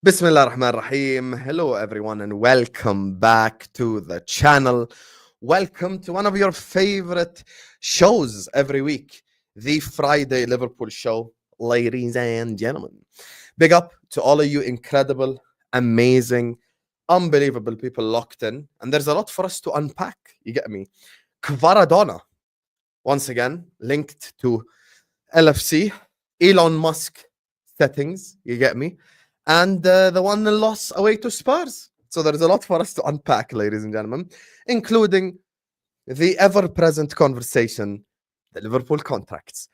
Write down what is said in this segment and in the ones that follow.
Bismillah ar-Rahman ar-Rahim. Hello, everyone, and welcome back to the channel. Welcome to one of your favorite shows every week, the Friday Liverpool show, ladies and gentlemen. Big up to all of you incredible, amazing, unbelievable people locked in. And there's a lot for us to unpack. You get me? Kvara, once again, linked to LFC, Elon Musk settings. You get me? And the one loss away to Spurs. So there's a lot for us to unpack, ladies and gentlemen, including the ever-present conversation, the Liverpool contracts.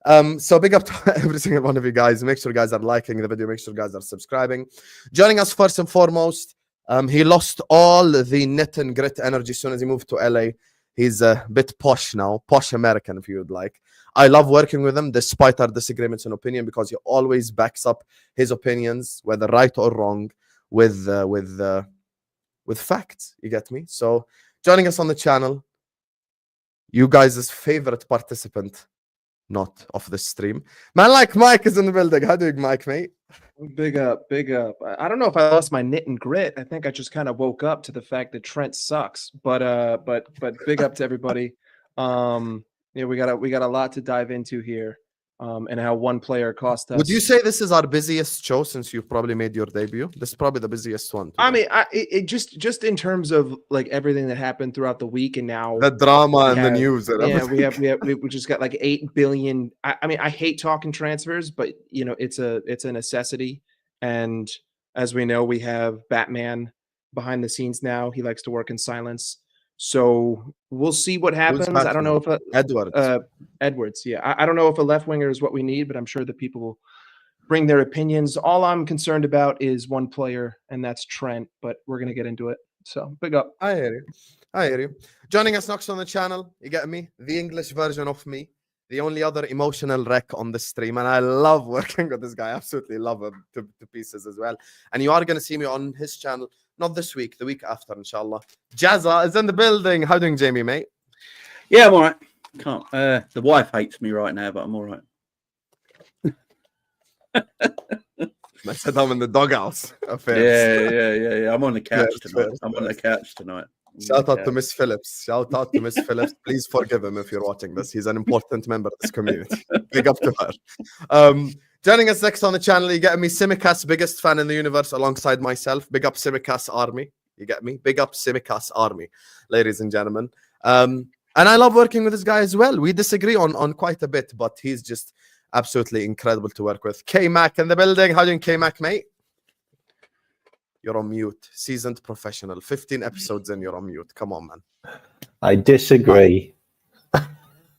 So big up to every single one of you guys. Make sure you guys are liking the video. Make sure you guys are subscribing. Joining us first and foremost, he lost all the knit and grit energy as soon as he moved to LA. He's a bit posh now, posh American if you would like. I love working with him despite our disagreements in opinion because he always backs up his opinions, whether right or wrong, with facts. You get me? So joining us on the channel, you guys' favorite participant, not of the stream. Man like Mike is in the building. How do you, Mike, mate? Big up, big up. I don't know if I lost my knit and grit. I think I just kind of woke up to the fact that Trent sucks. But big up to everybody. Yeah, we got a lot to dive into here. And how one player cost us. Would you say this is our busiest show since you've probably made your debut? This is probably the busiest one. I mean, it just in terms of like everything that happened throughout the week and now the drama and the news. And yeah, we just got like 8 billion. I mean, I hate talking transfers, but you know, it's a necessity. And as we know, we have Batman behind the scenes now. He likes to work in silence. So we'll see what happens. I don't know if Edwards. Yeah, I don't know if a left winger is what we need, but I'm sure that people will bring their opinions. All I'm concerned about is one player, and that's Trent. But we're gonna get into it. So big up. I hear you. Joining us next on the channel, you get me? The English version of me, the only other emotional wreck on the stream, and I love working with this guy. Absolutely love him to pieces as well. And you are gonna see me on his channel. Not this week, the week after, inshallah. Jazza is in the building. How doing, Jamie, mate? Yeah, I'm all right. Can't. The wife hates me right now, but I'm all right. I said I'm in the doghouse. Yeah. I'm on the couch tonight. I'm on the couch tonight. Shout out to Miss Phillips. Shout out to Miss Phillips. Please forgive him if you're watching this. He's an important member of this community. Big up to her. Joining us next on the channel, you get me, Simicast's biggest fan in the universe alongside myself. Big up Simicast's army. You get me? Big up Simicast's army, ladies and gentlemen. And I love working with this guy as well. We disagree on quite a bit, but he's just absolutely incredible to work with. Kmack in the building. How doing, Kmack, mate? You're on mute. Seasoned professional. 15 episodes in, you're on mute. Come on, man. I disagree.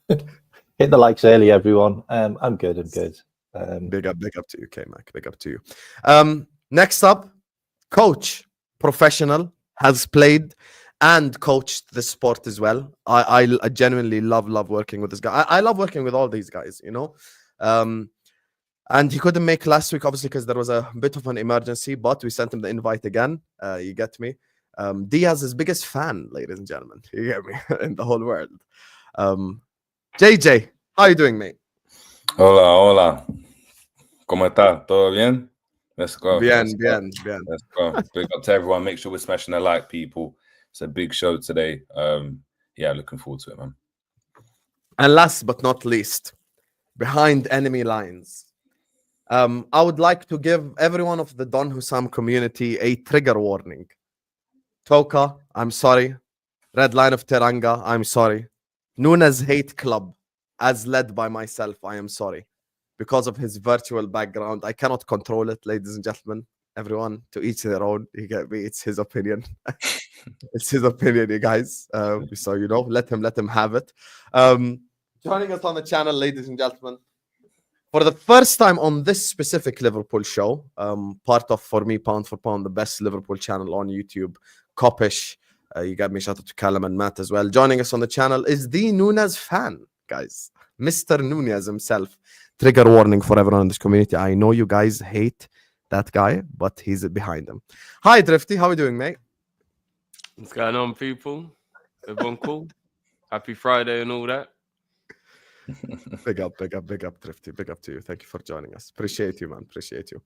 Hit the likes early, everyone. I'm good. Big up to you, Kmack. Big up to you. Next up, coach, professional, has played and coached the sport as well. I genuinely love working with this guy. I love working with all these guys, you know. And he couldn't make last week, obviously, because there was a bit of an emergency, but we sent him the invite again. You get me? Diaz's biggest fan, ladies and gentlemen. You get me? In the whole world. JJ, how are you doing, mate? Hola. ¿Cómo está? ¿Todo bien? Let's go. Bien. Let's go. Big up to everyone. Make sure we're smashing the like, people. It's a big show today. Yeah, looking forward to it, man. And last but not least, behind enemy lines, I would like to give everyone of the Don Husam community a trigger warning. Toka, I'm sorry. Red Line of Teranga, I'm sorry. Nunes Hate Club, as led by myself, I am sorry. Because of his virtual background, I cannot control it, ladies and gentlemen. Everyone, to each their own. You get me? It's his opinion. It's his opinion, you guys. So, you know, let him have it. Joining us on the channel, ladies and gentlemen, for the first time on this specific Liverpool show, part of, for me, pound for pound, the best Liverpool channel on YouTube, Copish. You got me, shout out to Callum and Matt as well. Joining us on the channel is the Nunes fan, guys. Mr. Nunes himself. Trigger warning for everyone in this community. I know you guys hate that guy, but he's behind him. Hi, Drifty. How are you doing, mate? What's going on, people? Everyone cool? Happy Friday and all that. Big up, Drifty. Big up to you. Thank you for joining us. Appreciate you, man. Appreciate you.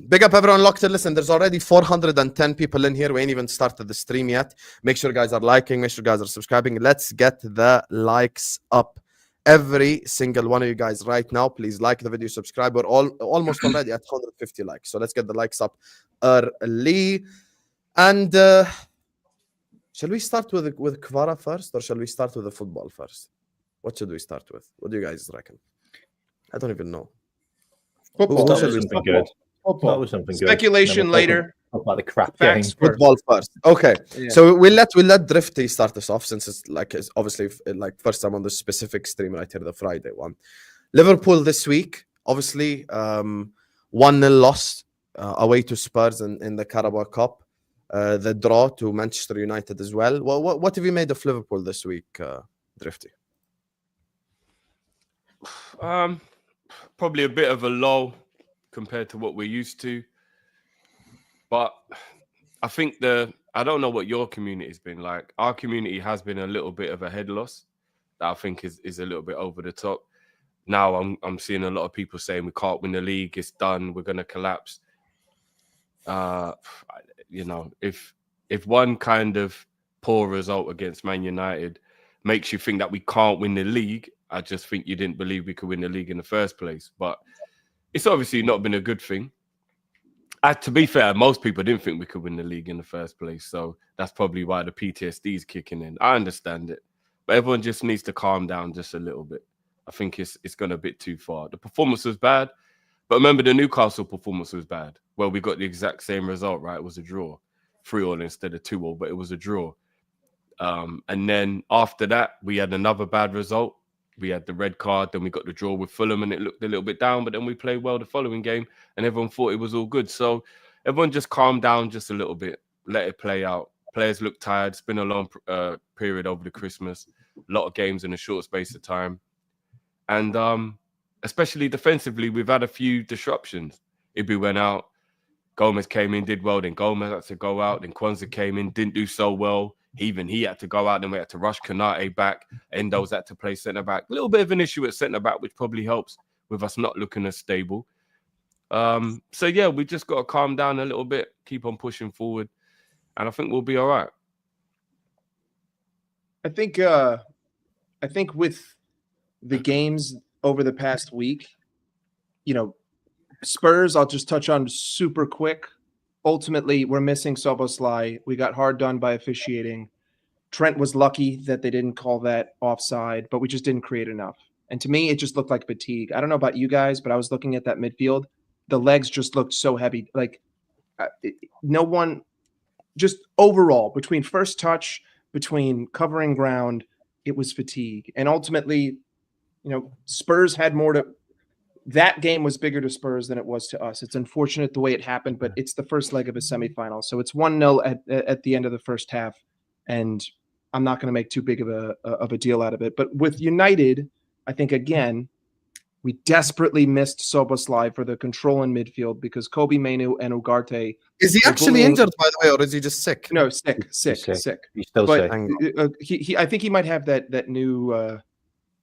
Big up everyone locked in. Listen, there's already 410 people in here. We ain't even started the stream yet. Make sure guys are liking. Make sure guys are subscribing. Let's get the likes up. Every single one of you guys right now, please like the video, subscribe. We're almost already at 150 likes. So let's get the likes up early. And shall we start with Kvara first, or shall we start with the football first? What should we start with? What do you guys reckon? I don't even know. Football. Who Start should with we something start? good. Start with something good. Speculation Then we'll later. Talk about the crap Facts game. first. Football first. Okay. Yeah. So we'll let Drifty start us off, since it's obviously like first time on the specific stream right here, the Friday one. Liverpool this week, obviously 1-0 loss away to Spurs in the Carabao Cup. The draw to Manchester United as well. What have you made of Liverpool this week, Drifty? Probably a bit of a low compared to what we're used to. But I think I don't know what your community's been like. Our community has been a little bit of a head loss that I think is a little bit over the top. Now I'm seeing a lot of people saying we can't win the league, it's done, we're gonna collapse. You know, if one kind of poor result against Man United makes you think that we can't win the league, I just think you didn't believe we could win the league in the first place. But it's obviously not been a good thing. To be fair, most people didn't think we could win the league in the first place. So that's probably why the PTSD is kicking in. I understand it. But everyone just needs to calm down just a little bit. I think it's gone a bit too far. The performance was bad. But remember, the Newcastle performance was bad. Well, we got the exact same result, right? It was a draw. 3-3 instead of 2-2, but it was a draw. And then after that, we had another bad result. We had the red card, then we got the draw with Fulham, and it looked a little bit down, but then we played well the following game, and everyone thought it was all good. So everyone just calm down just a little bit, let it play out. Players look tired. It's been a long period over the Christmas, a lot of games in a short space of time. And especially defensively, we've had a few disruptions. Ibi went out, Gomez came in, did well, then Gomez had to go out, then Kwanzaa came in, didn't do so well. He had to go out, then we had to rush Konate back. Endo's had to play centre-back. A little bit of an issue at centre-back, which probably helps with us not looking as stable. So, yeah, we just got to calm down a little bit, keep on pushing forward, and I think we'll be all right. I think with the games over the past week, you know, Spurs, I'll just touch on super quick. Ultimately, we're missing Szoboszlai. We got hard done by officiating. Trent was lucky that they didn't call that offside, but we just didn't create enough. And to me, it just looked like fatigue. I don't know about you guys, but I was looking at that midfield. The legs just looked so heavy. Like no one, just overall, between first touch, between covering ground, it was fatigue. And ultimately, you know, Spurs had more to... That game was bigger to Spurs than it was to us. It's unfortunate the way it happened, but it's the first leg of a semifinal. So it's 1-0 at the end of the first half, and I'm not going to make too big of a deal out of it. But with United, I think, again, we desperately missed Szoboszlai for the control in midfield because Kobe Mainoo and Ugarte... Is he actually injured, by the way, or is he just sick? No, sick. He's still But sick. I think he might have that new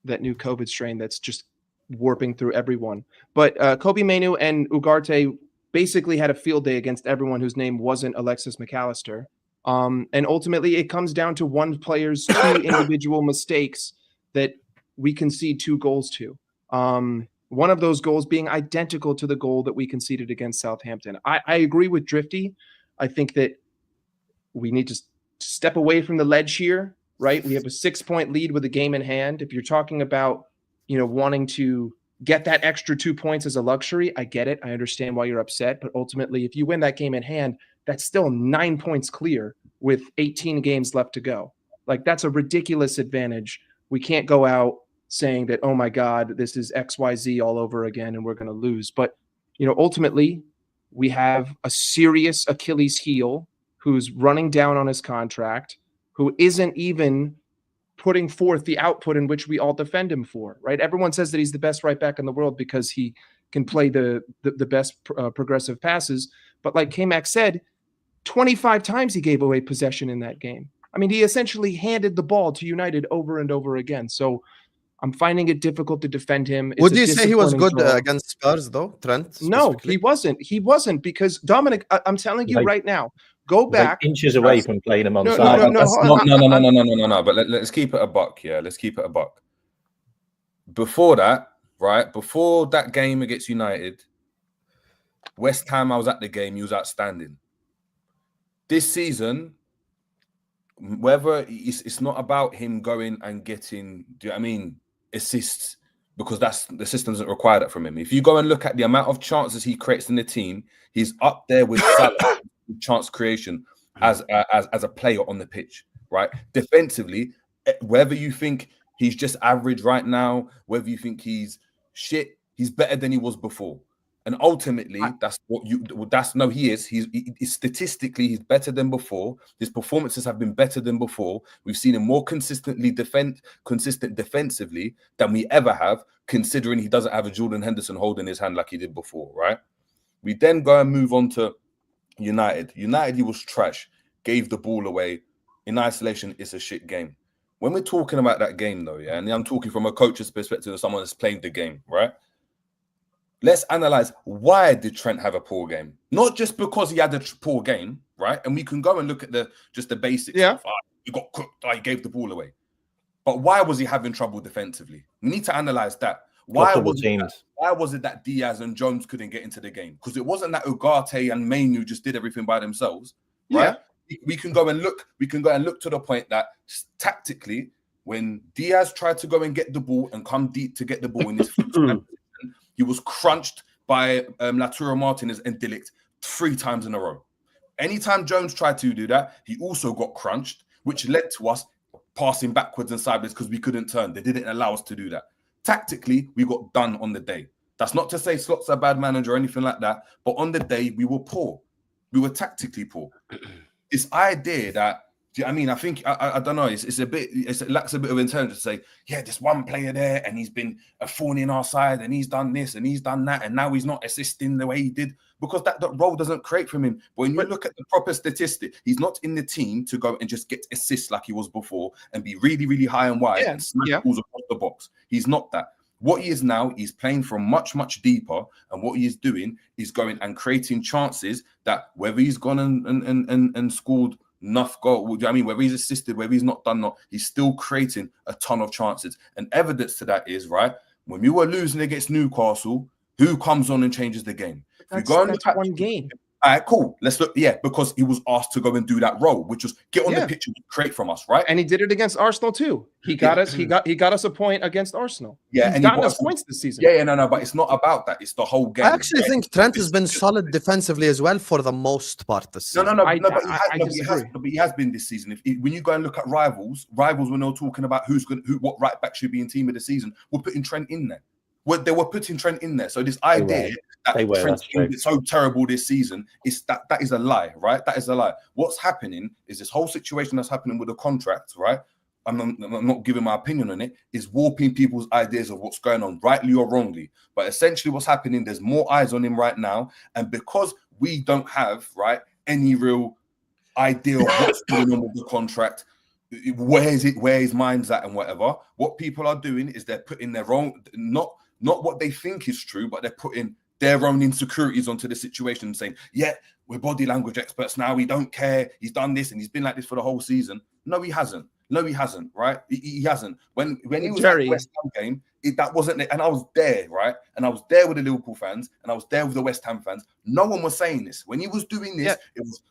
COVID strain that's just warping through everyone. But Kobe Mainoo and Ugarte basically had a field day against everyone whose name wasn't Alexis McAllister. And ultimately, it comes down to one player's two individual mistakes that we concede 2 goals to. One of those goals being identical to the goal that we conceded against Southampton. I agree with Drifty. I think that we need to step away from the ledge here, right? We have a 6-point lead with a game in hand. If you're talking about, you know, wanting to get that extra 2 points as a luxury, I get it. I understand why you're upset. But ultimately, if you win that game in hand, that's still 9 points clear with 18 games left to go. Like, that's a ridiculous advantage. We can't go out saying that, oh my God, this is XYZ all over again and we're going to lose. But, you know, ultimately, we have a serious Achilles heel who's running down on his contract, who isn't even putting forth the output in which we all defend him for, right? Everyone says that he's the best right back in the world because he can play the best progressive passes. But like Kmack said, 25 times he gave away possession in that game. I mean, he essentially handed the ball to United over and over again. So I'm finding it difficult to defend him. It's Would a you say he was disappointing good draw. against Spurs though, Trent? No, specifically? he wasn't. He wasn't because Dominic. I'm telling you Like- right now. Go He's like back. inches away from playing him on No, side. no, no, that's hold on. no. But let's keep it a buck. Yeah, let's keep it a buck. Before that, right? Before that game against United, West Ham, I was at the game. He was outstanding. This season, whether it's not about him going and getting, do you know what I mean, assists, because that's the system doesn't require that from him. If you go and look at the amount of chances he creates in the team, he's up there with Salah with chance creation as a player on the pitch, right? Defensively, whether you think he's just average right now, whether you think he's shit, he's better than he was before. And ultimately, he is. He's statistically, he's better than before. His performances have been better than before. We've seen him more consistent defensively than we ever have, considering he doesn't have a Jordan Henderson holding his hand like he did before, right? We then go and move on to United. United, he was trash, gave the ball away. In isolation, it's a shit game. When we're talking about that game, though, yeah, and I'm talking from a coach's perspective of someone that's played the game, right? Let's analyze, why did Trent have a poor game? Not just because he had a poor game, right? And we can go and look at the basics. Yeah. Of, he got cooked, he gave the ball away. But why was he having trouble defensively? We need to analyze that. Why was it that Diaz and Jones couldn't get into the game? Because it wasn't that Ugarte and Mainu just did everything by themselves, right? Yeah. We can go and look. We can go and look to the point that tactically, when Diaz tried to go and get the ball and come deep to get the ball in his he was crunched by Lautaro Martinez and De Ligt 3 times in a row. Anytime Jones tried to do that, he also got crunched, which led to us passing backwards and sideways because we couldn't turn. They didn't allow us to do that. Tactically, we got done on the day. That's not to say Slot's a bad manager or anything like that, but on the day, we were poor. We were tactically poor. This idea that, do you know what I mean? I think, I don't know, it lacks a bit of intelligence to say, yeah, this one player there, and he's been a thorn in our side, and he's done this, and he's done that, and now he's not assisting the way he did, because that role doesn't create from him. But when you look at the proper statistic, he's not in the team to go and just get assists like he was before and be really, really high and wide and smash balls across the box. He's not that. What he is now, he's playing from much, much deeper, and what he is doing is going and creating chances that whether he's gone and scored enough goal, I mean, whether he's assisted, whether he's not done, he's still creating a ton of chances. And evidence to that is, right, when we were losing against Newcastle, who comes on and changes the game? That's one game. All right, cool. Let's look. Yeah, because he was asked to go and do that role, which was get on the pitch and create from us, right? And he did it against Arsenal too. He got us. He got us a point against Arsenal. Yeah, he's gotten us points this season. Yeah, no. But it's not about that. It's the whole game. I actually think Trent has been solid defensively as well for the most part this season. No. But he has been this season. When you go and look at rivals when they're talking about what right back should be in team of the season, we're putting Trent in there. They were putting Trent in there. So this idea that Trent's been so terrible this season is that is a lie, right? That is a lie. What's happening is this whole situation that's happening with the contracts, right? I'm not giving my opinion on it, is warping people's ideas of what's going on, rightly or wrongly. But essentially what's happening, there's more eyes on him right now. And because we don't have, right, any real idea of what's going on with the contract, where his mind's at and whatever, what people are doing is they're putting their own, not what they think is true, but they're putting their own insecurities onto the situation and saying, yeah, we're body language experts now. We don't care. He's done this and he's been like this for the whole season. No, he hasn't. Right? He hasn't. When he was at the West Ham game, that wasn't it. And I was there, right? And I was there with the Liverpool fans and I was there with the West Ham fans. No one was saying this. When he was doing this, it was,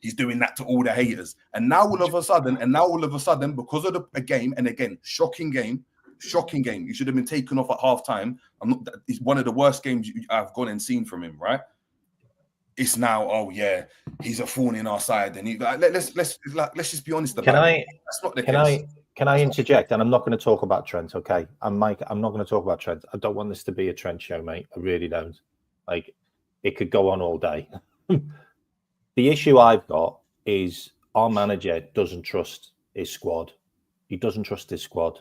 he's doing that to all the haters. And now all of a sudden, because of a game, and again, shocking game. You should have been taken off at halftime. It's one of the worst games I've gone and seen from him, right? It's now, he's a thorn in our side, and let's just be honest about it. That's not the case. Can I interject? And I'm not going to talk about Trent, okay? And Mike, I'm not going to talk about Trent. I don't want this to be a Trent show, mate. I really don't. Like, it could go on all day. The issue I've got is our manager doesn't trust his squad. He doesn't trust his squad.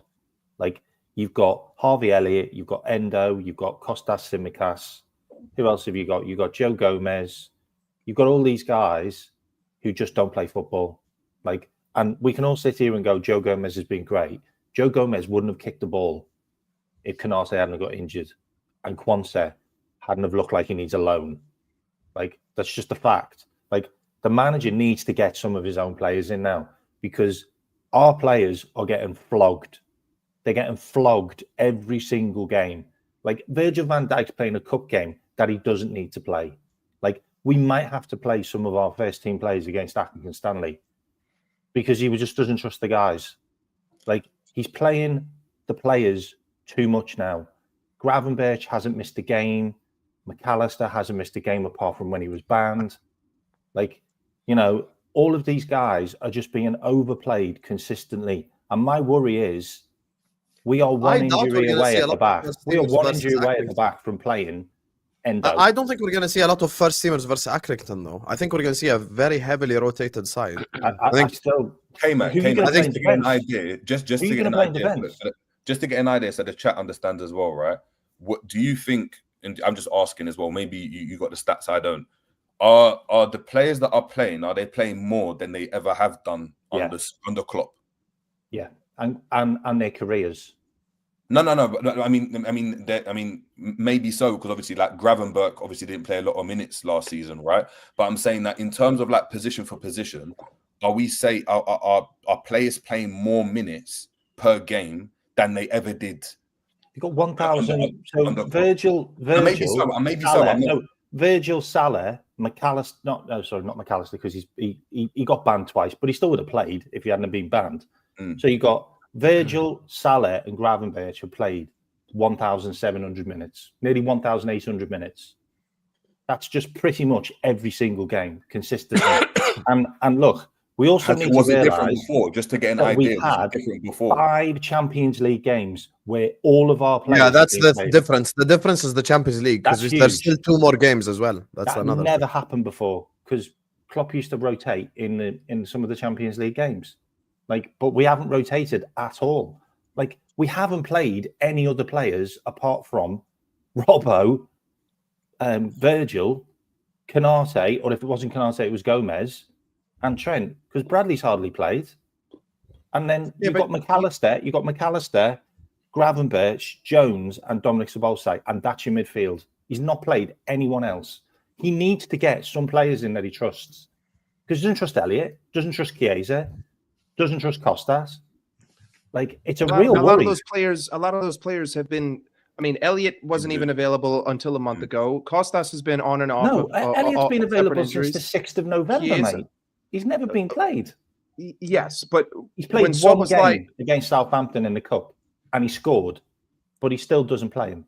Like, you've got Harvey Elliott, you've got Endo, you've got Kostas Tsimikas. Who else have you got? You've got Joe Gomez. You've got all these guys who just don't play football. Like, and we can all sit here and go, Joe Gomez has been great. Joe Gomez wouldn't have kicked the ball if Knaus hadn't got injured and Quansah hadn't have looked like he needs a loan. Like, that's just a fact. Like, the manager needs to get some of his own players in now because our players are getting flogged. They're getting flogged every single game. Like, Virgil van Dijk's playing a cup game that he doesn't need to play. Like, we might have to play some of our first team players against Accrington Stanley because he just doesn't trust the guys. Like, he's playing the players too much now. Gravenberch hasn't missed a game. McAllister hasn't missed a game apart from when he was banned. Like, you know, all of these guys are just being overplayed consistently. And my worry is we are one injury away at the back. We are one injury away at the back from playing Endo. I don't think we're going to see a lot of first teamers versus Accrington, though. I think we're going to see a very heavily rotated side. I think still. Kmack, I think to get an idea, just to get an idea, just to get an idea, so the chat understands as well, right? What do you think? And I'm just asking as well. Maybe you got the stats, I don't. Are the players that are playing? Are they playing more than they ever have done under Klopp? Yeah, and their careers. No. But I mean, maybe so because obviously, like Gravenberch, obviously didn't play a lot of minutes last season, right? But I'm saying that in terms of like position for position, are players playing more minutes per game than they ever did? You got 1,000. So Virgil, maybe so. Virgil, Salah, McAllister. Not McAllister because he got banned twice, but he still would have played if he hadn't been banned. So you got Virgil, Salah, and Gravenberch have played 1,700 minutes, nearly 1,800 minutes. That's just pretty much every single game consistently. and look, we also need to realize just to get an idea. We had 5 Champions League games where all of our players. Yeah, that's the difference. The difference is the Champions League because there's still 2 more games as well. That's another. Never happened before because Klopp used to rotate in some of the Champions League games. Like, but we haven't rotated at all. Like, we haven't played any other players apart from Robbo, Virgil, Canate, or if it wasn't Canate, it was Gomez and Trent, because Bradley's hardly played. And then you've got McAllister, Gravenberch, Jones, and Dominic Szoboszlai, and that's your midfield. He's not played anyone else. He needs to get some players in that he trusts. Because he doesn't trust Elliott, doesn't trust Chiesa, doesn't trust Costas. Like, it's a real worry. A lot of those players have been. I mean, Elliott wasn't even available until a month ago. Costas has been on and off. No, Elliott's been available since the 6th of November, mate. He's never been played. Yes, but he's played one game against Southampton in the Cup, and he scored, but he still doesn't play him.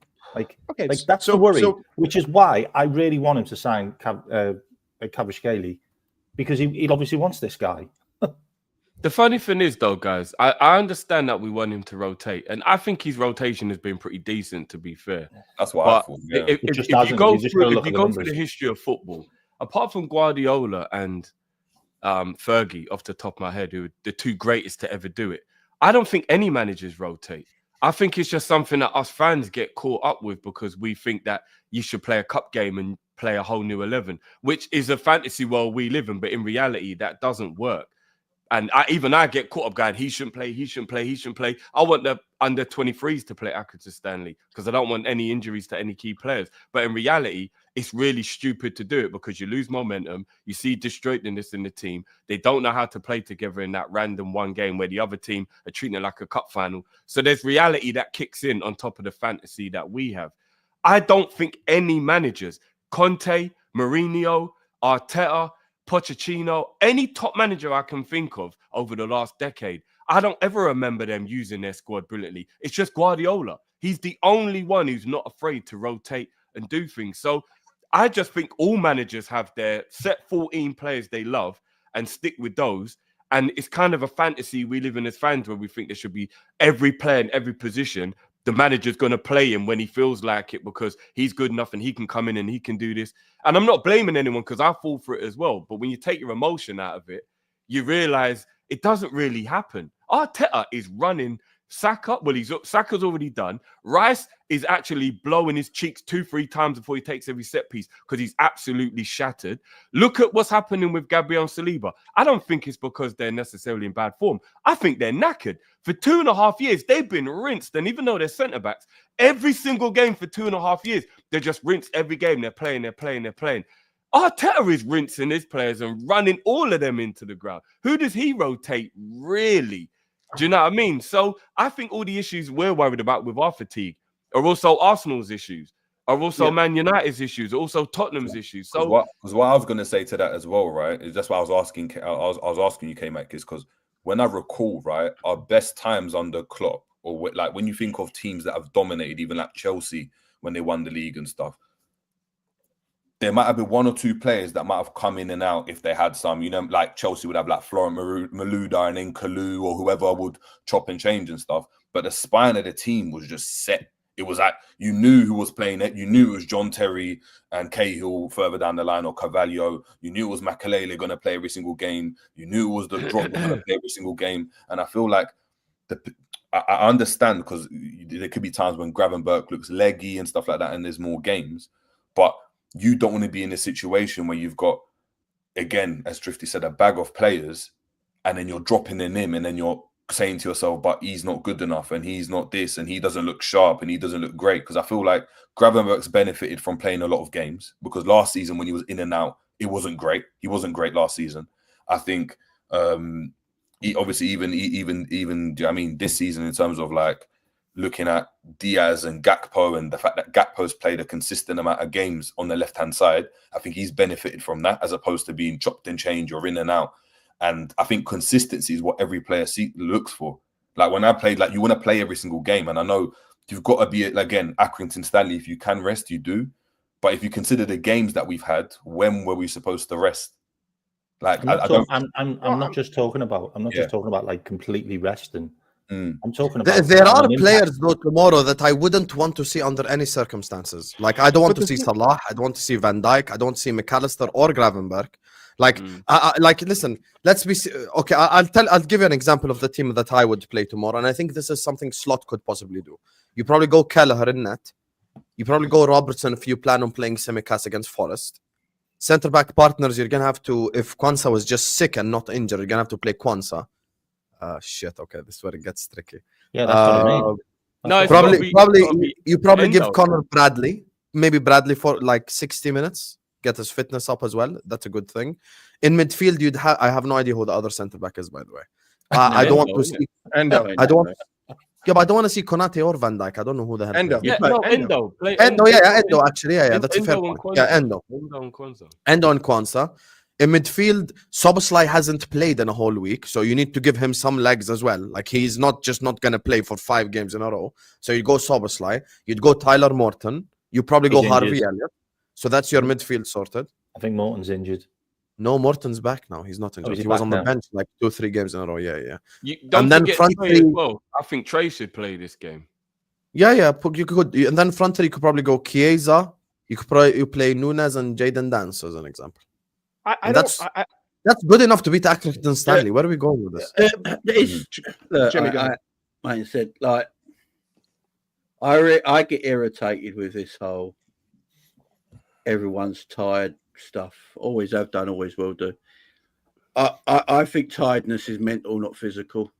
That's the worry, which is why I really want him to sign Kvaratskhelia, because he obviously wants this guy. The funny thing is, though, guys, I understand that we want him to rotate, and I think his rotation has been pretty decent, to be fair. That's what I thought. Yeah. If you go through the history of football, apart from Guardiola and Fergie, off the top of my head, who are the 2 greatest to ever do it, I don't think any managers rotate. I think it's just something that us fans get caught up with because we think that you should play a cup game and play a whole new 11, which is a fantasy world we live in, but in reality, that doesn't work. And I get caught up going, he shouldn't play. I want the under 23s to play Accrington Stanley because I don't want any injuries to any key players. But in reality, it's really stupid to do it because you lose momentum. You see disjointedness in the team. They don't know how to play together in that random one game where the other team are treating it like a cup final. So there's reality that kicks in on top of the fantasy that we have. I don't think any managers, Conte, Mourinho, Arteta, Pochettino, any top manager I can think of over the last decade, I don't ever remember them using their squad brilliantly. It's just Guardiola. He's the only one who's not afraid to rotate and do things. So I just think all managers have their set 14 players they love and stick with those. And it's kind of a fantasy we live in as fans where we think there should be every player in every position. The manager's going to play him when he feels like it because he's good enough and he can come in and he can do this. And I'm not blaming anyone because I fall for it as well. But when you take your emotion out of it, you realize it doesn't really happen. Arteta is running Saka's already done. Rice is actually blowing his cheeks 2-3 times before he takes every set piece because he's absolutely shattered. Look at what's happening with Gabriel and Saliba. I don't think it's because they're necessarily in bad form. I think they're knackered. For 2.5 years, they've been rinsed. And even though they're centre-backs, every single game for 2.5 years, they're just rinsed every game. They're playing. Arteta is rinsing his players and running all of them into the ground. Who does he rotate, really? Do you know what I mean? So I think all the issues we're worried about with our fatigue are also Arsenal's issues, are also Man United's issues, also Tottenham's issues. So what I was going to say to that as well, right, is that's why I was asking you, Kmack, is because when I recall, right, our best times under Klopp, or like when you think of teams that have dominated, even like Chelsea when they won the league and stuff, there might have been 1 or 2 players that might have come in and out if they had some, like Chelsea would have like Florent Malouda and then Kalou or whoever would chop and change and stuff. But the spine of the team was just set. It was like, you knew who was playing it. You knew it was John Terry and Cahill further down the line, or Carvalho. You knew it was Makelele going to play every single game. You knew it was the drop going to play every single game. And I feel like I understand, because there could be times when Gravenberch looks leggy and stuff like that and there's more games. But you don't want to be in a situation where you've got, again, as Drifty said, a bag of players, and then you're dropping in him, and then you're saying to yourself, but he's not good enough, and he's not this, and he doesn't look sharp, and he doesn't look great. Because I feel like Gravenberch's benefited from playing a lot of games, because last season when he was in and out, it wasn't great. He wasn't great last season. I think he obviously even do you know what I mean, this season, in terms of like looking at Diaz and Gakpo, and the fact that Gakpo's played a consistent amount of games on the left-hand side, I think he's benefited from that, as opposed to being chopped and changed or in and out. And I think consistency is what every player looks for. Like when I played, like you want to play every single game. And I know you've got to be, again, Accrington Stanley, if you can rest, you do. But if you consider the games that we've had, when were we supposed to rest? Like I'm not just talking about like completely resting. I'm talking about there are players though tomorrow that I wouldn't want to see under any circumstances. Like I don't want to see Salah, I don't want to see Van Dijk, I don't want to see McAllister or Gravenberch. Like, listen, let's be okay. I'll give you an example of the team that I would play tomorrow, and I think this is something Slot could possibly do. You probably go Kelleher in net. You probably go Robertson if you plan on playing Tsimikas against Forest. Centre back partners, you're gonna have to. If Kwanzaa was just sick and not injured, you're gonna have to play Kwanzaa. Shit. Okay, this is where it gets tricky. Yeah, that's what I mean. No, you probably give Connor Bradley, maybe Bradley for like 60 minutes, get his fitness up as well. That's a good thing. In midfield, I have no idea who the other centre back is, by the way. I don't want to see Endo. I don't want. Yeah, but I don't want to see Konate or Van Dijk. I don't know who the hell. Endo. Yeah, no, Endo. Endo. Yeah, Endo. Actually, yeah. That's a fair point. Yeah, Endo. Endo and Kwanzaa. In midfield, Szoboszlai hasn't played in a whole week, so you need to give him some legs as well. Like he's not going to play for 5 games in a row. So you go Szoboszlai, you'd go Tyler Morton, you probably go Harvey Elliott. So that's your midfield sorted. I think Morton's injured. No, Morton's back now. He's not injured. He was on the bench like 2-3 games in a row. Yeah. And then front three, well, I think Trey should play this game. Yeah. You could, and then front three, you could probably go Chiesa. You could probably play Nunes and Jadon Dance as an example. That's good enough to beat Accrington Stanley. Where are we going with this? I said, like, I get irritated with this whole everyone's tired stuff. Always have done, always will do. I think tiredness is mental, not physical.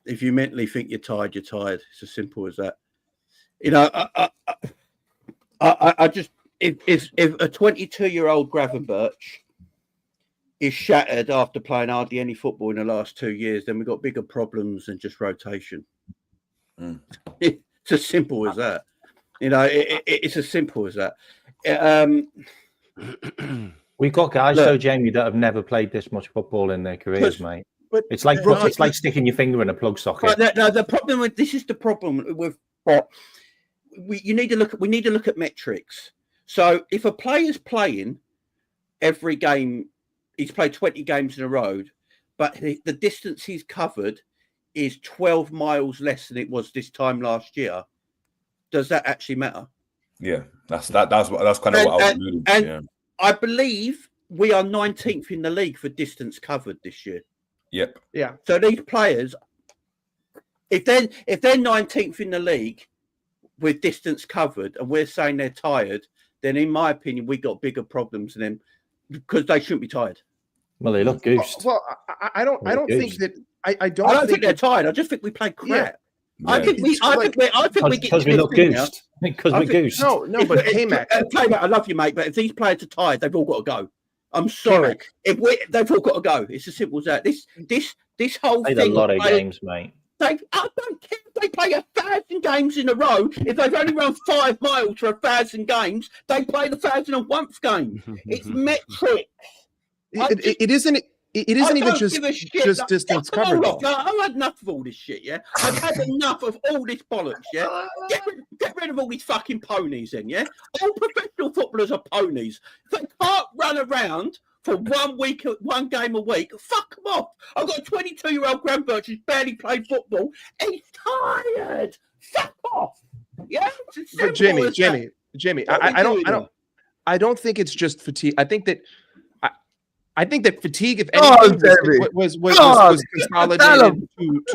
If you mentally think you're tired, you're tired. It's as simple as that. You know, I just. If a 22-year-old Gravenberch is shattered after playing hardly any football in the last 2 years, then we've got bigger problems than just rotation. It's as simple as that. You know, it's as simple as that. We've got guys, though, Jamie, that have never played this much football in their careers, mate. But it's like sticking your finger in a plug socket. No, the problem with this is the problem with what we need to look at metrics. So if a player's playing every game, he's played 20 games in a row, but the distance he's covered is 12 miles less than it was this time last year, does that actually matter? Yeah, that's kind of what I was alluding to. Yeah. I believe we are 19th in the league for distance covered this year. Yep. Yeah. So these players if they're 19th in the league with distance covered, and we're saying they're tired, then in my opinion, we got bigger problems than them because they shouldn't be tired. Well, they look goosed. Well, I don't think that. I don't think they're tired. I just think we played crap. Yeah. I think we because we look goosed. Because we're goosed. No, but Kmack. I love you, mate. But if these players are tired, they've all got to go. I'm sorry. They've all got to go. It's as simple as that. This whole thing. A lot of games, mate. I don't care if they play 1,000 games in a row. If they've only run 5 miles for 1,000 games, they play the 1,001th game. It's metrics. It isn't even just distance covered. I've had enough of all this shit, yeah? I've had enough of all this bollocks, yeah? Get rid of all these fucking ponies then, yeah? All professional footballers are ponies. If they can't run around for 1 week, 1 game a week, fuck them off. I've got a 22-year-old grandparent who's barely played football. He's tired. Fuck off. Yeah? But Jimmy, I don't think it's just fatigue. I think that fatigue, if anything, was consolidated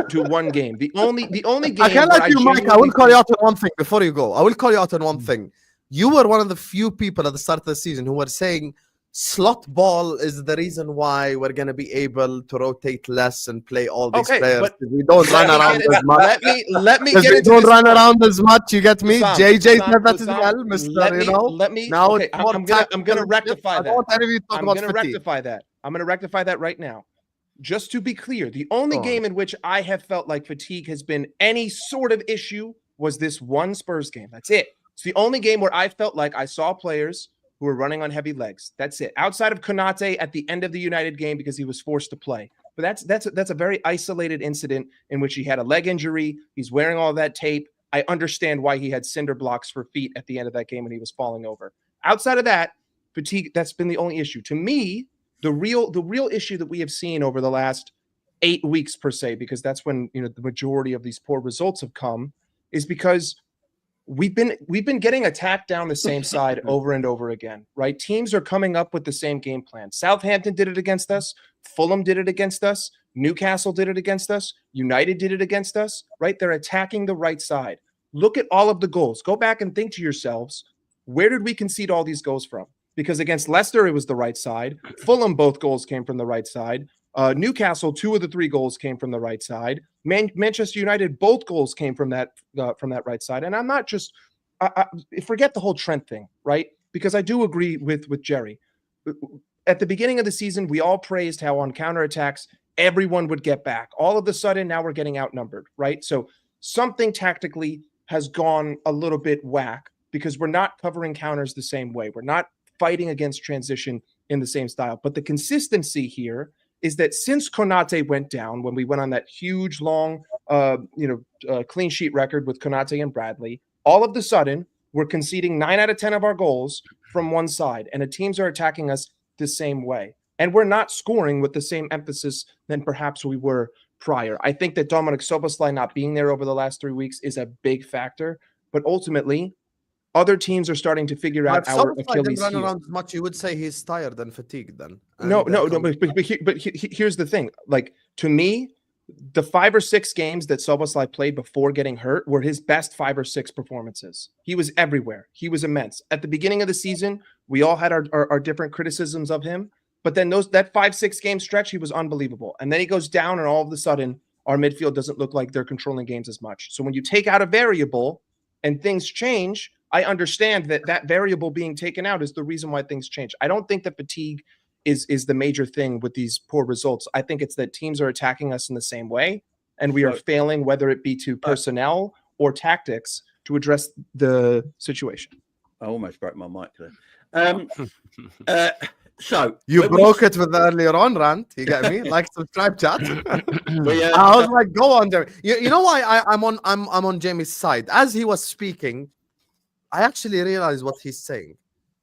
to 1 game. The only game. I can let you, Mike. I will call you out on one thing before you go. I will call you out on one thing. You were one of the few people at the start of the season who were saying slot ball is the reason why we're going to be able to rotate less and play all these players. But we don't run around as much. Let me get into don't run around as much. You get me? Husam, JJ said that Husam, as well, Mister. Now, I'm going to rectify that. I'm going to rectify that. I'm going to rectify that right now. Just to be clear, the only game in which I have felt like fatigue has been any sort of issue was this 1 Spurs game. That's it. It's the only game where I felt like I saw players who were running on heavy legs. That's it. Outside of Konate at the end of the United game because he was forced to play. But that's a very isolated incident in which he had a leg injury. He's wearing all that tape. I understand why he had cinder blocks for feet at the end of that game when he was falling over. Outside of that, fatigue, that's been the only issue. To me, the real issue that we have seen over the last 8 weeks per se, because that's when the majority of these poor results have come, is because we've been getting attacked down the same side over and over again, right? Teams are coming up with the same game plan. Southampton did it against us. Fulham did it against us. Newcastle did it against us. United did it against us, right? They're attacking the right side. Look at all of the goals. Go back and think to yourselves, where did we concede all these goals from? Because against Leicester, it was the right side. Fulham, both goals came from the right side. Newcastle, 2 of the 3 goals came from the right side. Manchester United, both goals came from that right side. And I'm not just forget the whole Trent thing, right? Because I do agree with Jerry. At the beginning of the season, we all praised how on counterattacks everyone would get back. All of a sudden, now we're getting outnumbered, right? So something tactically has gone a little bit whack because we're not covering counters the same way. We're not fighting against transition in the same style. But the consistency here is that since Konate went down, when we went on that huge, long, clean sheet record with Konate and Bradley, all of a sudden, we're conceding 9 out of 10 of our goals from one side, and the teams are attacking us the same way. And we're not scoring with the same emphasis than perhaps we were prior. I think that Dominic Szoboszlai not being there over the last 3 weeks is a big factor, but ultimately, other teams are starting to figure out our Achilles heel. Around as much, you would say he's tired and fatigued then. No. But here's the thing. Like, to me, the 5 or 6 games that Szoboszlai played before getting hurt were his best 5 or 6 performances. He was everywhere. He was immense. At the beginning of the season, we all had our different criticisms of him. But then that 5-6 game stretch, he was unbelievable. And then he goes down, and all of a sudden, our midfield doesn't look like they're controlling games as much. So when you take out a variable and things change, I understand that variable being taken out is the reason why things change. I don't think that fatigue is the major thing with these poor results. I think it's that teams are attacking us in the same way, and we are failing, whether it be to personnel or tactics, to address the situation. I almost broke my mic there. So you broke it with the earlier on rant. You get me? Like, subscribe, chat. I was like, go on, Jerry. You know why I'm on Jamie's side? As he was speaking, I actually realized what he's saying.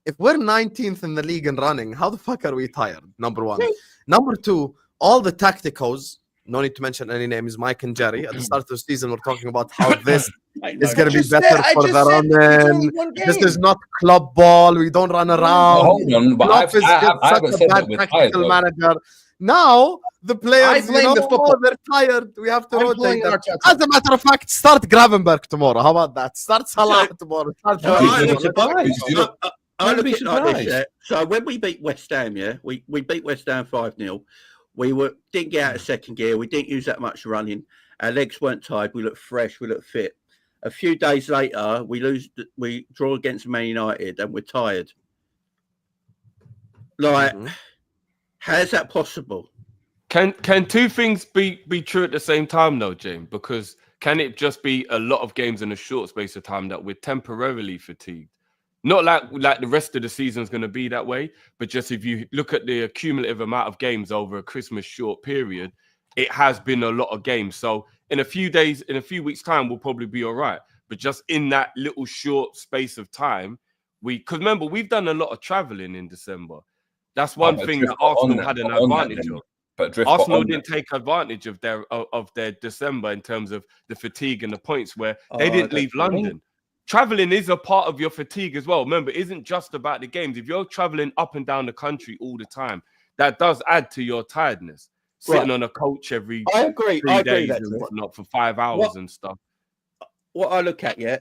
If we're 19th in the league and running, how the fuck are we tired? Number 1. Number 2, all the tacticals, no need to mention any names, Mike and Jerry, at the start of the season, we're talking about how this is going to be better for the run-in. This is not club ball. We don't run around. Hold on, but Klopp is I such a bad tactical manager. Now the players, blame the football. they're tired. We have to I'm rotate blaming them. Arteta. As a matter of fact, start Gravenberg tomorrow. How about that? Start Salah tomorrow. Start So Drifty I tomorrow. look at I Don't look be at it like this, surprised. yeah. So when we beat West Ham, yeah, we beat West Ham 5-0. We didn't get out of second gear. We didn't use that much running. Our legs weren't tired. We looked fresh. We looked fit. A few days later, we draw against Man United, and we're tired. Like, how's that possible? Can two things be true at the same time though, James? Because can it just be a lot of games in a short space of time that we're temporarily fatigued? Not like the rest of the season is going to be that way, but just if you look at the cumulative amount of games over a Christmas short period, it has been a lot of games. So in a few days, in a few weeks' time, we'll probably be all right. But just in that little short space of time, because remember, we've done a lot of traveling in December. That's one thing that Arsenal had an advantage of. But Arsenal didn't take advantage of their December in terms of the fatigue and the points where they didn't leave London. Traveling is a part of your fatigue as well. Remember, it isn't just about the games. If you're traveling up and down the country all the time, that does add to your tiredness. Sitting on a coach every I agree. 3 days and whatnot for 5 hours and stuff. What I look at, yeah,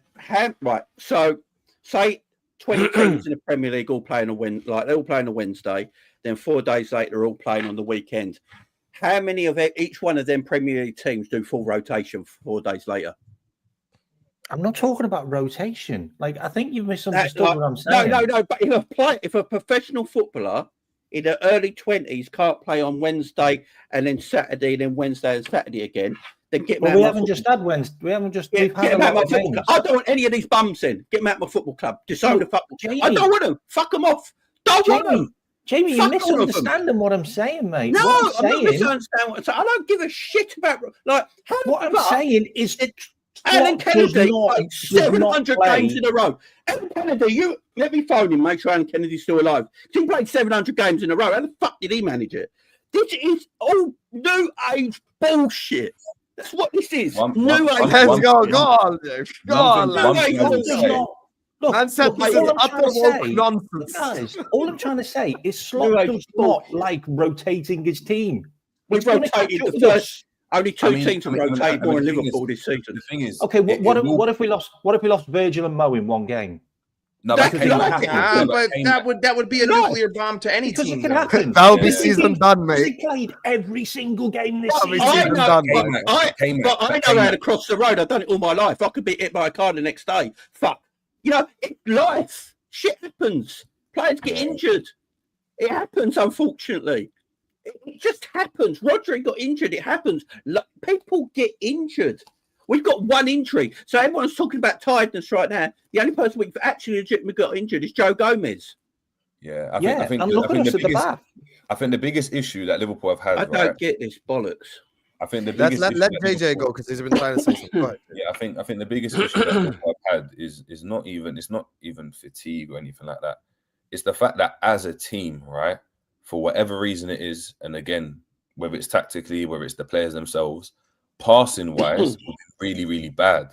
right. So say 20 teams in the Premier League all playing they all play on a Wednesday. Then 4 days later, they're all playing on the weekend. How many of each one of them Premier League teams do full rotation 4 days later? I'm not talking about rotation. Like, I think you've misunderstood what I'm saying. No. But if a professional footballer in the early 20s can't play on Wednesday and then Saturday, then Wednesday and Saturday again, then get. Well, we haven't just had Wednesday. We haven't just. Get them out of my football club. I don't want any of these bums in. Get them out of my football club. Disown the football. I don't want them. Fuck them off. Don't want them. Jamie, you're misunderstanding what I'm saying, mate. No, I'm not misunderstanding what I'm saying. I don't give a shit about what I'm saying is. Alan Kennedy, 700 games in a row. Alan Kennedy, let me phone him, make sure Alan Kennedy's still alive. He played 700 games in a row. How the fuck did he manage it? This is all new age bullshit. That's what this is. New age. Let's go on, Dave. Go on. Look, man said this is utter woke nonsense. Guys, all I'm trying to say is Slot does not like rotating his team. We've rotated the first. Only two teams have rotated more in Liverpool this season. The thing is, okay, what if we lost? What if we lost Virgil and Mo in one game? No, but that would be a nuclear bomb to any team. It can happen. That would be season done, mate. He played every single game this season. I know how to cross the road. I've done it all my life. I could be hit by a car the next day. Fuck. It's life. Shit happens. Players get injured. It happens, unfortunately. It just happens. Rodri got injured. It happens. People get injured. We've got one injury. So everyone's talking about tiredness right now. The only person we've actually legitimately got injured is Joe Gomez. Yeah, I think the biggest issue that Liverpool have had. I don't get this bollocks. I think the biggest let JJ go because he's been trying to say something. Yeah, I think the biggest issue that Liverpool have had is not even fatigue or anything like that. It's the fact that as a team, right, for whatever reason it is, and again, whether it's tactically, whether it's the players themselves, passing wise, really, really bad.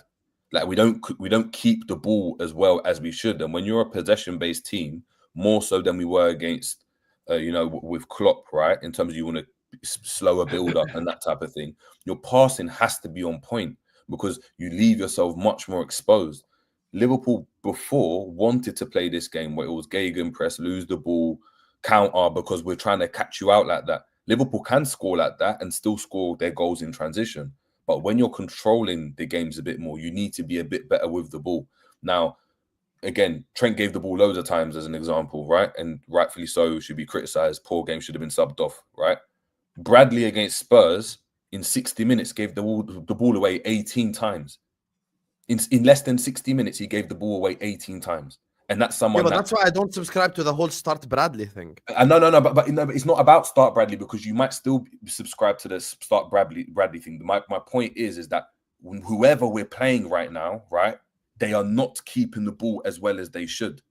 Like we don't keep the ball as well as we should. And when you're a possession-based team, more so than we were against, with Klopp, right? In terms of you want to slower build up and that type of thing, your passing has to be on point because you leave yourself much more exposed. Liverpool before wanted to play this game where it was gegenpress, lose the ball, counter because we're trying to catch you out like that. Liverpool can score like that and still score their goals in transition. But when you're controlling the games a bit more, you need to be a bit better with the ball. Now, again, Trent gave the ball loads of times as an example, right? And rightfully so, should be criticised. Poor game, should have been subbed off, right? Bradley against Spurs in 60 minutes gave the ball away 18 times. In less than 60 minutes, he gave the ball away 18 times. And that's someone. Yeah, but that's why I don't subscribe to the whole start Bradley thing. No, but it's not about start Bradley because you might still subscribe to the start Bradley thing. My point is that whoever we're playing right now, right, they are not keeping the ball as well as they should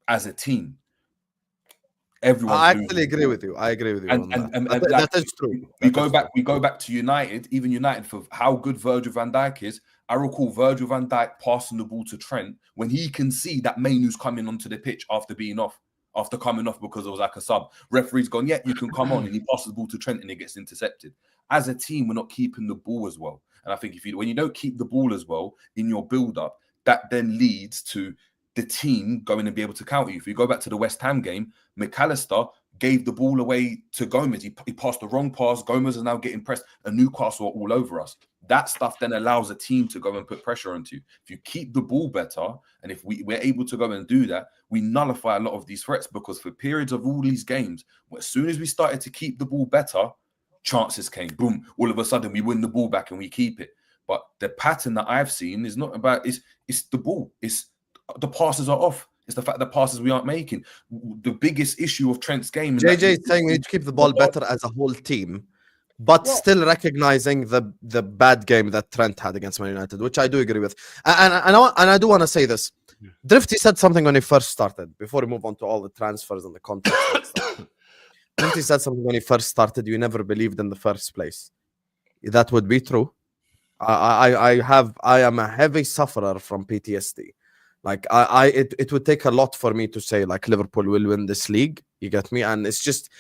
as a team. I actually agree with you. I agree with you. That is true. We go back to United, even United, for how good Virgil van Dijk is. I recall Virgil van Dijk passing the ball to Trent when he can see that Mainoo's coming onto the pitch after being off. after coming off because it was like a sub. Referee's gone, yeah, you can come on, and he passes the ball to Trent and it gets intercepted. As a team, we're not keeping the ball as well. And I think when you don't keep the ball as well in your build-up, that then leads to the team going and be able to counter you. If you go back to the West Ham game, McAllister gave the ball away to Gomez. He passed the wrong pass. Gomez is now getting pressed, and Newcastle are all over us. That stuff then allows a team to go and put pressure onto you. If you keep the ball better, and if we're able to go and do that, we nullify a lot of these threats, because for periods of all these games, as soon as we started to keep the ball better, chances came. Boom. All of a sudden, we win the ball back and we keep it. But the pattern that I've seen is not about, it's the ball. It's the passes are off. It's the fact that passes we aren't making. The biggest issue of Trent's game. JJ is saying we need to keep the ball better as a whole team, but still recognizing the bad game that Trent had against Man United, which I do agree with. And I do want to say this. Drifty said something when he first started, before we move on to all the transfers and the contracts and stuff. Drifty said something when he first started, you never believed in the first place. That would be true. I am a heavy sufferer from PTSD. Like it would take a lot for me to say like Liverpool will win this league. You get me? And it's just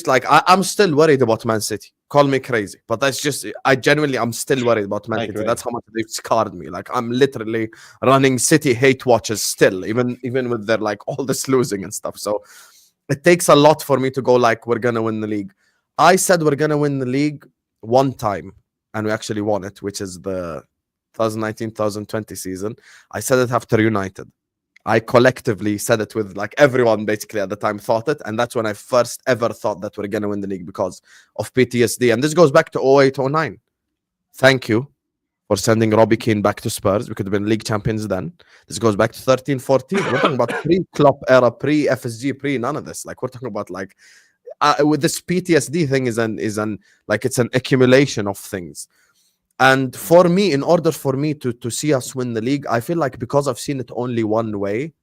like I'm still worried about Man City. Call me crazy, but that's just I'm still worried about Man City. That's how much they've scarred me. Like I'm literally running City hate watches still, even with their like all this losing and stuff. So it takes a lot for me to go like we're gonna win the league. I said we're gonna win the league one time, and we actually won it, which is the 2019-2020 season. I said it after United. I collectively said it with like everyone basically at the time thought it, and that's when I first ever thought that we're going to win the league because of PTSD. And this goes back to 08-09. Thank you for sending Robbie Keane back to Spurs. We could have been league champions then. This goes back to 13-14. We're talking about pre-Klopp era, pre-FSG, pre-none of this. Like we're talking about like with this PTSD thing is an like it's an accumulation of things. And for me, in order for me to see us win the league, I feel like because I've seen it only one way,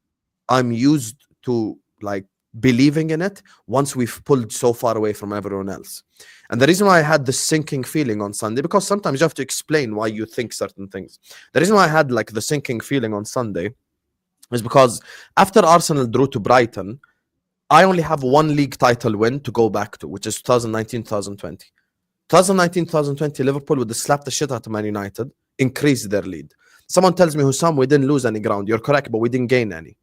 I'm used to like believing in it once we've pulled so far away from everyone else. And the reason why I had this sinking feeling on Sunday, because sometimes you have to explain why you think certain things. The reason why I had like the sinking feeling on Sunday is because after Arsenal drew to Brighton, I only have one league title win to go back to, which is 2019-2020. 2019-2020, Liverpool would have slapped the shit out of Man United, increased their lead. Someone tells me, Husam, we didn't lose any ground. You're correct, but we didn't gain any.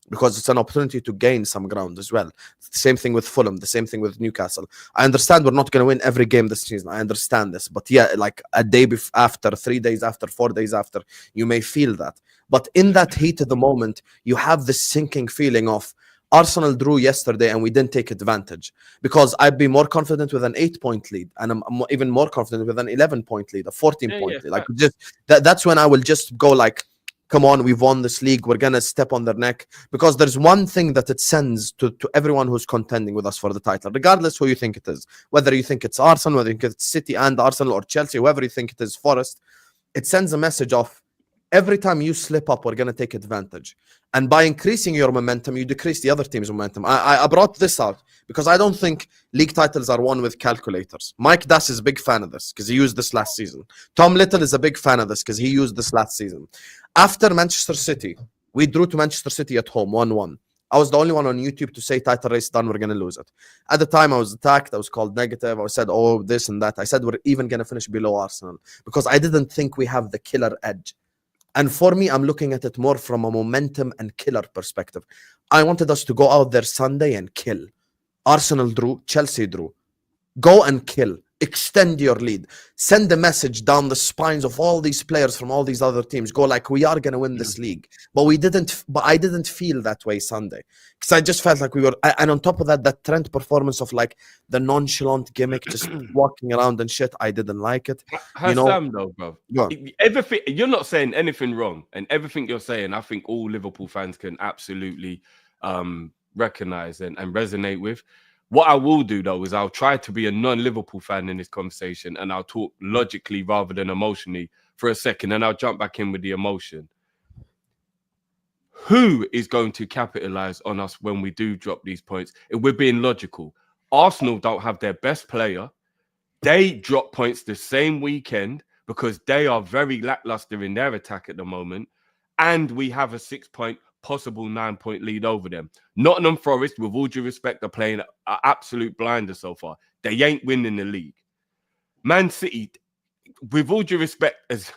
Because it's an opportunity to gain some ground as well. Same thing with Fulham, the same thing with Newcastle. I understand we're not going to win every game this season. I understand this. But yeah, like a day after, 3 days after, 4 days after, you may feel that. But in that heat of the moment, you have this sinking feeling of, Arsenal drew yesterday and we didn't take advantage, because I'd be more confident with an 8-point lead, and I'm even more confident with an 11-point lead, a 14-point lead. Like just that's when I will just go like, come on, we've won this league. We're gonna step on their neck, because there's one thing that it sends to everyone who's contending with us for the title, regardless who you think it is, whether you think it's Arsenal, whether you think it's City and Arsenal, or Chelsea, whoever you think it is, Forest. It sends a message of, every time you slip up, we're going to take advantage. And by increasing your momentum, you decrease the other team's momentum. I brought this out because I don't think league titles are won with calculators. Mike Das is a big fan of this because he used this last season. Tom Little is a big fan of this because he used this last season. After Manchester City, we drew to Manchester City at home, 1-1. I was the only one on YouTube to say title race done, we're going to lose it. At the time, I was attacked. I was called negative. I said, oh, this and that. I said, we're even going to finish below Arsenal because I didn't think we have the killer edge. And for me, I'm looking at it more from a momentum and killer perspective. I wanted us to go out there Sunday and kill. Arsenal drew, Chelsea drew. Go and kill. Extend your lead. Send a message down the spines of all these players from all these other teams. Go like, we are going to win this league. But I didn't feel that way Sunday. Because I just felt like we were, and on top of that, that Trent performance of like the nonchalant gimmick, just walking around and shit, I didn't like it. Sam, though, bro. Everything, you're not saying anything wrong. And everything you're saying, I think all Liverpool fans can absolutely recognize and resonate with. What I will do, though, is I'll try to be a non-Liverpool fan in this conversation, and I'll talk logically rather than emotionally for a second, and I'll jump back in with the emotion. Who is going to capitalize on us when we do drop these points? If we're being logical, Arsenal don't have their best player. They drop points the same weekend because they are very lackluster in their attack at the moment, and we have a 6-point possible 9-point lead over them. Nottingham Forest, with all due respect, are playing an absolute blinder so far. They ain't winning the league. Man City, with all due respect, as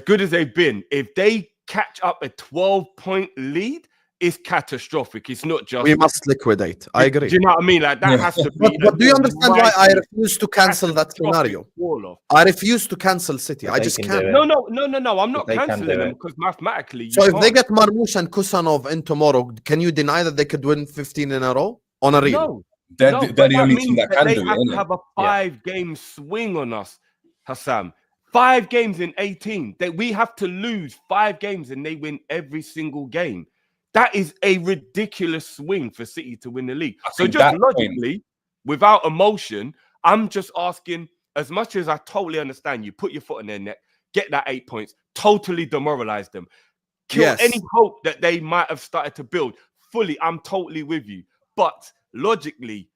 good as they've been, if they catch up a 12-point lead, it's catastrophic. It's not just... We must liquidate. I agree. Do you know what I mean? Like, that has to be... But do you understand why I refuse to cancel that scenario? I refuse to cancel City. I just can't. No. I'm not cancelling them because mathematically... So if they get Marmoush and Kusanov in tomorrow, can you deny that they could win 15 in a row on a reel? No. They're the only team that can do it. They have to have a 5-game swing on us, Husam. 5 games in 18. We have to lose 5 games and they win every single game. That is a ridiculous swing for City to win the league. So just logically, without emotion, I'm just asking, as much as I totally understand you, put your foot in their neck, get that 8 points, totally demoralize them. Kill any hope that they might have started to build. Fully, I'm totally with you. But logically,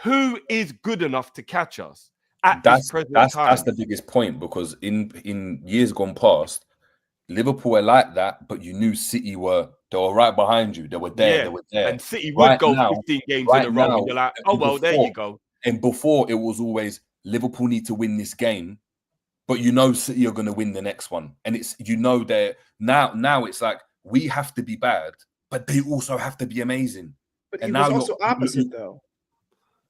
who is good enough to catch us at this present time? That's the biggest point, because in years gone past, Liverpool were like that, but you knew City were right behind you. They were there. Yeah. They were there. And City would go 15 games in a row, and you're like, oh, well, there you go. And before, it was always Liverpool need to win this game, but you know City are going to win the next one. And it's, you know, they're now it's like, we have to be bad, but they also have to be amazing. But it was also opposite, though.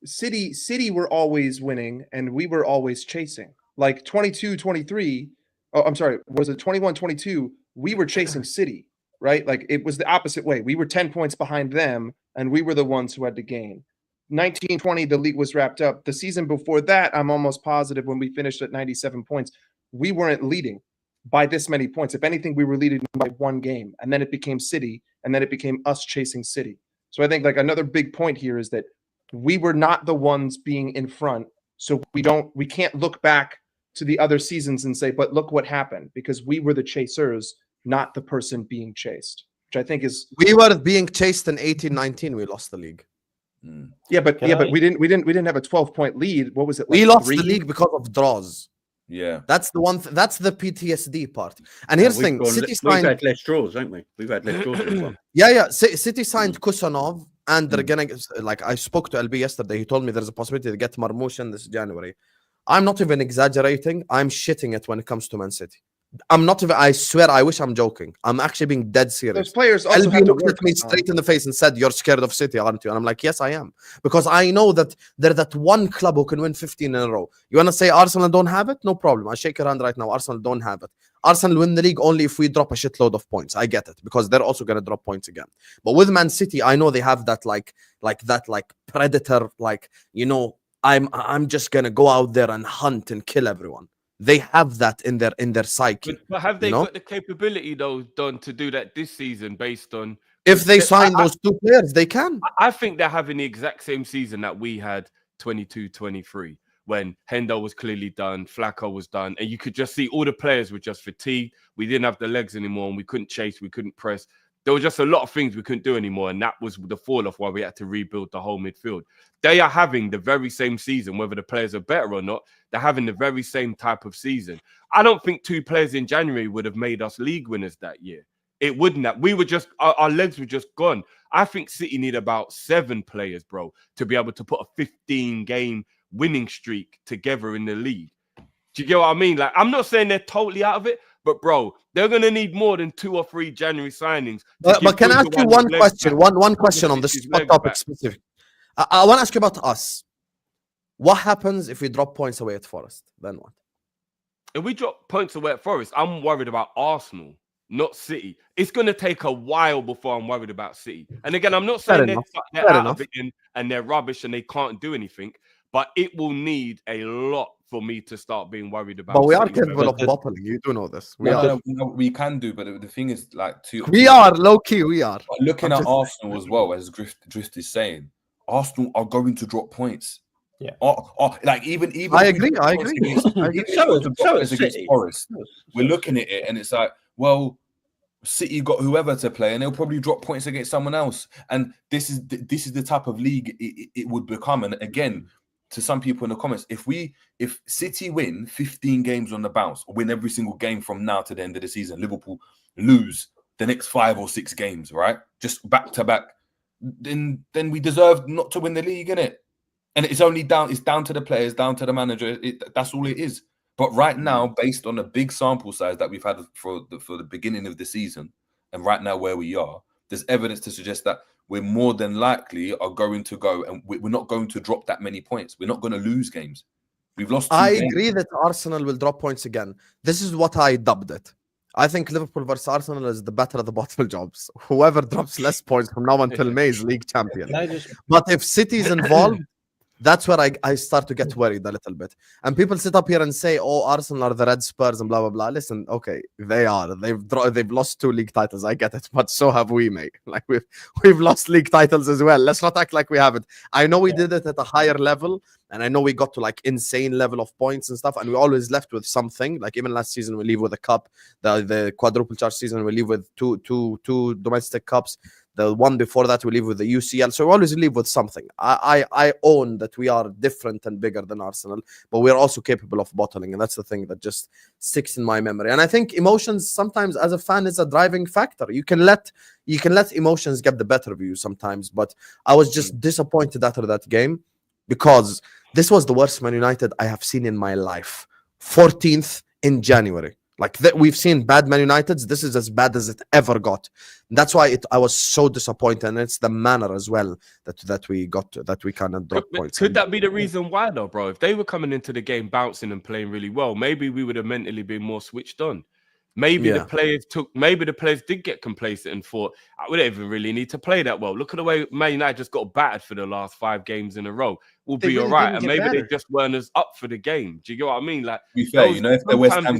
City were always winning, and we were always chasing. Like 22-23, oh, I'm sorry, was it 21-22? We were chasing City, right? Like it was the opposite way. We were 10 points behind them, and we were the ones who had to gain. 19-20, the league was wrapped up. The season before that, I'm almost positive when we finished at 97 points, we weren't leading by this many points. If anything, we were leading by 1 game, and then it became City, and then it became us chasing City. So I think like another big point here is that we were not the ones being in front. So we can't look back to the other seasons and say, but look what happened, because we were the chasers, not the person being chased, which I think is... We were being chased in 18-19. We lost the league. Yeah, but we didn't have a 12-point lead. What was it? Like we lost the league because of draws. Yeah, that's the one. That's the PTSD part. And here's the thing: City signed. We've had less draws, haven't we? We've had less draws as well. Yeah. City signed Kusanov, and they're gonna like. I spoke to LB yesterday. He told me there's a possibility to get Marmoush in this January. I'm not even exaggerating. I'm shitting it when it comes to Man City. I'm not even. I swear. I wish I'm joking. I'm actually being dead serious. Those players also have to looked at me straight in the face and said, "You're scared of City, aren't you?" And I'm like, "Yes, I am," because I know that they're that one club who can win 15 in a row. You want to say Arsenal don't have it? No problem. I shake your hand right now. Arsenal don't have it. Arsenal win the league only if we drop a shitload of points. I get it, because they're also going to drop points again. But with Man City, I know they have that like predator, like, you know, I'm just gonna go out there and hunt and kill everyone. They have that in their psyche. But have they got the capability, though, Don, to do that this season based on... If they sign those 2 players, they can. I think they're having the exact same season that we had 22-23, when Hendo was clearly done, Flacco was done, and you could just see all the players were just fatigued. We didn't have the legs anymore, and we couldn't chase, we couldn't press. There were just a lot of things we couldn't do anymore, and that was the fall-off why we had to rebuild the whole midfield. They are having the very same season, whether the players are better or not. They're having the very same type of season. I don't think 2 players in January would have made us league winners that year. It wouldn't have. We were just, our legs were just gone. I think City need about 7 players, bro, to be able to put a 15-game winning streak together in the league. Do you get what I mean? Like, I'm not saying they're totally out of it, but bro, they're going to need more than 2 or 3 January signings. But can I ask you one question? One question on this topic specific. I want to ask you about us. What happens if we drop points away at Forest? Then what? If we drop points away at Forest, I'm worried about Arsenal, not City. It's going to take a while before I'm worried about City. And again, I'm not saying they're out of it and they're rubbish and they can't do anything, but it will need a lot for me to start being worried about. But we are capable of bottling. You do know this. We can do, but the thing is, like, we are low key. We are looking at Arsenal as well, as Drift is saying. Arsenal are going to drop points. Yeah. Like even. I agree. Against Forest, we're looking at it, and it's like, well, City got whoever to play, and they'll probably drop points against someone else. And this is the type of league it would become. And again, to some people in the comments, if City win 15 games on the bounce, or win every single game from now to the end of the season, Liverpool lose, the next 5 or 6 games, right? Just back to back, then we deserve not to win the league, innit? And it's down to the players, down to the manager. That's all it is. But right now, based on the big sample size that we've had for the beginning of the season, and right now where we are, there's evidence to suggest that we're more than likely are going to go, and we're not going to drop that many points. We're not going to lose games. We've lost 2 I games. agree that Arsenal will drop points again. This is what I dubbed it. I think Liverpool versus Arsenal is the better of the bottle jobs. Whoever drops less points from now until May is league champion. But if City's involved, that's where I start to get worried a little bit. And people sit up here and say, "Oh, Arsenal are the Red Spurs and blah blah blah." Listen, okay, they are. They've lost 2 league titles. I get it, but so have we, mate. Like we've lost league titles as well. Let's not act like we haven't. I know we did it at a higher level, and I know we got to like insane level of points and stuff, and we always left with something. Like even last season, we leave with a cup. The quadruple charge season, we leave with two domestic cups. The one before that, we leave with the UCL. So we always leave with something. I own that we are different and bigger than Arsenal, but we're also capable of bottling. And that's the thing that just sticks in my memory. And I think emotions sometimes as a fan is a driving factor. You can let emotions get the better of you sometimes. But I was just disappointed after that game because this was the worst Man United I have seen in my life. 14th in January. Like that, we've seen bad Man Uniteds. This is as bad as it ever got. And that's why I was so disappointed, and it's the manner as well that we kind of dropped points. Could that be the reason why, though, bro? If they were coming into the game bouncing and playing really well, maybe we would have mentally been more switched on. Maybe the players did get complacent and thought, we don't even really need to play that well. Look at the way Man United just got battered for the last 5 games in a row. We'll be all right. And maybe they just weren't as up for the game. Do you get what I mean? Like, to be fair, if the West Ham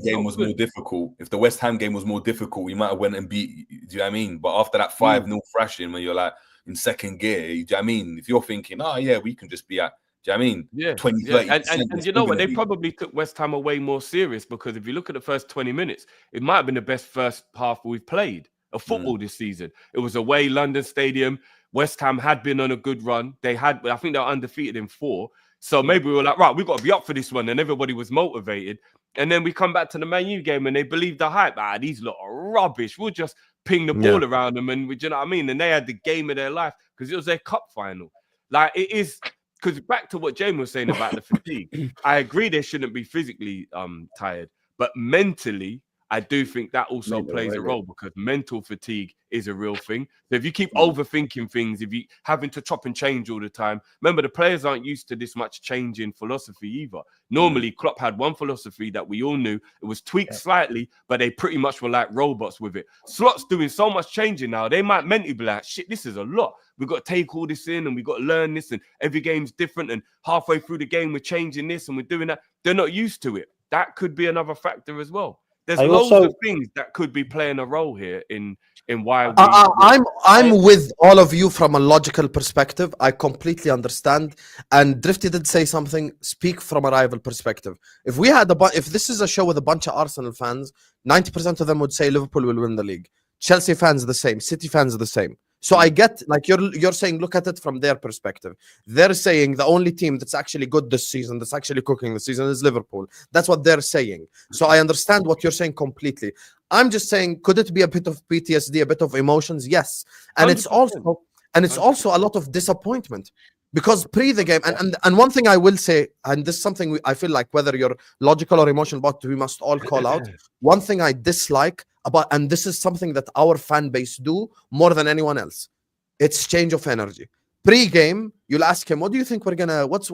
game was more difficult, we might have went and beat. Do you know what I mean? But after that 5-0 thrashing, when you're like in second gear, do you know what I mean? If you're thinking, oh yeah, we can just be at. Do you know what I mean? Yeah. 20, 30%. And you know what? They probably took West Ham away more serious because if you look at the first 20 minutes, it might have been the best first half we've played of football this season. It was away, London Stadium. West Ham had been on a good run. I think they were undefeated in 4. So maybe we were like, right, we've got to be up for this one. And everybody was motivated. And then we come back to the Man U game and they believed the hype. These lot are rubbish. We'll just ping the ball around them. And do you know what I mean? And they had the game of their life because it was their cup final. Like it is. Because back to what Jamie was saying about the fatigue, I agree they shouldn't be physically tired, but mentally, I do think that also plays a role because mental fatigue is a real thing. So if you keep overthinking things, if you having to chop and change all the time, remember the players aren't used to this much change in philosophy either. Normally, Klopp had one philosophy that we all knew. It was tweaked slightly, but they pretty much were like robots with it. Slot's doing so much changing now. They might mentally be like, shit, this is a lot. We've got to take all this in and we've got to learn this and every game's different and halfway through the game, we're changing this and we're doing that. They're not used to it. That could be another factor as well. There's loads of things that could be playing a role here in why I'm with all of you from a logical perspective. I completely understand. And Drifty did say something. Speak from a rival perspective. If we had if this is a show with a bunch of Arsenal fans, 90% of them would say Liverpool will win the league. Chelsea fans are the same. City fans are the same. So I get, like you're saying, look at it from their perspective. They're saying the only team that's actually good this season, that's actually cooking this season, is Liverpool. That's what they're saying. So I understand what you're saying completely. I'm just saying, could it be a bit of PTSD, a bit of emotions? Yes. And 100%. it's also a lot of disappointment. Because pre the game, and one thing I will say, and this is something I feel like whether you're logical or emotional about, we must all call out. One thing I dislike about, and this is something that our fan base do more than anyone else, it's change of energy. Pre-game, you'll ask him, what do you think we're gonna, what's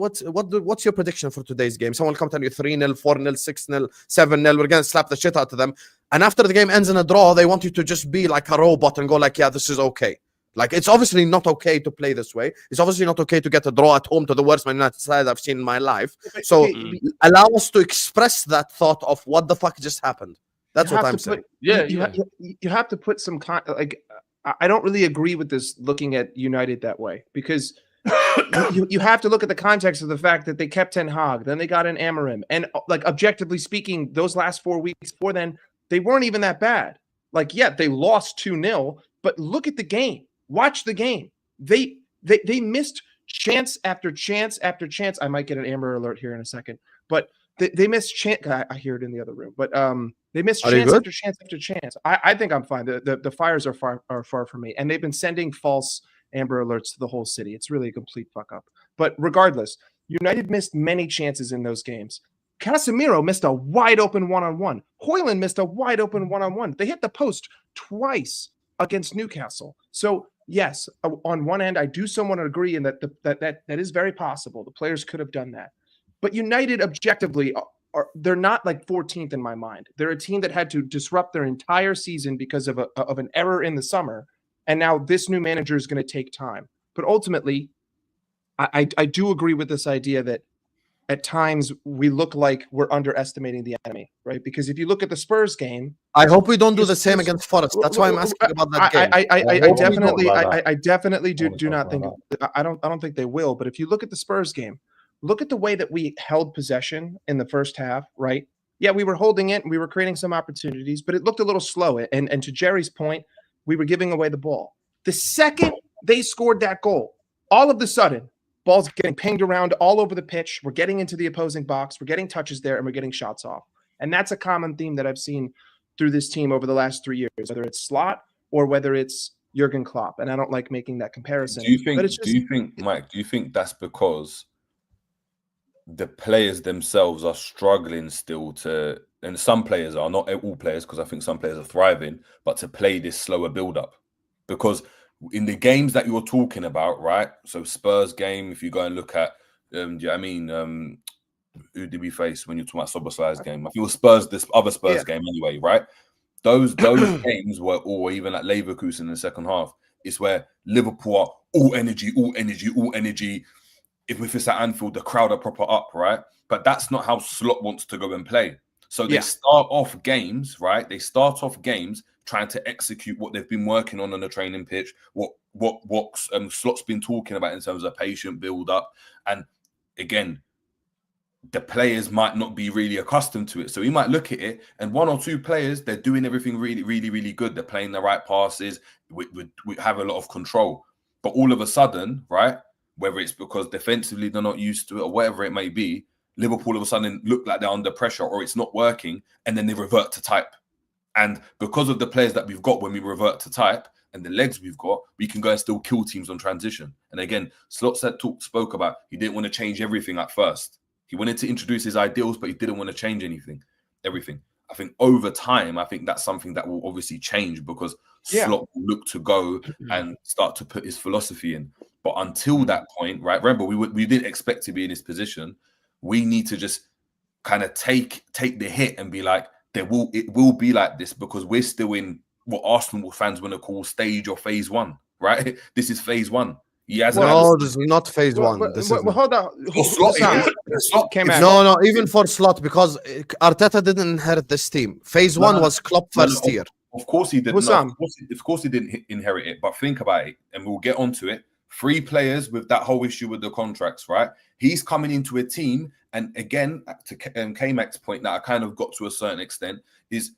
your prediction for today's game? Someone will come tell you 3-0, 4-0, 6-0, 7-0, we're gonna slap the shit out of them. And after the game ends in a draw, they want you to just be like a robot and go like, yeah, this is okay. Like, it's obviously not okay to play this way. It's obviously not okay to get a draw at home to the worst Man United side I've seen in my life. So allow us to express that thought of what the fuck just happened. That's what I'm saying. You have to put some I don't really agree with this looking at United that way because you have to look at the context of the fact that they kept Ten Hag, then they got an Amorim, and like objectively speaking, those last 4 weeks before then, they weren't even that bad. Like, yeah, they lost 2-0, but look at the game. Watch the game. They missed chance after chance after chance. I might get an Amber alert here in a second, but they missed chance. I hear it in the other room, but They missed Are you chance good? after chance after chance. I think I'm fine. The fires are far from me, and they've been sending false Amber Alerts to the whole city. It's really a complete fuck up. But regardless, United missed many chances in those games. Casemiro missed a wide open one-on-one. Højlund missed a wide open one-on-one. They hit the post twice against Newcastle. So yes, on one end, I do somewhat agree in that that is very possible. The players could have done that, but United objectively they're not like 14th in my mind. They're a team that had to disrupt their entire season because of an error in the summer, and now this new manager is going to take time. But ultimately, I do agree with this idea that at times we look like we're underestimating the enemy, right? Because if you look at the Spurs game, I hope we don't do the same against Forest. That's why I'm asking about that game. I definitely do not think I don't think they will. But if you look at the Spurs game, look at the way that we held possession in the first half, right? Yeah, we were holding it and we were creating some opportunities, but it looked a little slow. And to Jerry's point, we were giving away the ball. The second they scored that goal, all of a sudden, ball's getting pinged around all over the pitch. We're getting into the opposing box. We're getting touches there, and we're getting shots off. And that's a common theme that I've seen through this team over the last 3 years, whether it's Slot or whether it's Jurgen Klopp. And I don't like making that comparison. Do you think, Mike, do you think that's because the players themselves are struggling still to, and some players are, not all players, because I think some players are thriving, but to play this slower build-up? Because in the games that you're talking about, right? So Spurs game, if you go and look at, do you know what I mean? Who did we face when you're talking about Soboslai's game? I think it was Spurs, this other Spurs game anyway, right? Those games were all, even at Leverkusen in the second half, it's where Liverpool are all energy. If it's at Anfield, the crowd are proper up, right? But that's not how Slot wants to go and play. So they start off games, right? They start off games trying to execute what they've been working on the training pitch, what Slot's been talking about in terms of patient build-up. And again, the players might not be really accustomed to it. So he might look at it, and one or two players, they're doing everything really good. They're playing the right passes. We have a lot of control. But all of a sudden, right, whether it's because defensively they're not used to it or whatever it may be, Liverpool all of a sudden look like they're under pressure or it's not working, and then they revert to type. And because of the players that we've got when we revert to type and the legs we've got, we can go and still kill teams on transition. And again, Slot spoke about he didn't want to change everything at first. He wanted to introduce his ideals, but he didn't want to change everything. I think over time, I think that's something that will obviously change because Slot will look to go and start to put his philosophy in. But until that point, right? Remember, we didn't expect to be in this position. We need to just kind of take the hit and be like, it will be like this because we're still in what Arsenal fans want to call stage or phase one, right? This is phase one. No, this is not phase one. Hold on. No, even for Slot, because Arteta didn't inherit this team. Phase one was Klopp first year. Of course he didn't. Of course he didn't inherit it. But think about it, and we'll get onto it. 3 players with that whole issue with the contracts, right? He's coming into a team, and again, to Kmack's point that I kind of got to a certain extent is,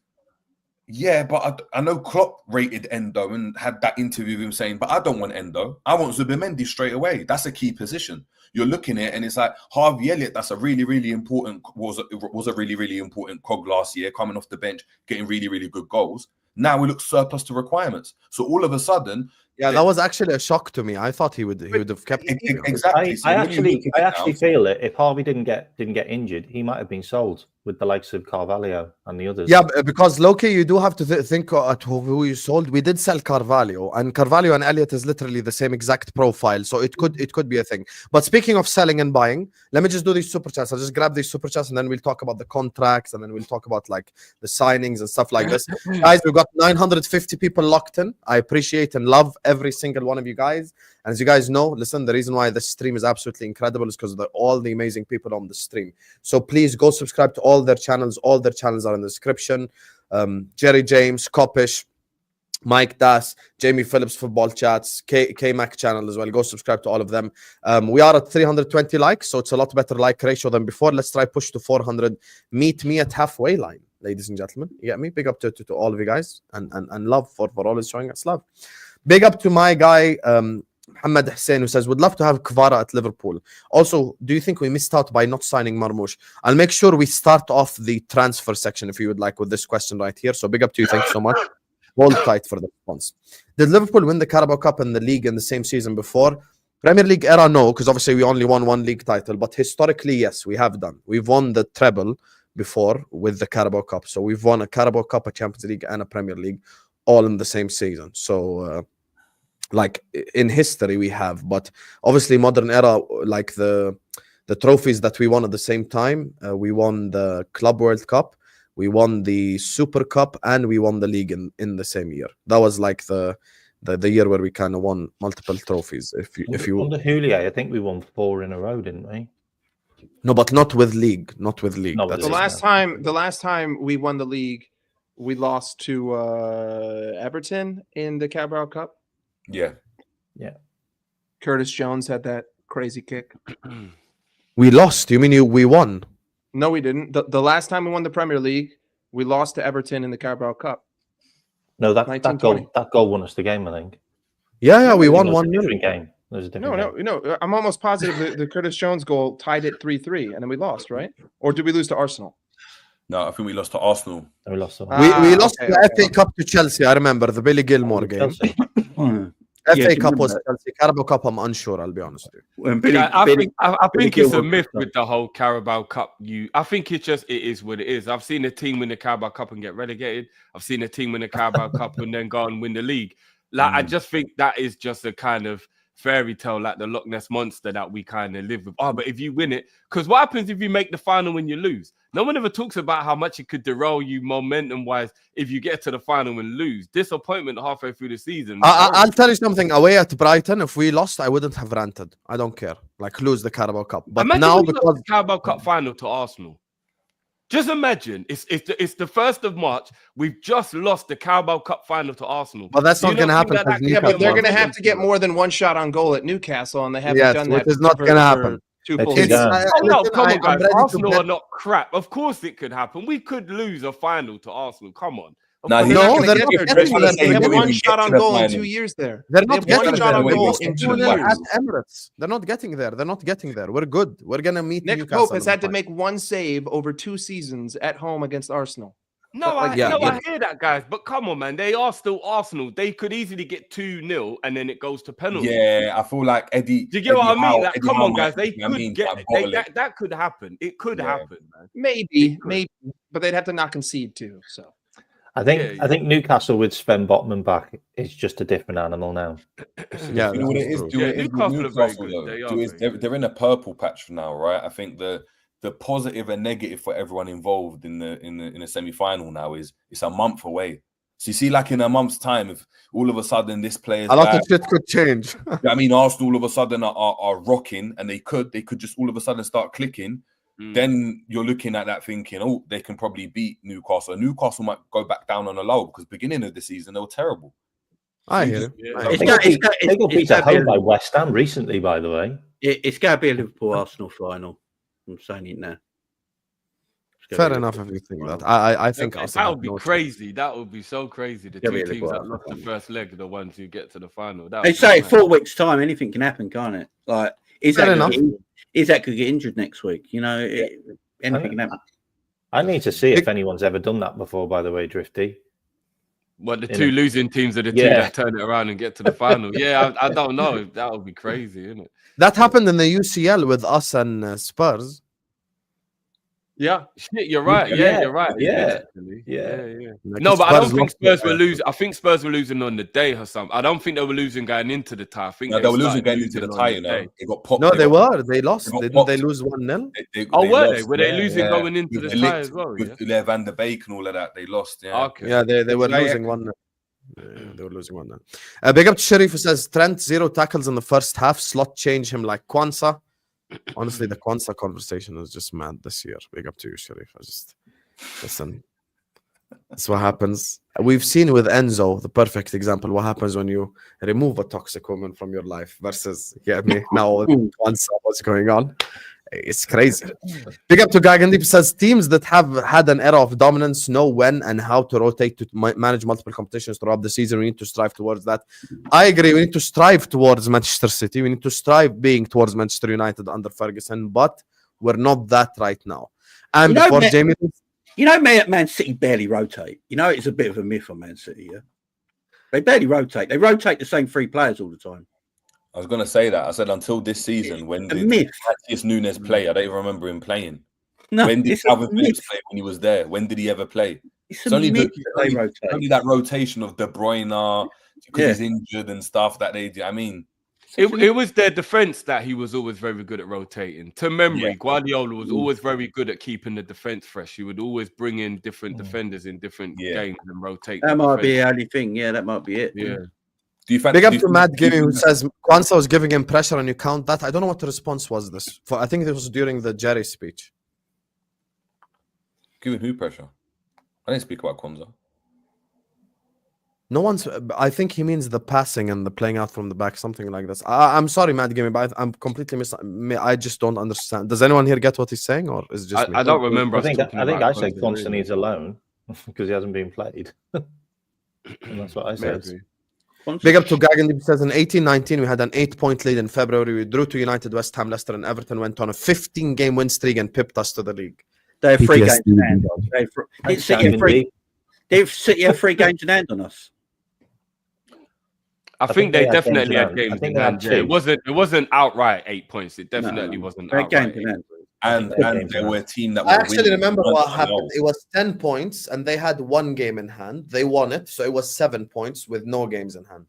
but I know Klopp rated Endo and had that interview with him saying, but I don't want Endo. I want Zubimendi straight away. That's a key position. You're looking at it and it's like Harvey Elliott, that's a really important, was a really important cog last year, coming off the bench, getting really good goals. Now we look surplus to requirements. So all of a sudden, that was actually a shock to me. I thought he would have kept it. Exactly. I actually feel that if Harvey didn't get injured, he might have been sold with the likes of Carvalho and the others. Yeah, because Loki, you do have to think at who you sold. We did sell Carvalho, and Carvalho and Elliott is literally the same exact profile, so it could be a thing. But speaking of selling and buying, let me just do these super chats. I'll just grab these super chats, and then we'll talk about the contracts, and then we'll talk about like the signings and stuff like this. Guys, we've got 950 people locked in. I appreciate and love every single one of you guys. And as you guys know, listen, the reason why this stream is absolutely incredible is because of all the amazing people on the stream. So please go subscribe to all their channels. All their channels are in the description. Jerry James, Kopish, Mike Das, Jamie Phillips Football Chats, Kmack channel as well. Go subscribe to all of them. We are at 320 likes, so it's a lot better like ratio than before. Let's try push to 400. Meet me at halfway line, ladies and gentlemen. You get me? Big up to all of you guys, and love for always showing us love. Big up to my guy, Muhammad Hussein, who says, would love to have Kvara at Liverpool. Also, do you think we missed out by not signing Marmoush? I'll make sure we start off the transfer section, if you would like, with this question right here. So big up to you. Thank you so much. Hold tight for the response. Did Liverpool win the Carabao Cup and the league in the same season before? Premier League era, no, because obviously we only won one league title. But historically, yes, we have done. We've won the treble before with the Carabao Cup. So we've won a Carabao Cup, a Champions League, and a Premier League all in the same season. So like in history we have, but obviously modern era, like the trophies that we won at the same time, we won the Club World Cup, we won the Super Cup, and we won the league in the same year. That was like the year where we kind of won multiple trophies. If you under Houllier, I think we won 4 in a row, didn't we? No, but not with league. Not with league. Not That's with The last time we won the league, we lost to Everton in the Carabao Cup. Yeah. Curtis Jones had that crazy kick. We lost. You mean we won? No, we didn't. The last time we won the Premier League, we lost to Everton in the Carabao Cup. No, that 1920. goal won us the game, I think. Yeah, we won It was a 1-0. different game. It was a different game. No. I'm almost positive the Curtis Jones goal tied it 3-3, and then we lost, right? Or did we lose to Arsenal? No, I think we lost to Arsenal. We lost the We lost okay, the okay. FA Cup to Chelsea. I remember the Billy Gilmore game. Chelsea. FA Cup was Chelsea. Carabao Cup, I'm unsure. I'll be honest with you. When Billy, I Billy, think it's a Gilmore- myth with the whole Carabao Cup. I think it is what it is. I've seen a team win the Carabao Cup and get relegated. I've seen a team win the Carabao Cup and then go and win the league. Like I just think that is just a kind of fairy tale, like the Loch Ness monster that we kind of live with. Oh, but if you win it, because what happens if you make the final when you lose? No one ever talks about how much it could derail you momentum-wise if you get to the final and lose. Disappointment halfway through the season. I'll tell you something. Away at Brighton, if we lost, I wouldn't have ranted. I don't care. Like lose the Carabao Cup. But imagine now we lost because the Carabao Cup final to Arsenal. Just imagine, it's the 1st of March. We've just lost the Carabao Cup final to Arsenal. But that's Do you not going to not happen. think that because Yeah, but they're Newcastle- going to have to get more than one shot on goal at Newcastle, and they haven't Yes, done which that. is not for- gonna for happen. 2 It's- full it's- seasons. Yeah. Oh, no, listen, come on, I'm guys. ready to Arsenal bet- are not crap. Of course it could happen. We could lose a final to Arsenal. Come on. Of Nah, course he's it not No, could. they're Get not there, getting Drifty. there. They have Maybe one we shot get on to the goal in final. 2 years there. They're They not have getting one there. shot on We're goal getting in 2 there years. at Emirates. They're not getting there. They're not getting there. We're good. We're gonna meet Nick Newcastle. Pope has in had the to make one save over 2 seasons at home against Arsenal. No, Like, I hear that, guys. But come on, man. They are still Arsenal. They could easily get 2-0 and then it goes to penalties. Yeah, I feel like Eddie. Do you get what I mean? Like, Eddie come Howe on, guys. might They be, I mean, could get like, bottle it. that could happen. It could Yeah. happen, man. Maybe, but they'd have to not concede too. So I think Newcastle with Sven Botman back is just a different animal now. Yeah, You know what it is? true. Do you know what it is with Newcastle are very Newcastle, good. though? They are Do you know what it is? very good. They're in a purple patch now, right? I think the positive and negative for everyone involved in the semi-final now is it's a month away. So you see, like in a month's time, if all of a sudden this player's A lot back, of shit could change. I mean, Arsenal all of a sudden are rocking, and they could just all of a sudden start clicking. Then you're looking at that thinking, oh, they can probably beat Newcastle. Newcastle might go back down on a low because beginning of the season they were terrible. I hear you. Yeah. I hear It's you. They got beat at home by West Ham recently, by the way. It's got to be a Liverpool Arsenal final. I'm saying it now. It's gotta Fair be a enough Liverpool if you think final. that. I think That Arsenal would be have no chance. crazy. That would be so crazy. The Yeah, two really, teams that well, lost the first leg are the ones who get to the final. That They would say be in mad. 4 weeks' time, anything can happen, can't it? Like, Fair enough. Isaac could get injured next week. You know, anything can happen. I need to see if anyone's ever done that before, by the way, Drifty. What, the In two a- losing teams are the two Yeah. that turn it around and get to the final. Yeah, I don't know. That would be crazy, isn't it? That happened in the UCL with us and Spurs. yeah, Shit, you're right. Yeah, you're right. Yeah. Actually. Yeah. Like, No, but I don't Spurs think lost Spurs the- were losing. I think Spurs were losing on the day or something. I don't think they were losing going into the tie. I think No, they were losing started going into the losing tie, on you the know. day. They got popped. No, they got- were. They lost. they got Didn't they popped. lose 1-0? Oh, were they? lost, Were they yeah, losing yeah. going into With the the tie lick- as well? With Van der Beek and all of that, they lost. Yeah. Okay. Yeah, they were Yeah, losing 1-0. They were losing 1-0. Big up to Sharif, who says Trent 0 tackles in the first half. Slot change him like Kwanzaa. Honestly, the Kwanzaa conversation is just mad this year. Big up to you, Sharif. I just listen. That's what happens. We've seen with Enzo the perfect example. What happens when you remove a toxic woman from your life versus now with Kwanzaa, what's going on? It's crazy. Big up to Gagandip says teams that have had an era of dominance know when and how to rotate to manage multiple competitions throughout the season. We need to strive towards that. I agree. We need to strive towards Manchester City. We need to strive being towards Manchester United under Ferguson, but we're not that right now. And before Jamie, Man City barely rotate. It's a bit of a myth on Man City. Yeah, they barely rotate. They rotate the same 3 players all the time. I was going to say that. I said until this season, when did Matheus Nunes play? I don't even remember him playing. No, when did Calvin Phillips play when he was there? When did he ever play? It's only that rotation of De Bruyne because he's injured and stuff that they do. I mean, it was their defense that he was always very good at rotating. To memory, Guardiola was always very good at keeping the defense fresh. He would always bring in different defenders in different games and rotate. That might be the only thing. Yeah, that might be it. Yeah. Big up to Matt Giving who says Kwanzaa was giving him pressure and you count that. I don't know what the response was I think this was during the Jerry speech. Giving who pressure? I didn't speak about Kwanzaa. No one's. I think he means the passing and the playing out from the back, something like this. I'm sorry, Matt Giving, but I'm completely I just don't understand. Does anyone here get what he's saying, or is it just me? I don't remember. I think I said Kwanzaa needs a loan because he hasn't been played. And that's what I said. Maybe. Big up to Gagandip says in 18-19 we had an 8-point lead in February. We drew to United, West Ham, Leicester, and Everton. Went on a 15-game win streak and pipped us to the league. They have 3 games in hand. City have 3 games in hand on us. I think they definitely had games in hand. It wasn't outright 8 points. It definitely wasn't outright. And they were a team that. I actually remember what happened. It was 10 points, and they had 1 game in hand. They won it, so it was 7 points with no games in hand.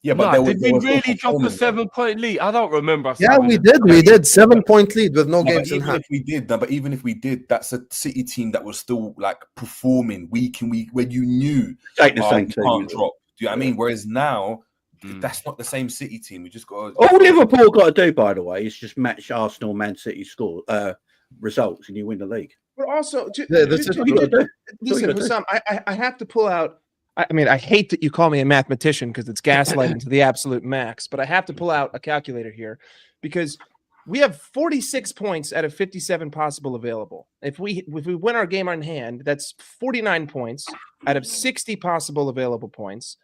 Yeah, but did we really drop a 7-point lead? I don't remember. Yeah, we did. We did 7-point lead with no games in hand. But even if we did, that's a City team that was still like performing week in week, where you knew the same team can't drop. Do you know what I mean? Whereas now, that's not the same City team. We just got all Liverpool got to do, by the way, is just match Arsenal, Man City score results, and you win the league. But also, listen, Husam, I have to pull out. I mean, I hate that you call me a mathematician because it's gaslighting to the absolute max, but I have to pull out a calculator here because we have 46 points out of 57 possible available. If we win our game on hand, that's 49 points out of 60 possible available points.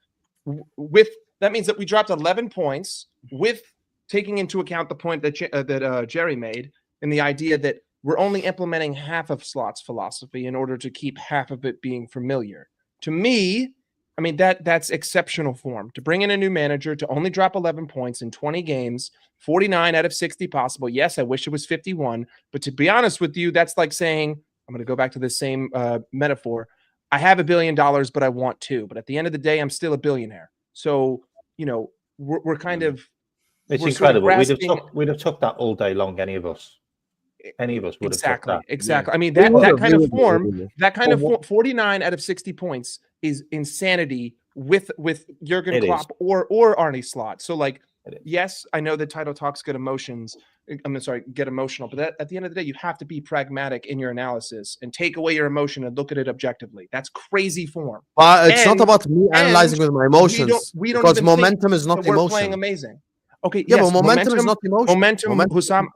That means that we dropped 11 points with taking into account the point that Jerry made and the idea that we're only implementing half of Slot's philosophy in order to keep half of it being familiar. To me, I mean, that's exceptional form. To bring in a new manager, to only drop 11 points in 20 games, 49 out of 60 possible. Yes, I wish it was 51. But to be honest with you, that's like saying, I'm going to go back to the same metaphor. I have $1 billion, but I want 2. But at the end of the day, I'm still a billionaire. So, we're kind of... It's incredible. We'd have took that all day long, any of us. Any of us would have took that. Exactly. I mean, that kind of form, 49 out of 60 points is insanity with Jurgen Klopp or Arne Slot. So, like, yes, I know that title talks get emotional, but at the end of the day, you have to be pragmatic in your analysis and take away your emotion and look at it objectively. That's crazy form. But it's not about me analyzing with my emotions. We don't because momentum is not emotion. We're playing amazing. Okay, yeah, but momentum is not emotion. Momentum, Husam,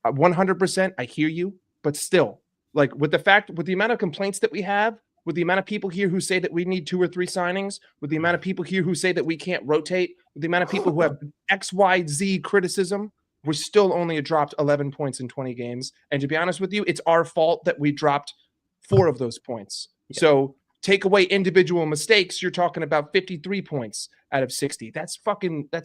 100%. I hear you, but still, like with the amount of complaints that we have, with the amount of people here who say that we need 2 or 3 signings, with the amount of people here who say that we can't rotate, with the amount of people who have X, Y, Z criticism, we're still only dropped 11 points in 20 games. And to be honest with you, it's our fault that we dropped 4 of those points. Yeah. So take away individual mistakes, you're talking about 53 points out of 60. That's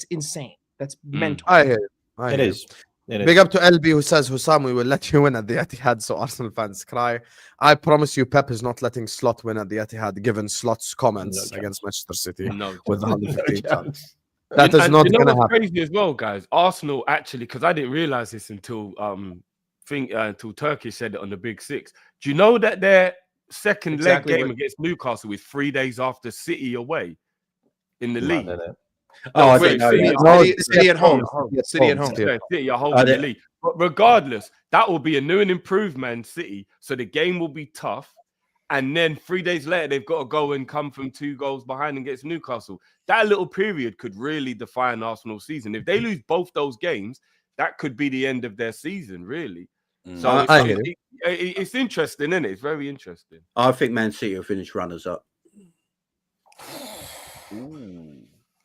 insane. That's mental. I hear it. Is. Big up to LB who says, Husam, we will let you win at the Etihad so Arsenal fans cry. I promise you Pep is not letting Slot win at the Etihad given Slot's comments against Manchester City with the 115 chance. That is not going to happen. Crazy as well, guys. Arsenal actually, because I didn't realize this until Turkey said it on the Big Six. Do you know that their second leg game against Newcastle is 3 days after City away in the league? City at home. City at home. City are holding the league. But regardless, that will be a new and improved Man City. So the game will be tough. And then 3 days later, they've got to go and come from 2 goals behind against Newcastle. That little period could really define Arsenal's season. If they lose both those games, that could be the end of their season, really. Mm. So I it's interesting, isn't it? It's very interesting. I think Man City will finish runners-up.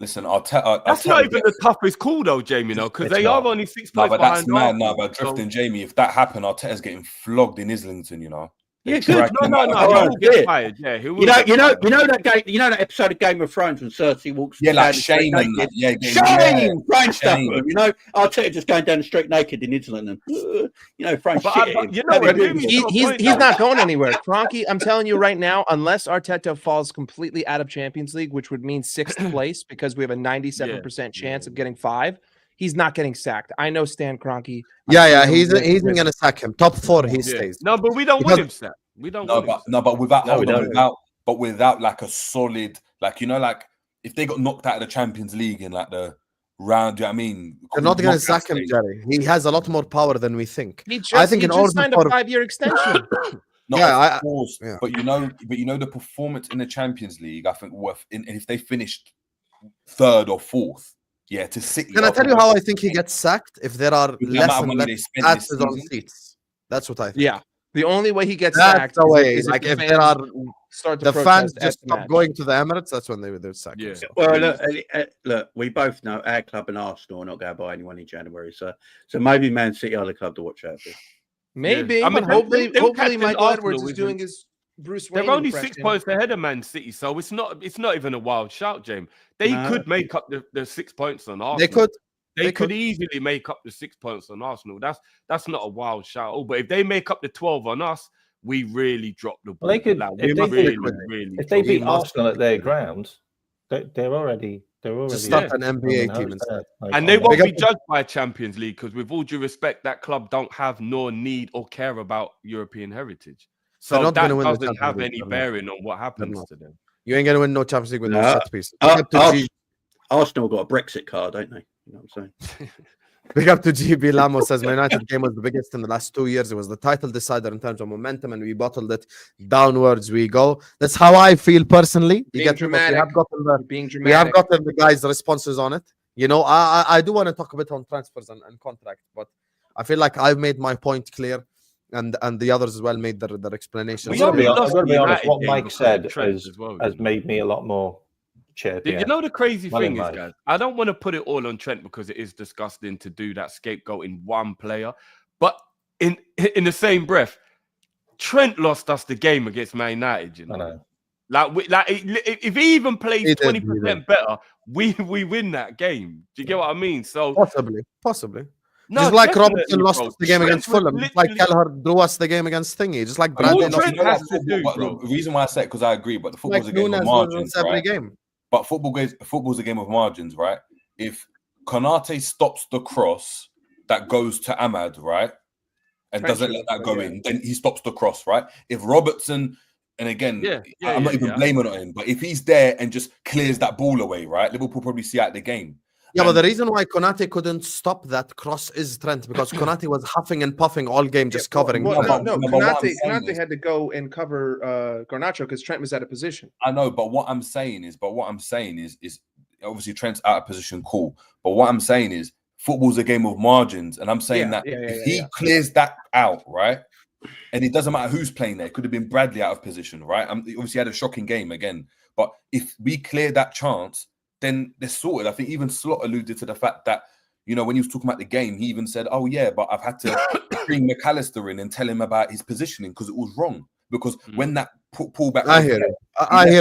Listen, I'll That's not even the toughest call, though, Jamie, because they are only 6 No, points but that's behind. mad. No, but Drifting Jamie, if that happened, Arteta's getting flogged in Islington, you know. Yeah, good. No. He will get fired. Yeah, he will. You know that game. You know that episode of Game of Thrones when Cersei walks. Yeah, like down Shane the and that. Yeah, Shame, Frank stuff. Shame. You know, Arteta just going down the street naked in Islington. You know, Frank shit. You know what? He's not going anywhere. Kroenke, I'm telling you right now, unless Arteta falls completely out of Champions League, which would mean 6th place because we have a 97% chance of getting 5. He's not getting sacked. I know Stan Kroenke. He's going to sack him. Top 4, he stays. No, but we don't want him sacked. We don't. But without like a solid, like, you know, like if they got knocked out of the Champions League in like the round, do you know what I mean? They're not going to sack him, Jerry. He has a lot more power than we think. He just signed a 5-year extension. Of course. Yeah. But you know the performance in the Champions League, I think if they finished 3rd or 4th. Yeah, to City. Can I tell you how I think he gets sacked? If there are less and less passes on seats. That's what I think. Yeah. The only way he gets that's sacked the way. is like if there are the fans just stop match. going to the Emirates, that's when they're sacked. Yeah. Well, look, we both know our club and Arsenal are not going to buy anyone in January, so maybe Man City are the club to watch out for. Maybe. Yeah. I mean, hopefully Michael Edwards is doing his Bruce Wayne. They're only 6 points ahead of Man City, so it's not even a wild shout, James. They could make up the 6 points on Arsenal. They could easily make up the 6 points on Arsenal. That's not a wild shout. But if they make up the 12 on us, we really drop the ball. Well, they could. If they beat Arsenal at their ground, they're already start an NBA team instead. And they won't be judged by Champions League because, with all due respect, that club don't have nor need or care about European heritage. So that doesn't have any bearing on what happens to them. You ain't going to win no Champions League with no set piece. Arsenal got a Brexit card, don't they? You know what I'm saying? Big up to GB Lamo says my United game was the biggest in the last 2 years. It was the title decider in terms of momentum, and we bottled it. Downwards we go. That's how I feel personally. We have gotten the guys' responses on it. You know, I do want to talk a bit on transfers and contract, but I feel like I've made my point clear. And the others as well made their explanation. I'm going to be honest. What Mike said has made me a lot more chirpy. You know the crazy thing is, guys, I don't want to put it all on Trent because it is disgusting to do that scapegoating one player. But in the same breath, Trent lost us the game against Man United. You know, if he even plays 20% better, we win that game. Do you get what I mean? So possibly. No, just like Robertson lost the game against Fulham, just like Kelleher drew us the game against Thingy, just like Bradley lost the reason why I said because I agree, but the football's a game of margins, right? But football's a game of margins, right? If Konate stops the cross that goes to Ahmad, right, and doesn't let that go in, then he stops the cross, right? If Robertson, and again, I'm not even blaming on him, but if he's there and just clears that ball away, right, Liverpool probably see out the game. Yeah, but the reason why Konate couldn't stop that cross is Trent, because Konate was huffing and puffing all game, just covering. Konate had to go and cover Garnacho because Trent was out of position. I know, but what I'm saying is obviously Trent's out of position, cool. But what I'm saying is football's a game of margins, and I'm saying if he clears that out, right, and it doesn't matter who's playing there, it could have been Bradley out of position, right? Obviously had a shocking game again, but if we clear that chance, then they're sorted. I think even Slot alluded to the fact that, you know, when he was talking about the game, he even said, oh yeah, but I've had to bring McAllister in and tell him about his positioning because it was wrong. Because when that pullback, I hear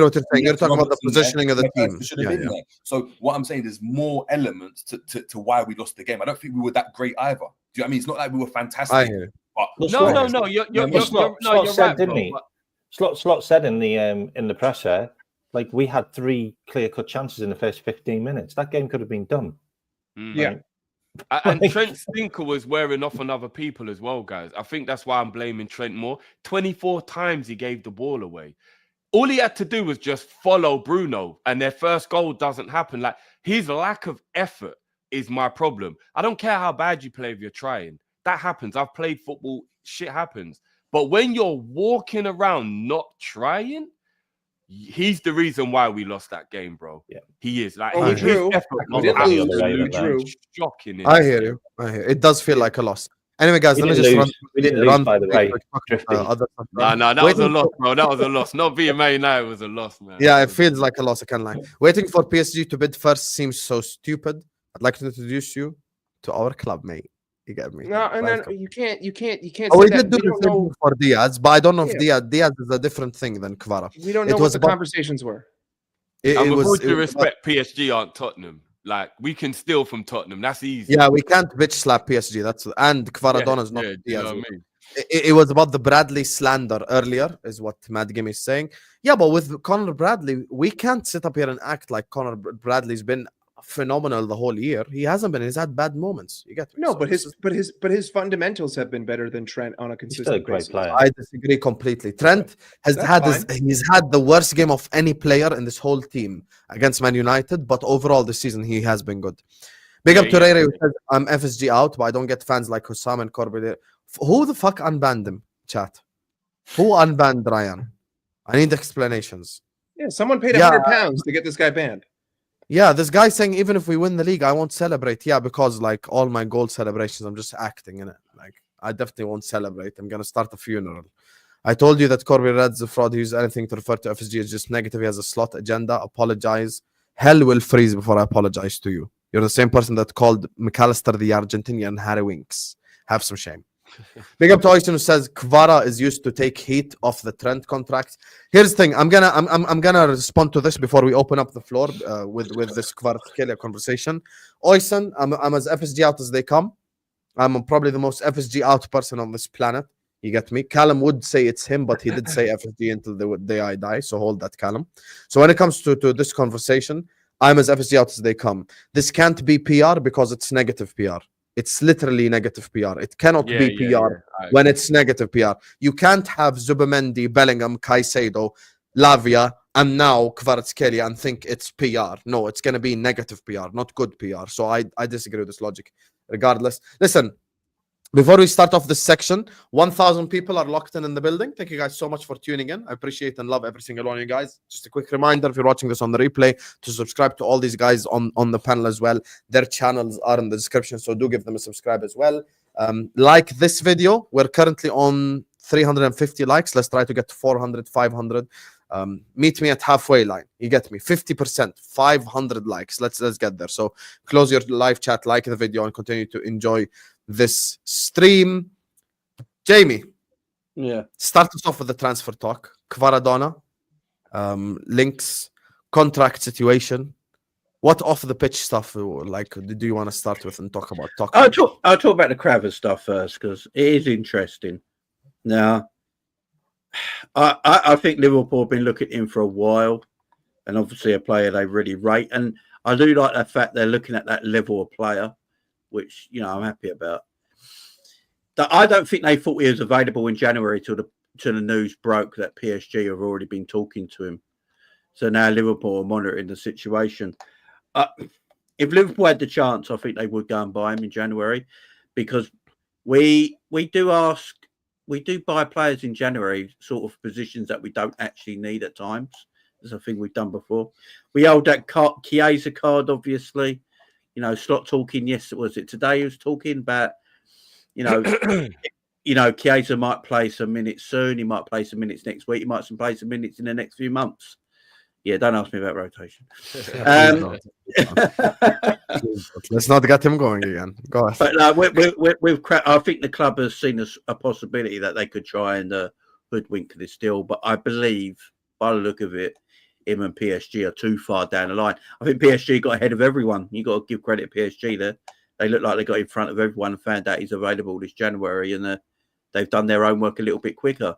what you're saying. You're talking about the positioning of the team. There. So what I'm saying is more elements to why we lost the game. I don't think we were that great either. Do you know what I mean? It's not like we were fantastic. I hear it. No. You're right, didn't he? Slot said in the presser, like, we had 3 clear-cut chances in the first 15 minutes. That game could have been done. Yeah. And Trent Stinker was wearing off on other people as well, guys. I think that's why I'm blaming Trent more. 24 times he gave the ball away. All he had to do was just follow Bruno, and their first goal doesn't happen. Like, his lack of effort is my problem. I don't care how bad you play if you're trying. That happens. I've played football. Shit happens. But when you're walking around not trying, he's the reason why we lost that game, bro. Yeah. He is. Like, Oh, we his drew. effort We was didn't lose. absolutely We drew. shocking. in I this hear game. you. I hear. It does feel like a loss. Anyway, guys, We let me didn't just lose. We didn't lose, by the way. Drifty. other stuff. Nah, that was a loss, bro. That was a loss. Not being Man United was a loss, man. Yeah, it feels like a loss. I can't lie. Waiting for PSG to bid first seems so stupid. I'd like to introduce you to our club, mate. You get me? No, and then Welcome. you can't. Oh, say we that. did do We the don't same know. thing for Diaz, but I don't know if Yeah. Diaz is a different thing than Kvara. We don't know It what was the about- conversations were. And with all due it was about- respect, PSG aren't Tottenham. Like, we can steal from Tottenham. That's easy. yeah, we can't bitch slap PSG. And Kvaradona is not Do you Diaz. know what I mean? It was about the Bradley slander earlier, is what Mad Gimme is saying. Yeah, but with Conor Bradley, we can't sit up here and act like Conor Bradley's been phenomenal the whole year. He hasn't been. He's had bad moments. You get me? No, So but this his fundamentals have been better than Trent on a He's still a consistent great basis. player. I disagree completely. Trent has That's he's had the worst game of any player in this whole team against Man United, but overall this season he has been good. Big up to Ray who says I'm FSG out, but I don't get fans like Husam and Corbett. Who the fuck unbanned him? Chat. Who unbanned Ryan? I need explanations. Yeah, someone paid Yeah. £100 to get this guy banned. Yeah, this guy saying even if we win the league, I won't celebrate. Yeah, because like all my goal celebrations, I'm just acting in it. Like I definitely won't celebrate. I'm gonna start a funeral. I told you that Corby Red's a fraud. He used anything to refer to FSG is just negative. He has a slot agenda. Apologize. Hell will freeze before I apologize to you. You're the same person that called McAllister the Argentinian Harry Winks. Have some shame. Big up to Oyster who says Kvara is used to take heat off the Trent contract. Here's the thing. I'm gonna respond to this before we open up the floor with this Kvara conversation. Oyster, I'm as FSG out as they come. I'm probably the most FSG out person on this planet. You get me? Callum would say it's him, but he did say FSG until the day I die. So hold that, Callum. So when it comes to this conversation, I'm as FSG out as they come. This can't be PR because it's negative PR. It's literally negative PR. It cannot be PR when it's negative PR. You can't have Zubimendi, Bellingham, Caicedo, Lavia, and now Kvaratskhelia and think it's PR. No, it's going to be negative PR, not good PR. So I disagree with this logic. Regardless, listen. Before we start off this section, 1,000 people are locked in the building. Thank you guys so much for tuning in. I appreciate and love every single one of you guys. Just a quick reminder, if you're watching this on the replay, to subscribe to all these guys on the panel as well. Their channels are in the description, so do give them a subscribe as well. Like this video. We're currently on 350 likes. Let's try to get to 400, 500. Meet me at halfway line. You get me? 50%, 500 likes. Let's get there. So close your live chat, like the video, and continue to enjoy this stream. Jamie, start us off with the transfer talk. Kvaradona, links, contract situation. What off the pitch stuff like do you want to start with and talk about? I'll talk about the Kvara stuff first because it is interesting. Now, I think Liverpool have been looking at him for a while, and obviously a player they really rate. And I do like the fact they're looking at that level of player, which I'm happy about. I don't think they thought he was available in January till the news broke that PSG have already been talking to him. So now Liverpool are monitoring the situation. If Liverpool had the chance, I think they would go and buy him in January, because we do buy players in January, sort of positions that we don't actually need at times. There's a thing we've done before. We hold that Chiesa card, obviously. Slot talking. Yes, was it today? He was talking about, Chiesa might play some minutes soon. He might play some minutes next week. He might play some minutes in the next few months. Yeah, don't ask me about rotation. Let's not get him going again. Go ahead. But I think the club has seen a possibility that they could try and hoodwink this deal. But I believe, by the look of it, him and PSG are too far down the line. I think PSG got ahead of everyone. You got to give credit to PSG there. They look like they got in front of everyone and found out he's available this January, and they've done their own work a little bit quicker.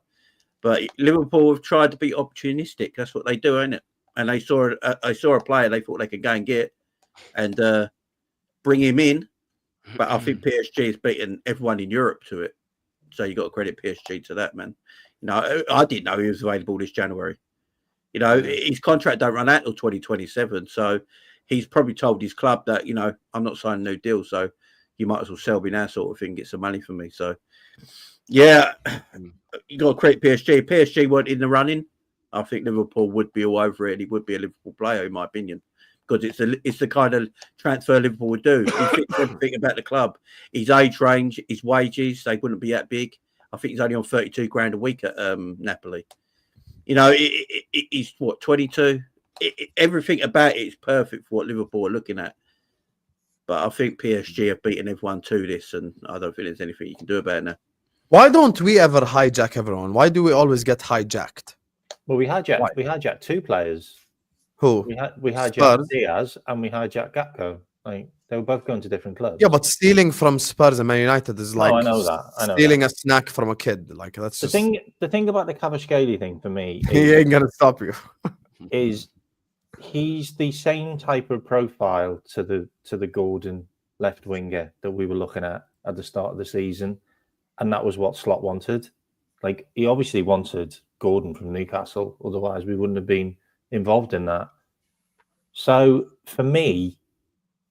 But Liverpool have tried to be opportunistic. That's what they do, isn't it? And they saw a player they thought they could go and get and bring him in. But I think PSG has beaten everyone in Europe to it. So you got to credit PSG to that, man. I didn't know he was available this January. His contract don't run out till 2027. So he's probably told his club that, I'm not signing a new deal. So you might as well sell me now, sort of thing, get some money for me. So, yeah, you got to credit PSG. PSG weren't in the running. I think Liverpool would be all over it. And he would be a Liverpool player, in my opinion, because it's the kind of transfer Liverpool would do. He fits everything about the club. His age range, his wages, they wouldn't be that big. I think he's only on 32 grand a week at Napoli. You know, he's what, 22. Everything about it is perfect for what Liverpool are looking at. But I think PSG have beaten everyone to this, and I don't think there's anything you can do about it now. Why don't we ever hijack everyone? Why do we always get hijacked? Well, we hijacked two players. Who? We hijacked Diaz and we hijacked Gakpo. Like, they were both going to different clubs. Yeah, but stealing from Spurs and Man United is like I know that. stealing a snack from a kid. Like, that's the thing. The thing about the Kvaratskhelia thing for me, he ain't gonna stop you. is he's the same type of profile to the Gordon left winger that we were looking at the start of the season, and that was what Slot wanted. Like, he obviously wanted Gordon from Newcastle, otherwise we wouldn't have been involved in that. So for me,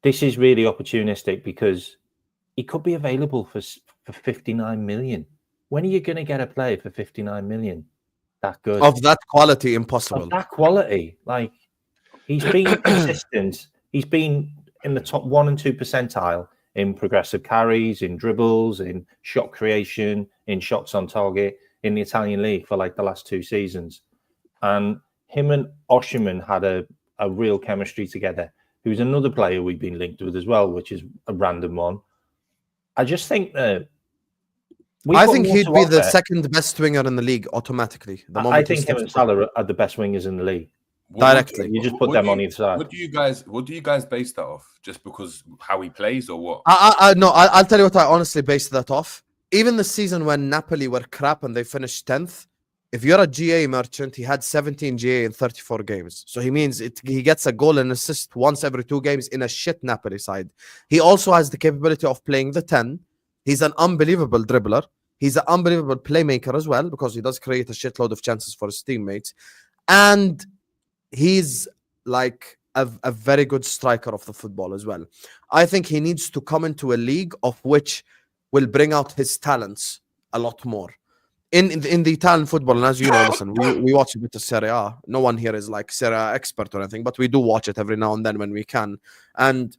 this is really opportunistic because he could be available for 59 million. When are you going to get a player for 59 million? That good. Of that quality, impossible. Of that quality. Like, he's been consistent. He's been in the top 1 and 2 percentile in progressive carries, in dribbles, in shot creation, in shots on target in the Italian league for like the last 2 seasons. And him and Osimhen had a real chemistry together, who's another player we've been linked with as well, which is a random one. I just think that I think he'd be the second best winger in the league automatically. I think him and Salah are the best wingers in the league. Directly. You just put them on either side. What do you guys base that off? Just because how he plays or what? No, I'll tell you what I honestly based that off. Even the season when Napoli were crap and they finished 10th, if you're a GA merchant, he had 17 GA in 34 games. So he means he gets a goal and assist once every 2 games in a shit Napoli side. He also has the capability of playing the 10. He's an unbelievable dribbler. He's an unbelievable playmaker as well, because he does create a shitload of chances for his teammates. And he's like a very good striker of the football as well. I think he needs to come into a league of which will bring out his talents a lot more. In the Italian football, and as you know, listen, we watch a bit of Serie A. No one here is like Serie A expert or anything, but we do watch it every now and then when we can. And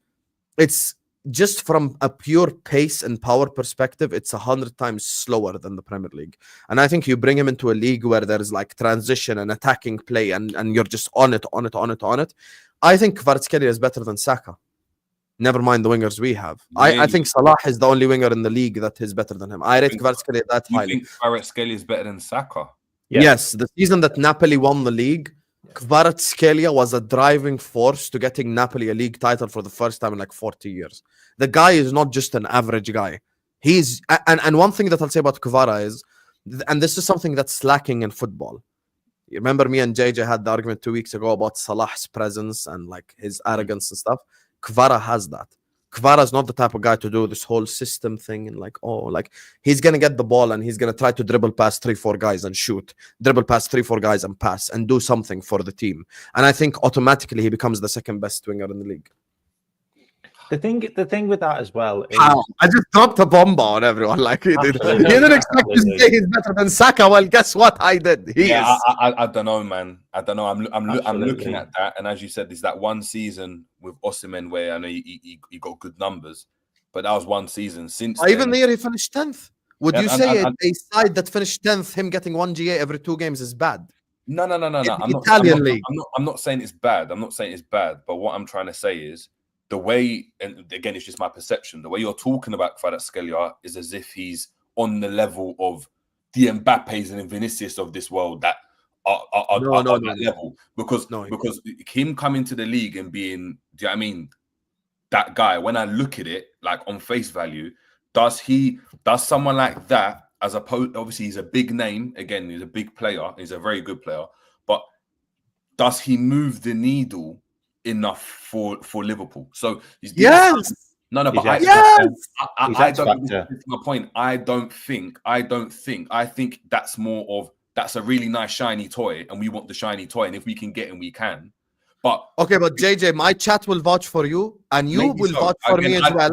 it's just from a pure pace and power perspective, it's 100 times slower than the Premier League. And I think you bring him into a league where there's like transition and attacking play, and you're just on it. I think Kvaratskhelia is better than Saka. Never mind the wingers we have. I think Salah is the only winger in the league that is better than him. I rate Kvaratskhelia that highly. You think Kvaratskhelia is better than Saka? Yeah. Yes, the season that Napoli won the league, Kvaratskhelia was a driving force to getting Napoli a league title for the first time in like 40 years. The guy is not just an average guy. He's and one thing that I'll say about Kvara is, and this is something that's lacking in football. You remember me and JJ had the argument 2 weeks ago about Salah's presence and like his arrogance and stuff. Kvara has that. Kvara is not the type of guy to do this whole system thing and like, he's going to get the ball and he's going to try to dribble past 3-4 guys and shoot, dribble past 3-4 guys and pass and do something for the team. And I think automatically he becomes the second best winger in the league. The thing with that as well is... I just dropped a bomb on everyone. Like you didn't expect to say he's better than Saka. Well, guess what? I did. I don't know, man. I don't know. I'm looking at that, and as you said, there's that one season with Osimhen where I know he got good numbers, but that was one season. Since even the year he finished 10th. Would you say a side that finished 10th, him getting 1 GA every 2 games is bad? No. League. I'm not saying it's bad. But what I'm trying to say is, the way, and again, it's just my perception, the way you're talking about Kvaratskhelia is as if he's on the level of the Mbappes and Vinicius of this world that are that level. Because him coming to the league and being, do you know what I mean, that guy, when I look at it, like on face value, does someone like that, as opposed, obviously he's a big name, again, he's a big player, he's a very good player, but does he move the needle enough for Liverpool? So yes. I don't. My point. I think that's more of that's a really nice shiny toy, and we want the shiny toy, and if we can get him, we can. But okay, but JJ, my chat will vouch for you, and you will vouch for me as well.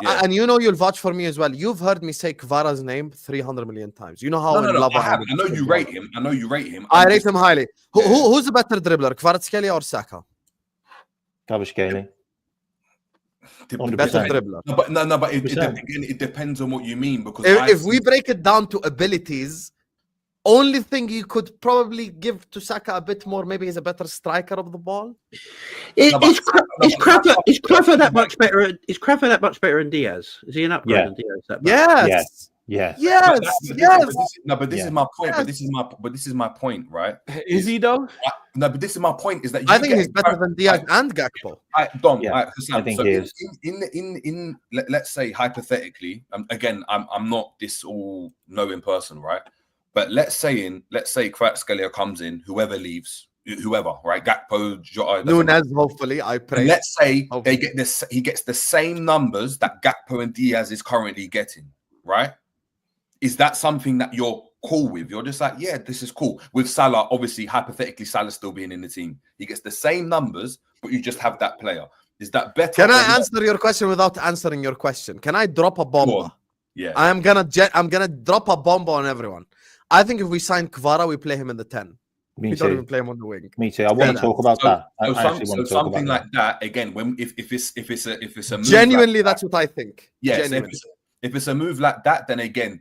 And you know you'll vouch for me as well. You've heard me say Kvara's name 300 million times. You know how in love I have. I know you rate him. I rate him highly. Who's the better dribbler, Kvaratskhelia or Saka? Kvara. Better dribbler. But it depends on what you mean, because if we break it down to abilities, only thing you could probably give to Saka a bit more, maybe he's a better striker of the ball. Is Kvara that much better? Is Kvara that much better than Diaz? Is he an upgrade than Diaz? Yes. But this is my point. But this is my point, right? Is he though? No, but this is my point. Is that I think he's better than Diaz and Gakpo. I think he is. Let's say hypothetically, again, I'm not this all knowing person, right? But let's say Kvaratskhelia comes in, whoever leaves, right? Gakpo, Jota, Nunes, hopefully, I pray. And let's say they get this. He gets the same numbers that Gakpo and Diaz is currently getting, right? Is that something that you're cool with? You're just like, yeah, this is cool. With Salah, obviously, hypothetically, Salah still being in the team. He gets the same numbers, but you just have that player. Is that better? Can I answer your question without answering your question? Can I drop a bomb? Yeah. I'm gonna drop a bomb on everyone. I think if we sign Kvara, we play him in the 10. We don't even play him on the wing. Me too. I want to talk about that. Something like that. Again, when if it's a move genuinely, like that's what I think. Yes, if it's a move like that, then again,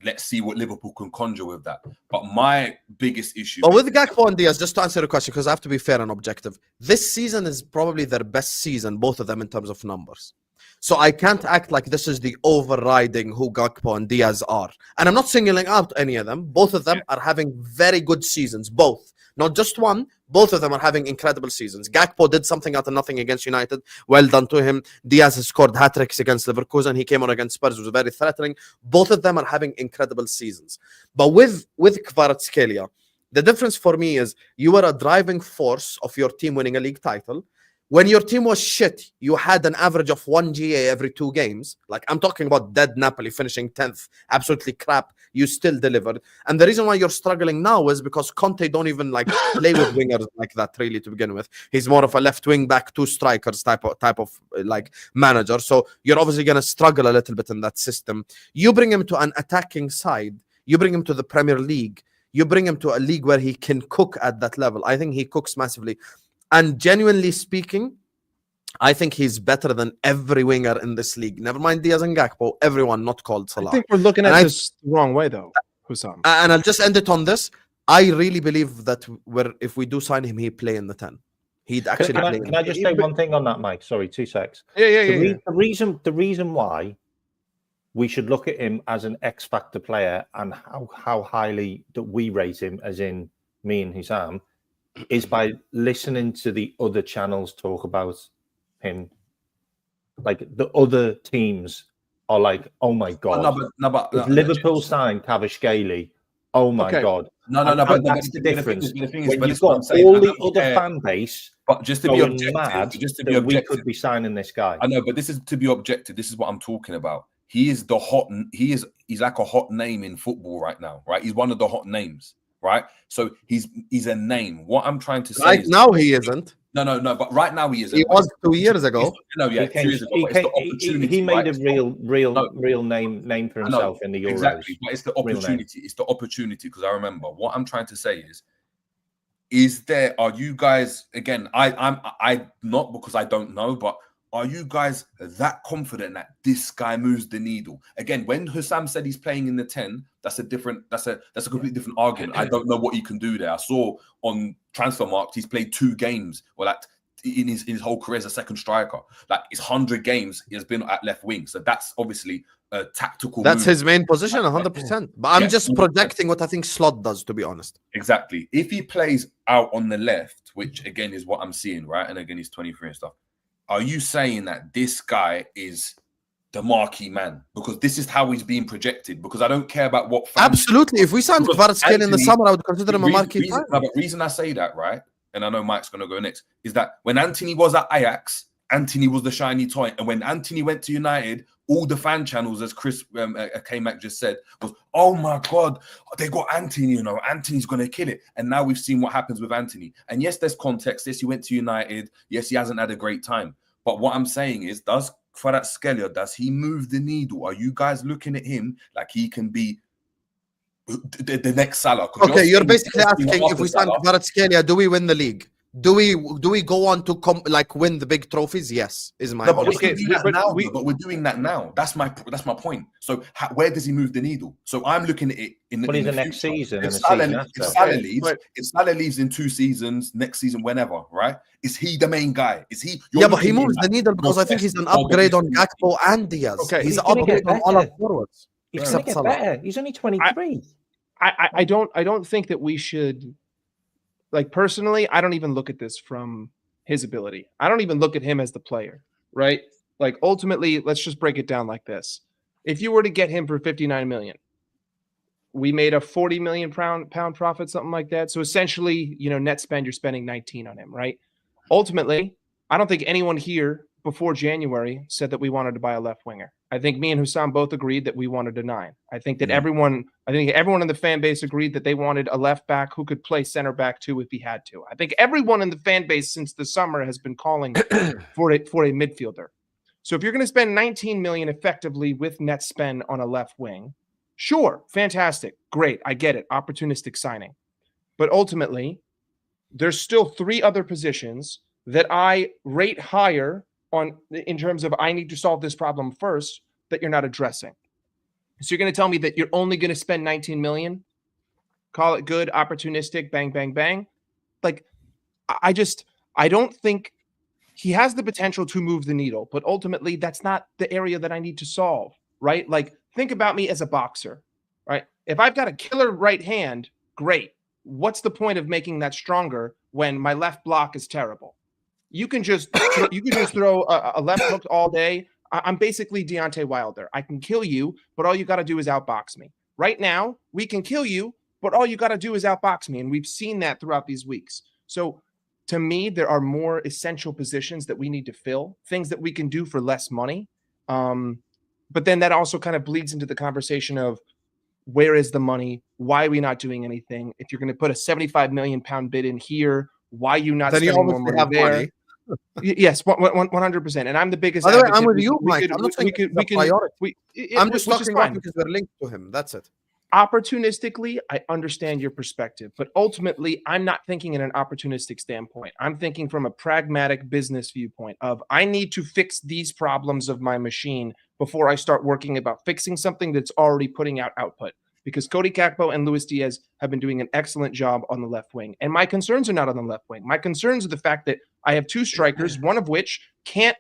let's see what Liverpool can conjure with that. But my biggest issue. But with Gakpo and Diaz, just to answer the question, because I have to be fair and objective, this season is probably their best season, both of them in terms of numbers. So I can't act like this is the overriding who Gakpo and Diaz are. And I'm not singling out any of them. Both of them are having very good seasons, both. Not just one, both of them are having incredible seasons. Gakpo did something out of nothing against United. Well done to him. Diaz has scored hat-tricks against Liverpool, and he came on against Spurs, was very threatening. Both of them are having incredible seasons. But with Kvaratskhelia, the difference for me is you were a driving force of your team winning a league title. When your team was shit, you had an average of 1 GA every 2 games. Like, I'm talking about dead Napoli finishing 10th. Absolutely crap. You still delivered. And the reason why you're struggling now is because Conte don't even like play with wingers like that really to begin with. He's more of a left wing back, 2 strikers type of like manager. So you're obviously going to struggle a little bit in that system. You bring him to an attacking side. You bring him to the Premier League. You bring him to a league where he can cook at that level. I think he cooks massively. And genuinely speaking, I think he's better than every winger in this league. Never mind Diaz and Gakpo, everyone not called Salah. I think we're looking at this the wrong way, though, Husam. And I'll just end it on this. I really believe that if we do sign him, he'd play in the 10. He'd actually play. Can I just say one thing on that, Mike? Sorry, 2 secs. Yeah. The reason why we should look at him as an X Factor player and how highly that we rate him, as in me and Husam, is by listening to the other channels talk about him. Like, the other teams are like, oh my god, if Liverpool signed Kvara, oh my god. But that's the difference. When you've got saying, all the other fan base, but just to be objective, we could be signing this guy. I know, but this is to be objective. This is what I'm talking about. He's like a hot name in football right now, right? He's one of the hot names. Right, so he's a name. What I'm trying to say right now he isn't. No. But right now he isn't. He was 2 years ago. 2 years ago. He made a real name for himself in the Euros. Exactly, but it's the opportunity. It's the opportunity, because I remember what I'm trying to say is there? Are you guys again? I'm not, because I don't know, but are you guys that confident that this guy moves the needle? Again, when Husam said he's playing in the 10, that's a completely different argument. I don't know what he can do there. I saw on Transfermarkt he's played 2 games, or like in his whole career as a second striker. Like, it's 100 games he has been at left wing. So that's obviously a tactical. That's his main position, 100%. But I'm just projecting what I think Slot does, to be honest. Exactly. If he plays out on the left, which again is what I'm seeing, right? And again, he's 23 and stuff. Are you saying that this guy is the marquee man? Because this is how he's being projected. Because I don't care about what fans... Absolutely. If we signed Kvaratskhelia in the summer, I would consider him a marquee man. No, but reason I say that, right, and I know Mike's going to go next, is that when Anthony was at Ajax, Anthony was the shiny toy. And when Anthony went to United, all the fan channels, as Chris Kmack just said, was, oh my God, they got Anthony, Anthony's going to kill it. And now we've seen what happens with Anthony. And yes, there's context. Yes, he went to United. Yes, he hasn't had a great time. But what I'm saying is, does Kvaratskhelia, does he move the needle? Are you guys looking at him like he can be the next Salah? Okay, you're basically asking if we sign Kvaratskhelia, do we win the league? Do we go on to win the big trophies? Yes, is my but we're doing that now. That's my point. So where does he move the needle? So I'm looking at it in the next season. If Salah leaves in 2 seasons, next season, whenever, right? Is he the main guy? Is he? But he moves the needle because I think he's an upgrade on Gakpo and Diaz. Okay, he's an upgrade on all of forwards. He's going to get better. He's only 23. I don't think that we should. Like, personally, I don't even look at this from his ability. I don't even look at him as the player, right? Like, ultimately, let's just break it down like this. If you were to get him for 59 million, we made a 40 million pound profit, something like that. So essentially, net spend, you're spending 19 on him, right? Ultimately, I don't think anyone here before January said that we wanted to buy a left winger. I think me and Husam both agreed that we wanted a 9. I think everyone in the fan base agreed that they wanted a left back who could play center back too if he had to. I think everyone in the fan base since the summer has been calling for a midfielder. So if you're going to spend 19 million effectively with net spend on a left wing, sure, fantastic, great, I get it, opportunistic signing. But ultimately, there's still 3 other positions that I rate higher in terms of I need to solve this problem first that you're not addressing. So you're going to tell me that you're only going to spend 19 million, call it good, opportunistic, bang, bang, bang. Like, I don't think he has the potential to move the needle, but ultimately that's not the area that I need to solve, right? Like, think about me as a boxer, right? If I've got a killer right hand, great. What's the point of making that stronger when my left block is terrible? You can just throw a left hook all day. I'm basically Deontay Wilder. I can kill you, but all you got to do is outbox me. Right now, we can kill you, but all you got to do is outbox me. And we've seen that throughout these weeks. So to me, there are more essential positions that we need to fill, things that we can do for less money. But then that also kind of bleeds into the conversation of where is the money? Why are we not doing anything? If you're going to put a 75 million pound bid in here, why are you not spending more money there? Money. Yes, 100%. And I'm the biggest. By the way, I'm with you, Mike. I'm not saying it's a priority. I'm just talking about because we're linked to him. That's it. Opportunistically, I understand your perspective, but ultimately, I'm not thinking in an opportunistic standpoint. I'm thinking from a pragmatic business viewpoint of I need to fix these problems of my machine before I start working about fixing something that's already putting out output. Because Cody Gakpo and Luis Diaz have been doing an excellent job on the left wing. And my concerns are not on the left wing. My concerns are the fact that I have 2 strikers, one of which can't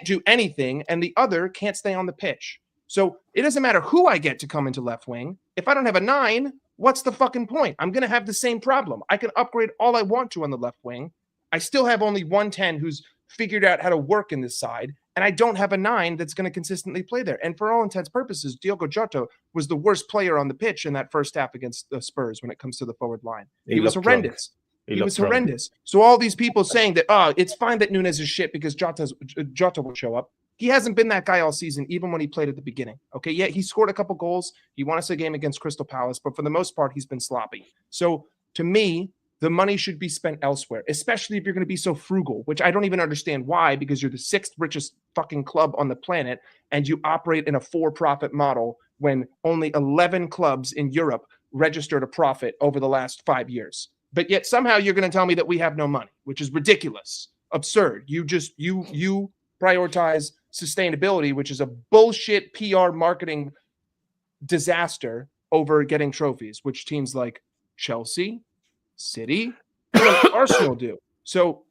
do anything, and the other can't stay on the pitch. So it doesn't matter who I get to come into left wing. If I don't have a 9, what's the fucking point? I'm going to have the same problem. I can upgrade all I want to on the left wing. I still have only 110 who's figured out how to work in this side. And I don't have a 9 that's going to consistently play there. And for all intents and purposes, Diogo Jota was the worst player on the pitch in that first half against the Spurs when it comes to the forward line. He was horrendous. He was horrendous. So all these people saying that, it's fine that Nunes is shit because Jota will show up. He hasn't been that guy all season, even when he played at the beginning. Okay, yeah, he scored a couple goals. He won us a game against Crystal Palace, but for the most part, he's been sloppy. So to me, the money should be spent elsewhere, especially if you're going to be so frugal, which I don't even understand why, because you're the 6th richest fucking club on the planet and you operate in a for-profit model when only 11 clubs in Europe registered a profit over the last 5 years. But yet somehow you're going to tell me that we have no money, which is ridiculous, absurd. You prioritize sustainability, which is a bullshit PR marketing disaster over getting trophies, which teams like Chelsea, City, Arsenal do. So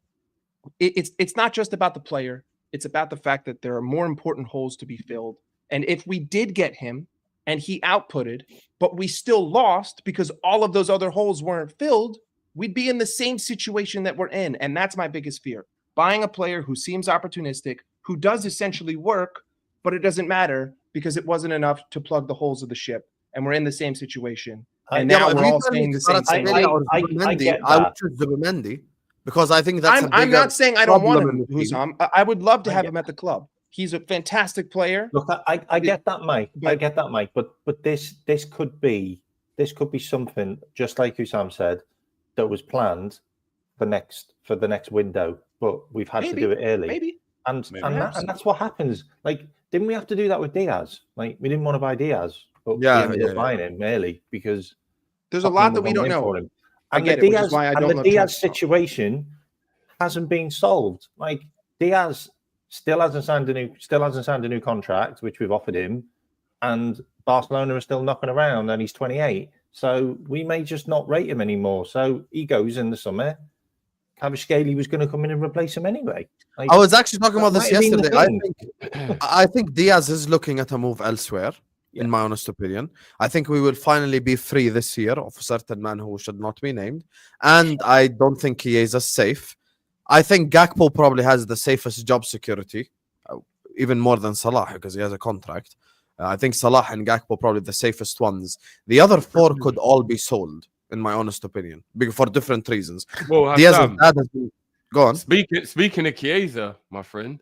it's not just about the player. It's about the fact that there are more important holes to be filled. And if we did get him and he outputted, but we still lost because all of those other holes weren't filled, we'd be in the same situation that we're in. And that's my biggest fear. Buying a player who seems opportunistic, who does essentially work, but it doesn't matter because it wasn't enough to plug the holes of the ship. And we're in the same situation. And now we're all saying the same thing. I would choose Zubimendi because I think that's. I'm not saying I don't want him, Husam. I would love to have him at the club. He's a fantastic player. Look, I get that, Mike. I get that, Mike. But this could be something just like Husam said that was planned for the next window, but we've had to do it early. And Maybe. that's what happens. Like, didn't we have to do that with Diaz? Like, we didn't want to buy Diaz, but we ended up buying him merely because there's a lot that we don't know. And I get the it, Diaz, which is why I and don't the love Diaz transfer. situation hasn't been solved. Like, Diaz still hasn't signed a new contract, which we've offered him, and Barcelona are still knocking around, and he's 28. So we may just not rate him anymore. So he goes in the summer. Kvaratskhelia was going to come in and replace him anyway. Like, I was actually talking about this yesterday. thing. I think Diaz is looking at a move elsewhere, Yeah. in my honest opinion. I think we will finally be free this year of a certain man who should not be named. And I don't think Chiesa is safe. I think Gakpo probably has the safest job security, even more than Salah, because he has a contract. I think Salah and Gakpo probably the safest ones. The other four could all be sold, in my honest opinion, for different reasons. Well, Diaz's dad has been... Go on. Speaking of Chiesa, my friend,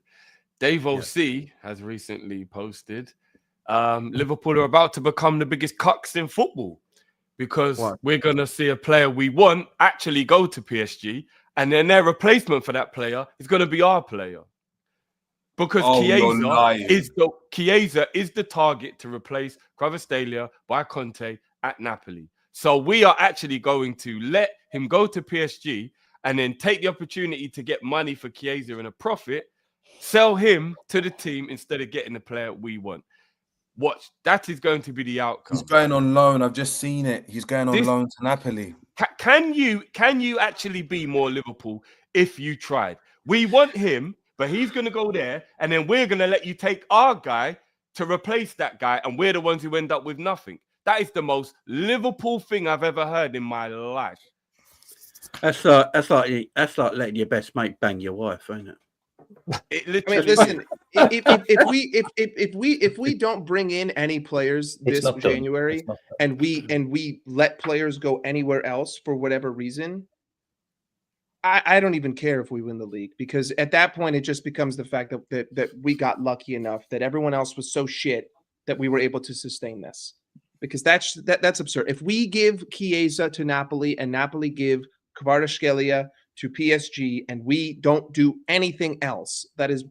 Dave OC has recently posted Liverpool are about to become the biggest cucks in football because we're going to see a player we want actually go to PSG, and then their replacement for that player is going to be our player. Because Chiesa is the target to replace Kvaratskhelia by Conte at Napoli. So we are actually going to let him go to PSG and then take the opportunity to get money for Chiesa and a profit, sell him to the team instead of getting the player we want. Watch, that is going to be the outcome. He's going on loan. I've just seen it. He's going on loan to Napoli. Can you actually be more Liverpool if you tried? We want him, but he's going to go there, and then we're going to let you take our guy to replace that guy, and we're the ones who end up with nothing. That is the most Liverpool thing I've ever heard in my life. That's like letting your best mate bang your wife, ain't it? Listen. If we don't bring in any players this January, and we let players go anywhere else for whatever reason, I don't even care if we win the league, because at that point it just becomes the fact that we got lucky enough that everyone else was so shit that we were able to sustain this. Because that's absurd. If we give Chiesa to Napoli and Napoli give Kvaratskhelia to PSG and we don't do anything else, that is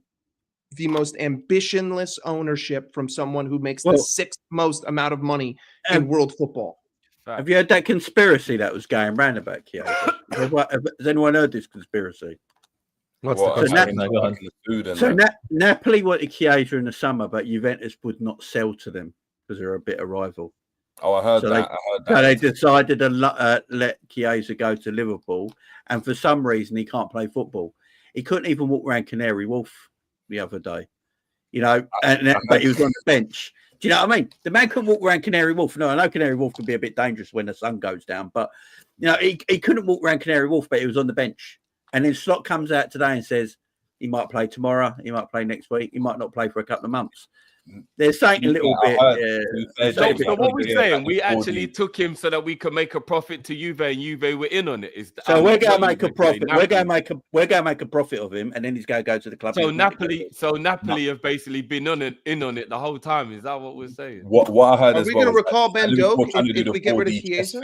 the most ambitionless ownership from someone who makes the sixth most amount of money in world football. Have you heard that conspiracy that was going round about Chiesa? Has anyone heard this conspiracy? Napoli wanted Chiesa in the summer, but Juventus would not sell to them because they're a bitter rival. Oh, I heard that. So they decided to let Chiesa go to Liverpool, and for some reason he can't play football. He couldn't even walk around Canary Wharf the other day, but he was on the bench. Do you know what I mean? The man couldn't walk around Canary Wharf. No, I know Canary Wharf can be a bit dangerous when the sun goes down, but he couldn't walk around Canary Wharf, but he was on the bench. And then Slot comes out today and says he might play tomorrow, he might play next week, he might not play for a couple of months. There's something a little bit. So what we're saying, we actually took him so that we could make a profit to Juve, and Juve were in on it. So we're going to make a profit. We're going to make a profit of him, and then he's going to go to the club. So Napoli have basically been in on it the whole time. Is that what we're saying? What I heard? Are we going to recall Ben Doak if we get rid of Chiesa?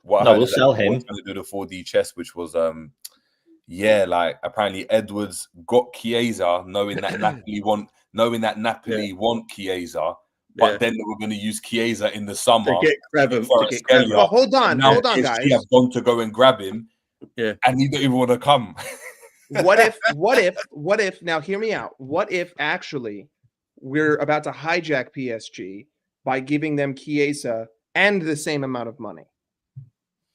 We'll sell him. Trying to do the 4D chess, which was like apparently Edwards got Chiesa, knowing that Napoli want Chiesa, but then they were going to use Chiesa in the summer to grab him. Hold on, guys. Have gone to go and grab him, and he didn't even want to come. What if? Now, hear me out. What if actually we're about to hijack PSG by giving them Chiesa and the same amount of money?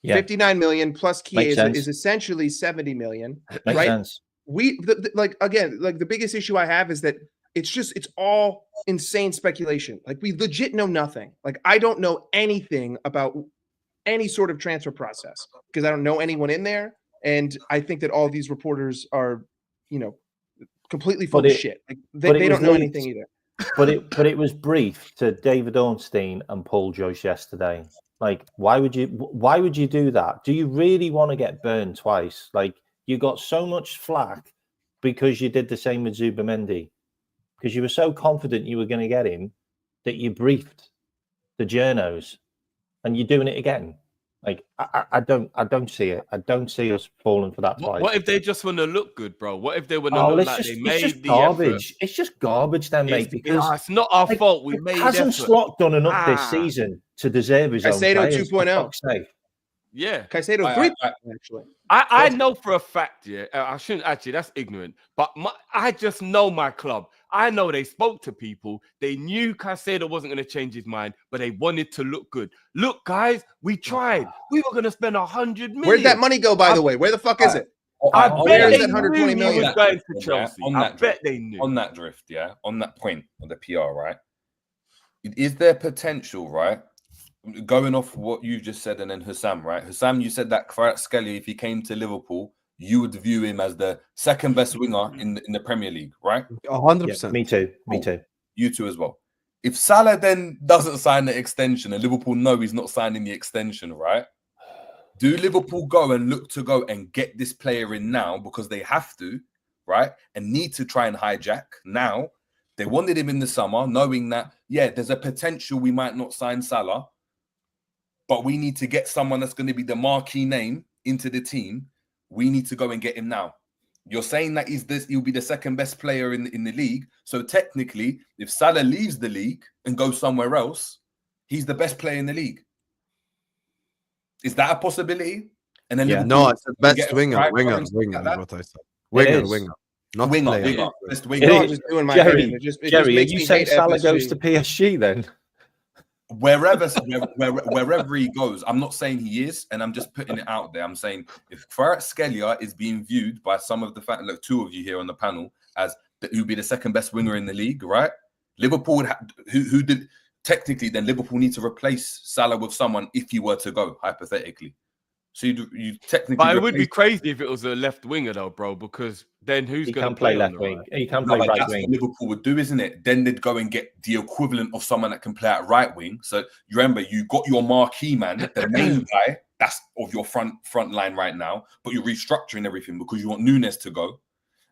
59 million plus Chiesa is essentially 70 million. Makes sense. The biggest issue I have is that it's all insane speculation. Like, we legit know nothing. Like, I don't know anything about any sort of transfer process because I don't know anyone in there. And I think that all these reporters are, completely full of shit. Like, they don't know anything either. But it was briefed to David Ornstein and Paul Joyce yesterday. Like, why would you do that? Do you really want to get burned twice? Like, you got so much flack because you did the same with Zubamendi, because you were so confident you were going to get him that you briefed the journos, and you're doing it again. Like I don't see it. I don't see us falling for that twice. What if they just want to look good, bro? What if they want to Oh, look it's like just, they it's made just the garbage. effort? It's just garbage, then, mate. Because It's not our like, fault. We made hasn't effort. Slot done enough this season to deserve his own Caicedo players? 2.0. For fuck's sake. Yeah, Caicedo 3 actually. I know for a fact. Yeah, I shouldn't actually. That's ignorant. But I just know my club. I know they spoke to people. They knew Caicedo wasn't going to change his mind, but they wanted to look good. Look, guys, we tried. We were going to spend 100 million. Where'd that money go, by the way? Where the fuck is it? I Where bet is they that 120 knew million? he was going to Chelsea. On that drift, they knew. On that drift, yeah. On that point of the PR, right? Is there potential, right? Going off what you just said, and then Husam, right? Husam, you said that Kvaratskhelia, if he came to Liverpool, you would view him as the second best winger in the Premier League, right? 100%. Yeah, me too. Me too. You too as well. If Salah then doesn't sign the extension and Liverpool know he's not signing the extension, right? Do Liverpool go and look to go and get this player in now because they have to, right? And need to try and hijack now. They wanted him in the summer, knowing that, yeah, there's a potential we might not sign Salah, but we need to get someone that's going to be the marquee name into the team. We need to go and get him now. You're saying that he'll be the second best player in the league. So technically, if Salah leaves the league and goes somewhere else, he's the best player in the league. Is that a possibility? And then no, it's the best winger. Winger is what I said. Winger. Not player. Best winger. Just doing my Jerry, it just Jerry, makes are you me saying hate Salah FSG. goes to PSG then? Wherever he goes, I'm not saying he is, and I'm just putting it out there. I'm saying if Kvaratskhelia is being viewed by some of the fact, look, two of you here on the panel as who'd be the second best winger in the league, right? Liverpool would who did technically then Liverpool need to replace Salah with someone if he were to go hypothetically. So you technically, but it would be crazy if it was a left winger though, bro, because then who's going to play left wing? He can play right that's wing. What Liverpool would do, isn't it? Then they'd go and get the equivalent of someone that can play at right wing. So you remember, you got your marquee man, the main guy that's of your front line right now, but you're restructuring everything because you want Nunes to go,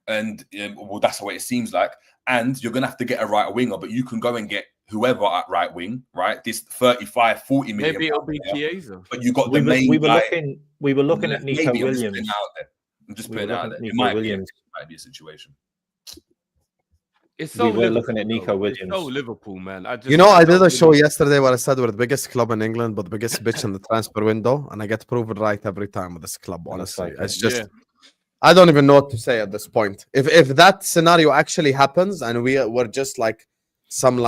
and well, that's the way it seems like. And you're gonna have to get a right winger, but you can go and get whoever at right wing, right? This 35, 40 million. Maybe it'll be Chiesa. But you got the main guy. We were looking at Nico Williams. I'm just putting out there. It might be a situation. It's so we were looking at Nico Williams. It's so Liverpool, man. I did a show yesterday where I said we're the biggest club in England, but the biggest bitch in the transfer window, and I get proven right every time with this club. Honestly, it's just I don't even know what to say at this point. If that scenario actually happens, and we're just like some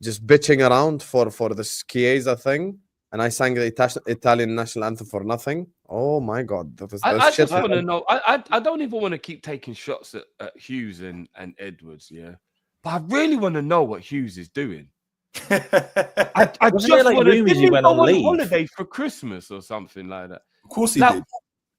just bitching around for this Chiesa thing, and I sang the Italian national anthem for nothing. Oh my God! I just want to know. I don't even want to keep taking shots at Hughes and Edwards, yeah. But I really want to know what Hughes is doing. I just want to. Did he go on holiday for Christmas or something like that? Of course he did.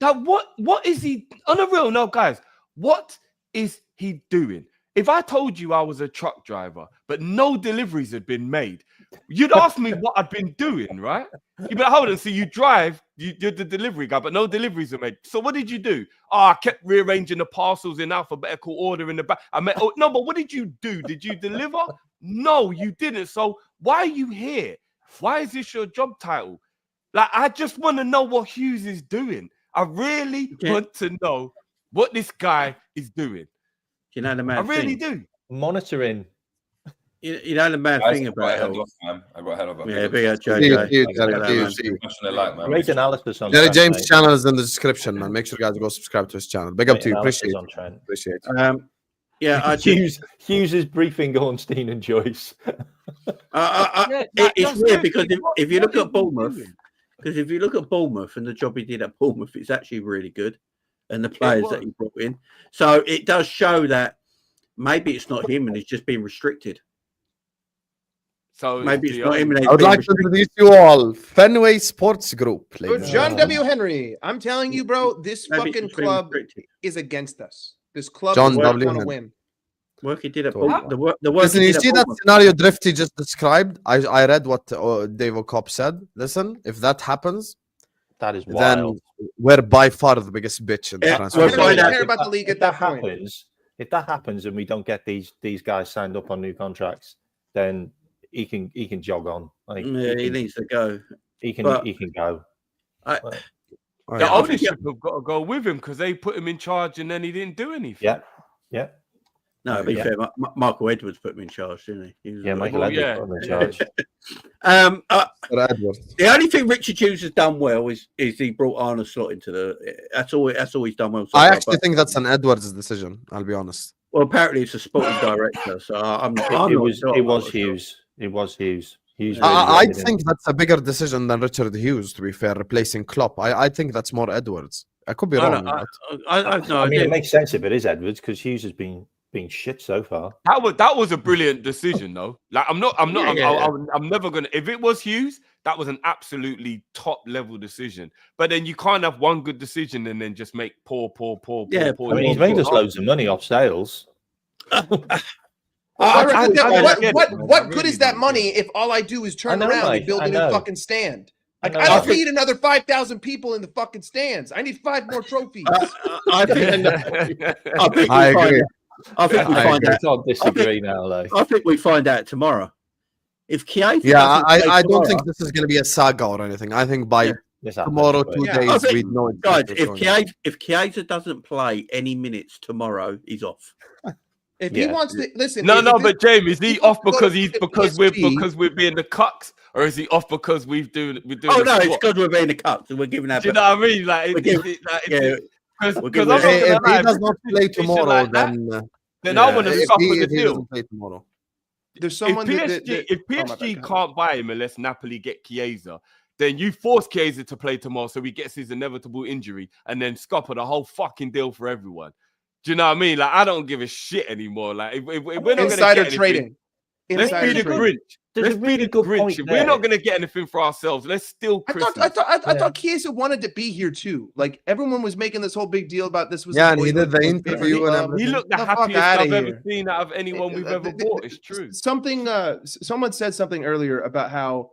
What is he on a real? No, guys, what is he doing? If I told you I was a truck driver, but no deliveries had been made, you'd ask me what I'd been doing, right? You'd be like, hold on, so you drive, you're the delivery guy, but no deliveries are made. So what did you do? Oh, I kept rearranging the parcels in alphabetical order in the back. No, but what did you do? Did you deliver? No, you didn't. So why are you here? Why is this your job title? I just want to know what Hughes is doing. I really want to know what this guy is doing. You know the mad thing? I really do. Monitoring. You know the mad thing about it. I got ahead of him. Yeah, big up, Joe. Great analysis on Jerry James' channel is in the description, man. Make sure you guys go subscribe to his channel. Big up to you. Appreciate it. Yeah, Hughes is briefing Ornstein and Joyce. It's weird because if you look at Bournemouth, and the job he did at Bournemouth, it's actually really good. And the players that he brought in. So it does show that maybe it's not him and he's just being restricted. So maybe it's not him. I would like to introduce you all Fenway Sports Group. So John W. Henry, I'm telling you, bro, this fucking club is against us. This club John doesn't want to win. Work he did at Listen, you see that scenario Drifty just described? I read what Dave O'Cobb said. Listen, if that happens, that is wild. Then we're by far the biggest bitch in the transfer. I don't care about the league at that point. If that happens and we don't get these guys signed up on new contracts, then he can jog on. He needs to go. He can go. The ownership have got to go with him because they put him in charge and then he didn't do anything. Yeah. No, to be fair, Michael Edwards put him in charge, didn't he? Michael Edwards put him in charge. The only thing Richard Hughes has done well is he brought Arne Slot into the. That's all he's done well. So I actually think that's an Edwards decision. I'll be honest. Well, apparently it's a sporting director, so It was Hughes. It was Hughes. I think that's a bigger decision than Richard Hughes. To be fair, replacing Klopp, I think that's more Edwards. I could be wrong. I mean, it makes sense if it is Edwards because Hughes has been shit so far. That was a brilliant decision, though. Like I'm never gonna. If it was Hughes, that was an absolutely top level decision. But then you can't have one good decision and then just make poor. I mean, he's made us loads of money off sales. What good is that money if all I do is turn around and build a new fucking stand? Like, I don't need another 5,000 people in the fucking stands. I need 5 more trophies. I agree. I think we find out. I disagree now, though. I think we find out tomorrow. If Chiesa, I don't think this is going to be a saga or anything. I think by tomorrow, 2 days, we know. Guys, if Chiesa doesn't play any minutes tomorrow, he's off. If he wants to listen, but James, is he off because we're being the cucks, or is he off because we're doing? Oh no, it's because we're being the cucks and we're giving that. Do you know what I mean? Like, because if he does not play tomorrow, then I want to stop with the deal. There's someone. If PSG can't buy him unless Napoli get Chiesa, then you force Chiesa to play tomorrow, so he gets his inevitable injury, and then scupper the whole fucking deal for everyone. Do you know what I mean? Like, I don't give a shit anymore. Like, if we're not going to get anything, trading. Let's be the Grinch. Let's be the Grinch. If we're not going to get anything for ourselves, let's steal Christmas. I thought Chiesa wanted to be here too. Like, everyone was making this whole big deal about this. And he did the interview and everything. He looked the happiest I've ever seen out of anyone we've ever bought. It's true. Someone said something earlier about how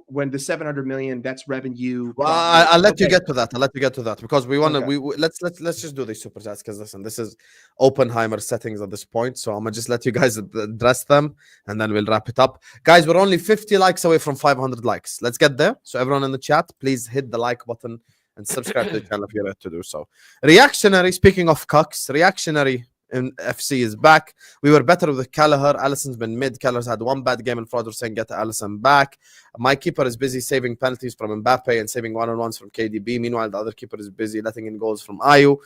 when the 700 million, that's revenue. Well, I'll let you get to that. Because we want to. Let's just do these super chats because listen, this is Oppenheimer settings at this point. So I'm gonna just let you guys address them and then we'll wrap it up. Guys, we're only 50 likes away from 500 likes. Let's get there. So everyone in the chat, please hit the like button and subscribe to the channel if you're ready to do so. Reactionary. Speaking of cucks, reactionary. In FC is back. We were better with Callagher. Alisson's been mid. Callagher's had one bad game, and Fraud saying get Alisson back. My keeper is busy saving penalties from Mbappe and saving one-on-ones from KDB. Meanwhile, the other keeper is busy letting in goals from Ayew.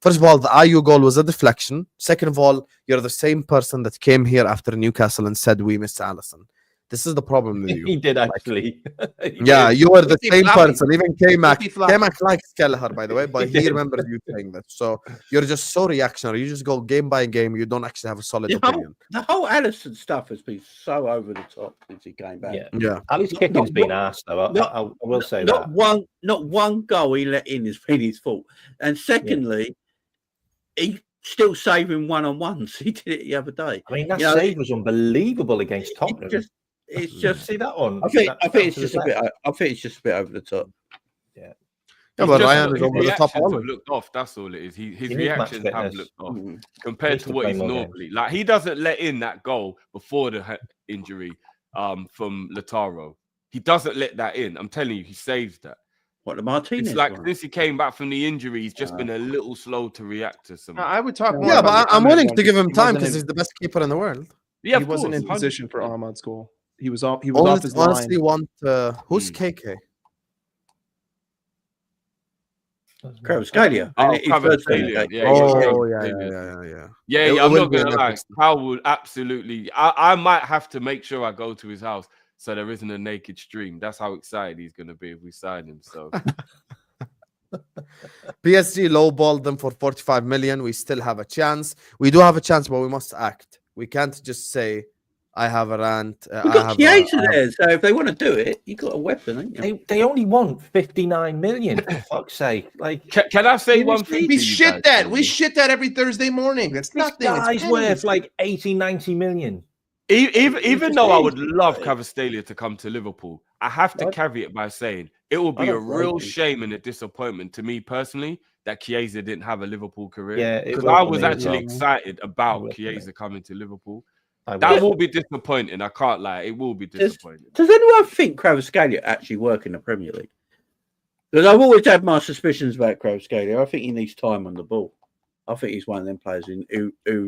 First of all, the Ayew goal was a deflection. Second of all, you're the same person that came here after Newcastle and said we miss Alisson. This is the problem with you. He did actually. You were the same person. Even Kmack likes Kelleher, by the way, but he remembers you saying that. So you're just so reactionary. You just go game by game. You don't actually have a solid opinion. The whole Alisson stuff has been so over the top since he came back. Yeah. Ali's kicking's been arsed, though. I will say that. Not one goal he let in has been his fault. And secondly, he still saving one-on-ones. He did it the other day. I mean, that save was unbelievable against Tottenham. It's just see that one. I think it's just a bit. I think it's just a bit over the top. Yeah, but Ryan is over the top. Looked off. That's all it is. His reactions have looked off compared to what he's normally like. He doesn't let in that goal before the injury from Lautaro. He doesn't let that in. I'm telling you, he saves that. What the Martinez? It's like since he came back from the injury, he's just been a little slow to react to some. I would talk more. Yeah, but I'm willing to give him time because he's the best keeper in the world. Yeah, he wasn't in position for Ahmad's goal. He was off. He was off his line. Honestly, who's KK? Kvaratskhelia. Yeah. I'm not gonna lie. Kyle would absolutely. I might have to make sure I go to his house so there isn't a naked stream. That's how excited he's gonna be if we sign him. So. PSG lowballed them for 45 million. We still have a chance. We do have a chance, but we must act. We can't just say, I have a rant. We've got Chiesa there, so if they want to do it, you got a weapon, haven't you? They only want 59 million. For fuck's sake! Like, can I say one thing? We shit that every Thursday morning. That's nothing. This guy's worth like 80, 90 million. Even though I would love Kvaratskhelia to come to Liverpool, I have to caveat by saying it will be a real shame and a disappointment to me personally that Chiesa didn't have a Liverpool career. Yeah, because I was actually excited about Chiesa coming to Liverpool. That will be disappointing. I can't lie. It will be disappointing. Does anyone think Kvaratskhelia actually work in the Premier League? Because I've always had my suspicions about Kvaratskhelia. I think he needs time on the ball. I think he's one of them players who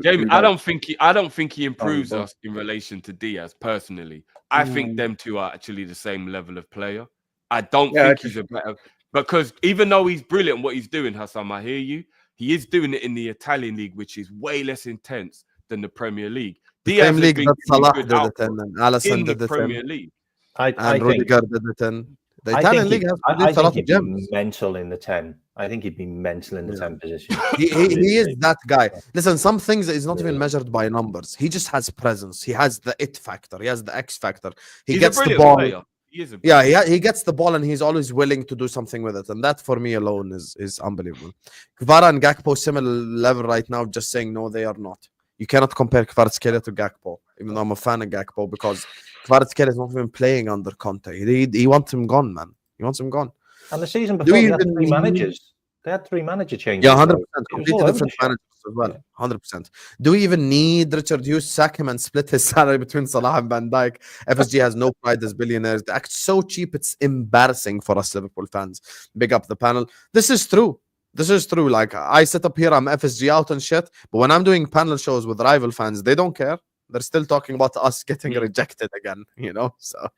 Jamie, who I don't think he improves ball. us in relation to Diaz personally. I think them two are actually the same level of player. I don't think he's a better, because even though he's brilliant what he's doing, Husam, I hear you. He is doing it in the Italian league, which is way less intense than the Premier League. Diaz Same league that Salah did it in and Alisson the did it Premier in, League. and think Rudiger did it in. The I Italian think league he- has I produced a think lot he'd of be gems. mental in the 10. I think he'd be mental in the 10 position. He is that guy. Listen, some things is not even measured by numbers. He just has presence. He has the it factor. He has the X factor. He He's gets a the brilliant ball. player. He is a He gets the ball and he's always willing to do something with it. And that for me alone is unbelievable. Kvara and Gakpo similar level right now, just saying no, they are not. You cannot compare Kvaratskhelia to Gakpo, even though I'm a fan of Gakpo, because Kvaratskhelia is not even playing under Conte. He wants him gone, man. He wants him gone. And the season Do before, we they had even 3 need- managers. They had 3 manager changes. Yeah, 100%. It was all Completely over different the shop. managers as well. 100%. Do we even need Richard Hughes, sack him and split his salary between Salah and Van Dijk? FSG has no pride as billionaires. They act so cheap, it's embarrassing for us Liverpool fans. Big up the panel. This is true. This is true. Like, I sit up here, I'm FSG out and shit, but when I'm doing panel shows with rival fans, they don't care. They're still talking about us getting rejected again, you know? So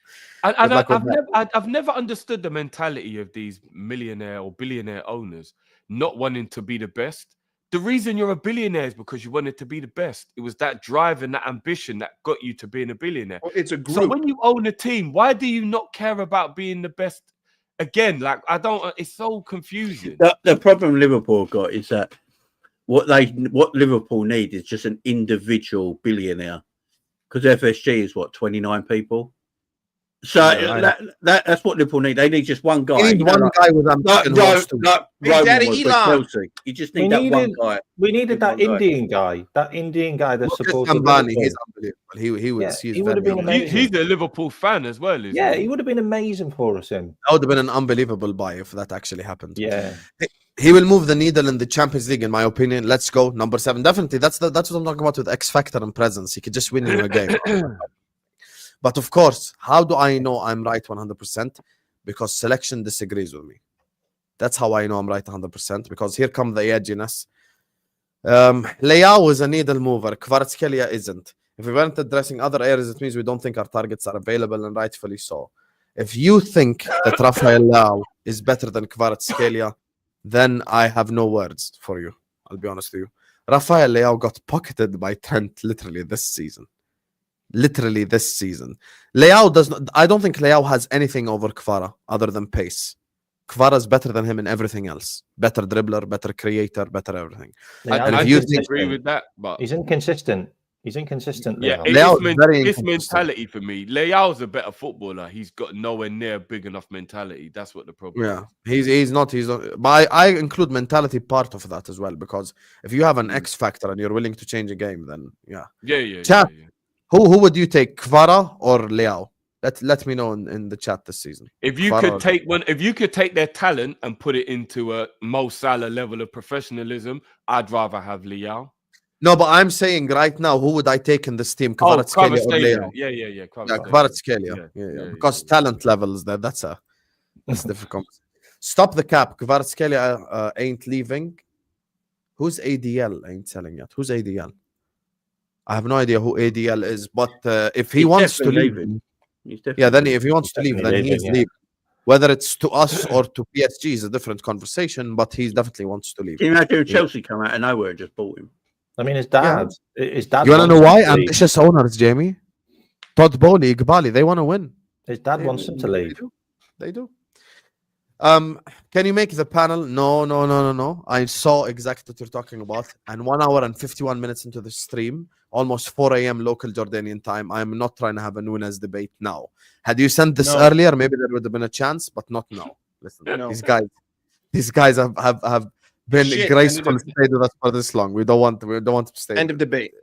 I've never understood the mentality of these millionaire or billionaire owners not wanting to be the best. The reason you're a billionaire is because you wanted to be the best. It was that drive and that ambition that got you to being a billionaire. Well, it's a group. So when you own a team, why do you not care about being the best? Again, like, I don't. It's so confusing. The problem Liverpool got is that what Liverpool need is just an individual billionaire, because FSG is 29 people. So that's what Liverpool need. They need just one guy. you need one guy with ambition. Big Daddy Elon. You just need that one guy. We needed that Indian guy. That Indian guy that supported Ambani, Liverpool. he's unbelievable. He would have been amazing. He's a Liverpool fan as well, isn't he? He would have been amazing for us. Him. That would have been an unbelievable buy if that actually happened. Yeah. He will move the needle in the Champions League, in my opinion. Let's go. Number 7. Definitely. That's what I'm talking about with X Factor and presence. He could just win you a game. But of course, how do I know I'm right 100%? Because selection disagrees with me. That's how I know I'm right 100%. Because here comes the edginess. Leao is a needle mover. Kvaratskhelia isn't. If we weren't addressing other areas, it means we don't think our targets are available, and rightfully so. If you think that Rafael Leao is better than Kvaratskhelia, then I have no words for you. I'll be honest with you. Rafael Leao got pocketed by Trent literally this season. Leao does not. I don't think Leao has anything over Kvara other than pace. Kvara is better than him in everything else. Better dribbler, better creator, better everything. I disagree with that, but he's inconsistent. He's inconsistent. Yeah, it's mentality for me. Leao's a better footballer. He's got nowhere near big enough mentality. That's what the problem is. He's not. But I include mentality part of that as well, because if you have an X factor and you're willing to change a game, then Chat. Who would you take, Kvara or Leao? Let me know in the chat this season. If you could take one, if you could take their talent and put it into a Mo Salah level of professionalism, I'd rather have Leao. No, but I'm saying right now, who would I take in this team? Kvaratskhelia or Leao? Yeah. Kvaratskhelia. Because talent levels, that's a difficult. Stop the cap. Kvaratskhelia ain't leaving. Who's ADL? Ain't selling yet. Who's ADL? I have no idea who ADL is, but if he wants to leave, then if he wants to leave, then he's leaving. Whether it's to us or to PSG is a different conversation, but he definitely wants to leave. Can you imagine Chelsea come out of nowhere and just bought him? I mean, his dad. His dad. You want to know why? Ambitious owners, Jamie. Todd Bowley, Iqbali, they want to win. His dad wants him to leave. They do. Can you make the panel? No. I saw exactly what you're talking about. And 1 hour and 51 minutes into the stream, almost 4 a.m. local Jordanian time, I'm not trying to have a Nunes debate now. Had you sent this earlier, maybe there would have been a chance, but not now. Listen, these guys have been graceful to stay with us for this long. We don't want to stay. End of debate.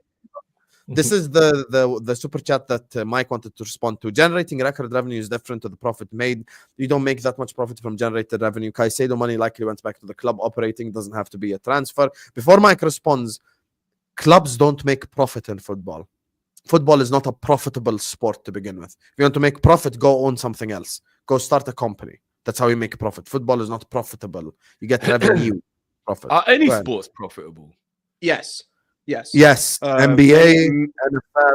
This is the super chat that Mike wanted to respond to. Generating record revenue is different to the profit made. You don't make that much profit from generated revenue. Caicedo money likely went back to the club. Operating doesn't have to be a transfer. Before Mike responds, clubs don't make profit in football. Football is not a profitable sport to begin with. If you want to make profit, go own something else. Go start a company. That's how you make a profit. Football is not profitable. You get revenue profit. Are any Go ahead. sports profitable? Yes. Yes, NBA,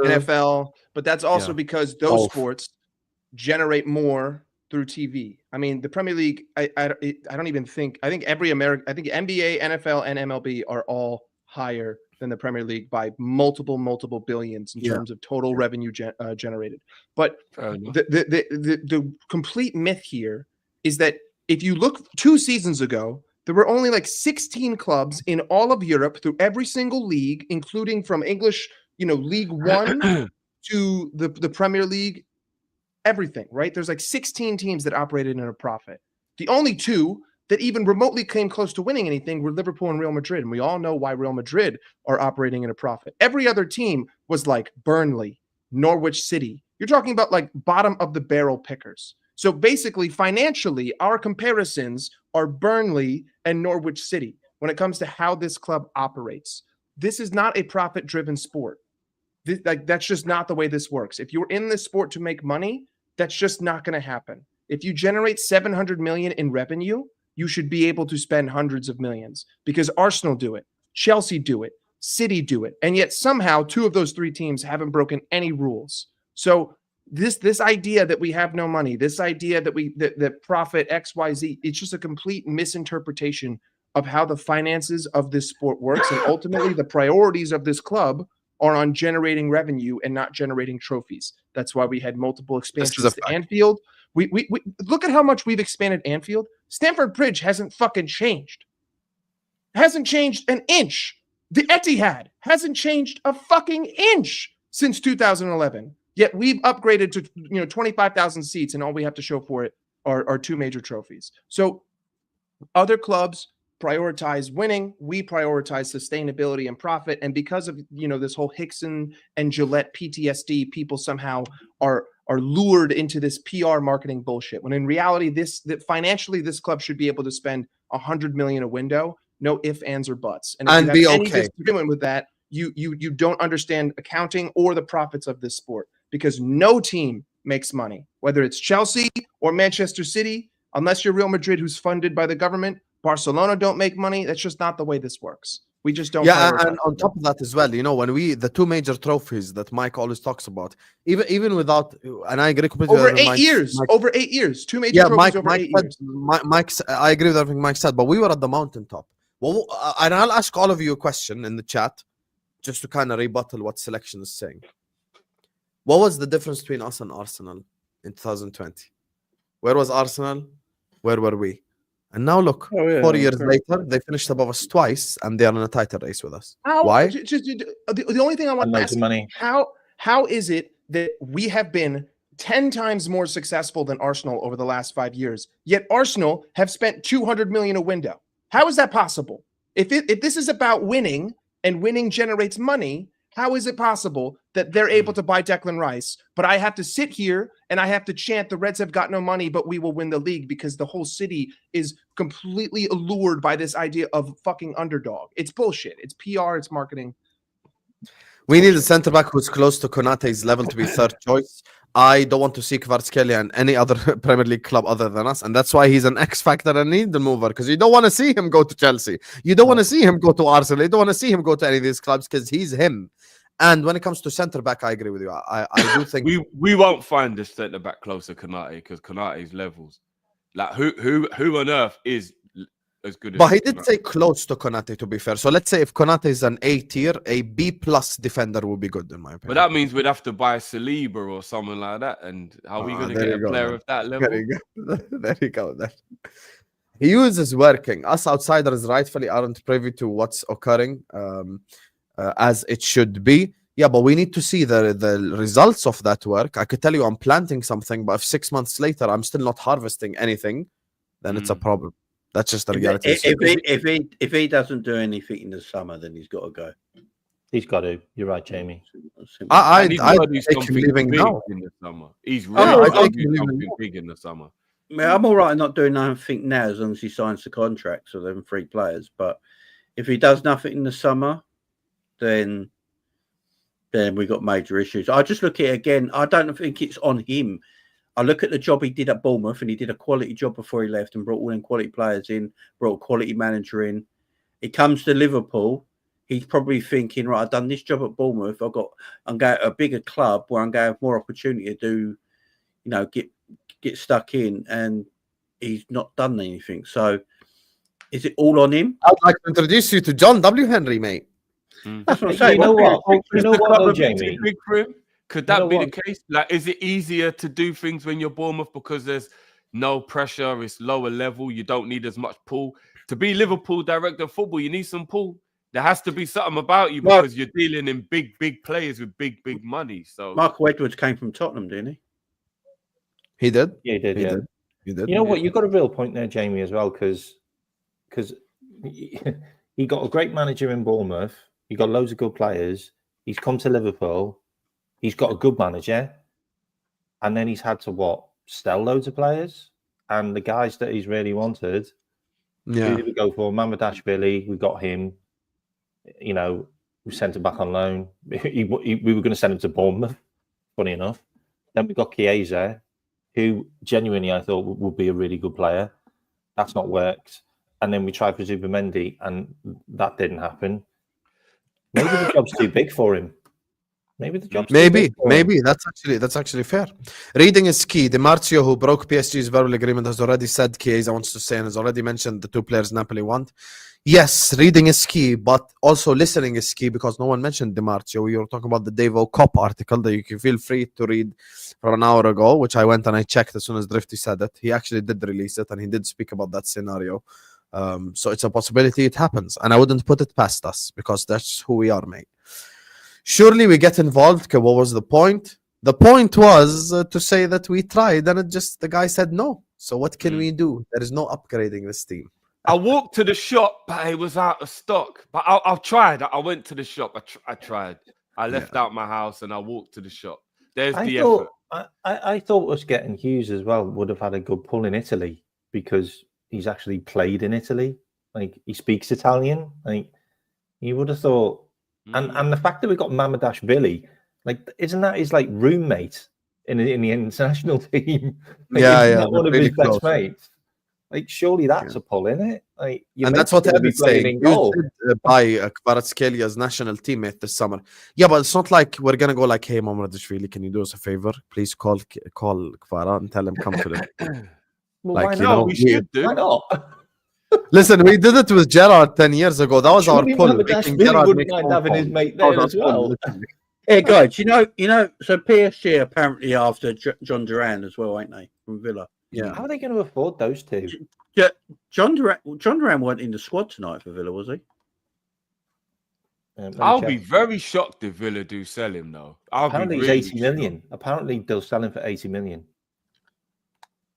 NFL, but that's also Yeah. because those Golf. sports generate more through TV. I mean, the Premier League. I don't even think. I think NBA, NFL, and MLB are all higher than the Premier League by multiple billions in terms of total revenue generated. But the complete myth here is that if you look 2 seasons ago, there were only like 16 clubs in all of Europe through every single league, including from English, League One to the Premier League, everything, right? There's like 16 teams that operated in a profit. The only 2 that even remotely came close to winning anything were Liverpool and Real Madrid. And we all know why Real Madrid are operating in a profit. Every other team was like Burnley, Norwich City. You're talking about like bottom of the barrel pickers. So basically, financially, our comparisons are Burnley and Norwich City when it comes to how this club operates. This is not a profit-driven sport. That's just not the way this works. If you're in this sport to make money, that's just not going to happen. If you generate 700 million in revenue, you should be able to spend hundreds of millions because Arsenal do it, Chelsea do it, City do it, and yet somehow 2 of those 3 teams haven't broken any rules. So this idea that we have no money, this idea that profit XYZ, it's just a complete misinterpretation of how the finances of this sport works, and ultimately the priorities of this club are on generating revenue and not generating trophies. That's why we had multiple expansions to Anfield. We look at how much we've expanded Anfield. Stamford Bridge hasn't fucking changed. Hasn't changed an inch. The Etihad hasn't changed a fucking inch since 2011. Yet we've upgraded to 25,000 seats, and all we have to show for it are 2 major trophies. So other clubs prioritize winning. We prioritize sustainability and profit. And because of this whole Hickson and Gillette PTSD, people somehow are lured into this PR marketing bullshit. When in reality, financially, this club should be able to spend 100 million a window, no ifs, ands, or buts. And if you have be any okay disagreement with that, you don't understand accounting or the profits of this sport, because no team makes money, whether it's Chelsea or Manchester City, unless you're Real Madrid, who's funded by the government. Barcelona don't make money. That's just not the way this works. We just don't. Yeah, and on top of that as well, when the 2 major trophies that Mike always talks about, even without, and I agree completely. Over 8 years, 2 major trophies over 8 years. I agree with everything Mike said, but we were at the mountaintop. Well, and I'll ask all of you a question in the chat, just to kind of rebuttal what Selection is saying. What was the difference between us and Arsenal in 2020? Where was Arsenal? Where were we? And now look, 4 years later, they finished above us twice, and they are in a title race with us. Why? The only thing I want to ask, money. How is it that we have been 10 times more successful than Arsenal over the last 5 years, yet Arsenal have spent 200 million a window? How is that possible? If this is about winning, and winning generates money, how is it possible that they're able to buy Declan Rice, but I have to sit here and I have to chant the Reds have got no money, but we will win the league, because the whole city is completely allured by this idea of fucking underdog? It's bullshit. It's PR. It's marketing. We need a centre back who's close to Konate's level to be 3rd choice. I don't want to see Kvaratskhelia and any other Premier League club other than us, and that's why he's an X factor and need the mover, because you don't want to see him go to Chelsea. You don't want to see him go to Arsenal. You don't want to see him go to any of these clubs, because he's him. And when it comes to centre back, I agree with you. I do think we won't find the centre back close to Konate, because Konate's levels. Like who on earth is as good as? But he did say close to Konate, to be fair. So let's say if Konate is an A tier, a B+ defender would be good in my opinion. But that means we'd have to buy Saliba or someone like that. And how are we going to get a player of that level? There you go. Hughes is working. Us outsiders rightfully aren't privy to what's occurring. As it should be. Yeah, but we need to see the results of that work. I could tell you I'm planting something, but if 6 months later I'm still not harvesting anything, then it's a problem. That's just the reality. If he doesn't do anything in the summer, then he's got to go. He's got to. You're right, Jamie. I take him leaving now in the summer. He's really something big in the summer. I'm all right not doing nothing now, as long as he signs the contracts for them 3 players. But if he does nothing in the summer, then we got major issues. I just look at it again. I don't think it's on him. I look at the job he did at Bournemouth, and he did a quality job before he left and brought all in quality players in, brought a quality manager in. He comes to Liverpool. He's probably thinking, right, I've done this job at Bournemouth. I'm going to a bigger club where I'm going to have more opportunity to do, get stuck in, and he's not done anything. So is it all on him? I'd like to introduce you to John W. Henry, mate. That's what I'm saying. You know what, though, Jamie? Big for him? Could that be the case? Like, is it easier to do things when you're Bournemouth because there's no pressure, it's lower level, you don't need as much pull? To be Liverpool director of football, you need some pull. There has to be something about you because you're dealing in big players with big money. So Michael Edwards came from Tottenham, didn't he? He did. Yeah, he did. He Yeah, did. He did. You know what? You've got a real point there, Jamie, as well, because he got a great manager in Bournemouth. He got loads of good players. He's come to Liverpool. He's got a good manager, and then he's had to sell loads of players, and the guys that he's really wanted. Yeah. Who did we go for? Mamadashvili. We got him. We sent him back on loan. We were going to send him to Bournemouth, funny enough. Then we got Chiesa, who genuinely I thought would be a really good player. That's not worked. And then we tried for Zubimendi, and that didn't happen. Maybe the job's too big for him. Maybe that's actually fair. Reading is key. Di Marzio, who broke PSG's verbal agreement, has already said Chiesa wants to stay and has already mentioned the two players Napoli want. Yes, reading is key, but also listening is key because no one mentioned Di Marzio. We were talking about the Dave O'Cop article that you can feel free to read for an hour ago, which I went and I checked as soon as Drifty said it. He actually did release it and he did speak about that scenario. So it's a possibility it happens, and I wouldn't put it past us because that's who we are, mate. Surely we get involved. Okay, what was the point? The point was to say that we tried, and the guy said no. So what can we do? There is no upgrading this team. I walked to the shop, but it was out of stock. But I've tried. I went to the shop. I tried. I left out my house and I walked to the shop. There's the effort. I thought us getting Hughes as well would have had a good pull in Italy because he's actually played in Italy. Like, he speaks Italian. Like, you would have thought. And the fact that we got Mamadashvili, like, isn't that his roommate in the international team? That one of his best mates. Like, surely that's a pull, isn't it? Like, and that's what Ed is saying. You did buy Kvaratskhelia national teammate this summer. Yeah, but it's not like we're gonna go like, hey, Mamadashvili, can you do us a favor? Please call Kvara and tell him come to them. Well, why not? We should do. Why not? Listen, we did it with Gerrard 10 years ago. That was our pull. Gerrard wouldn't mind having his mate there as well. Hey guys, you know. So PSG apparently after John Duran as well, ain't they, from Villa? Yeah. How are they going to afford those two? Yeah, John Duran weren't in the squad tonight for Villa, was he? I'll be very shocked if Villa do sell him, though. Apparently he's 80 million. Apparently they'll sell him for 80 million.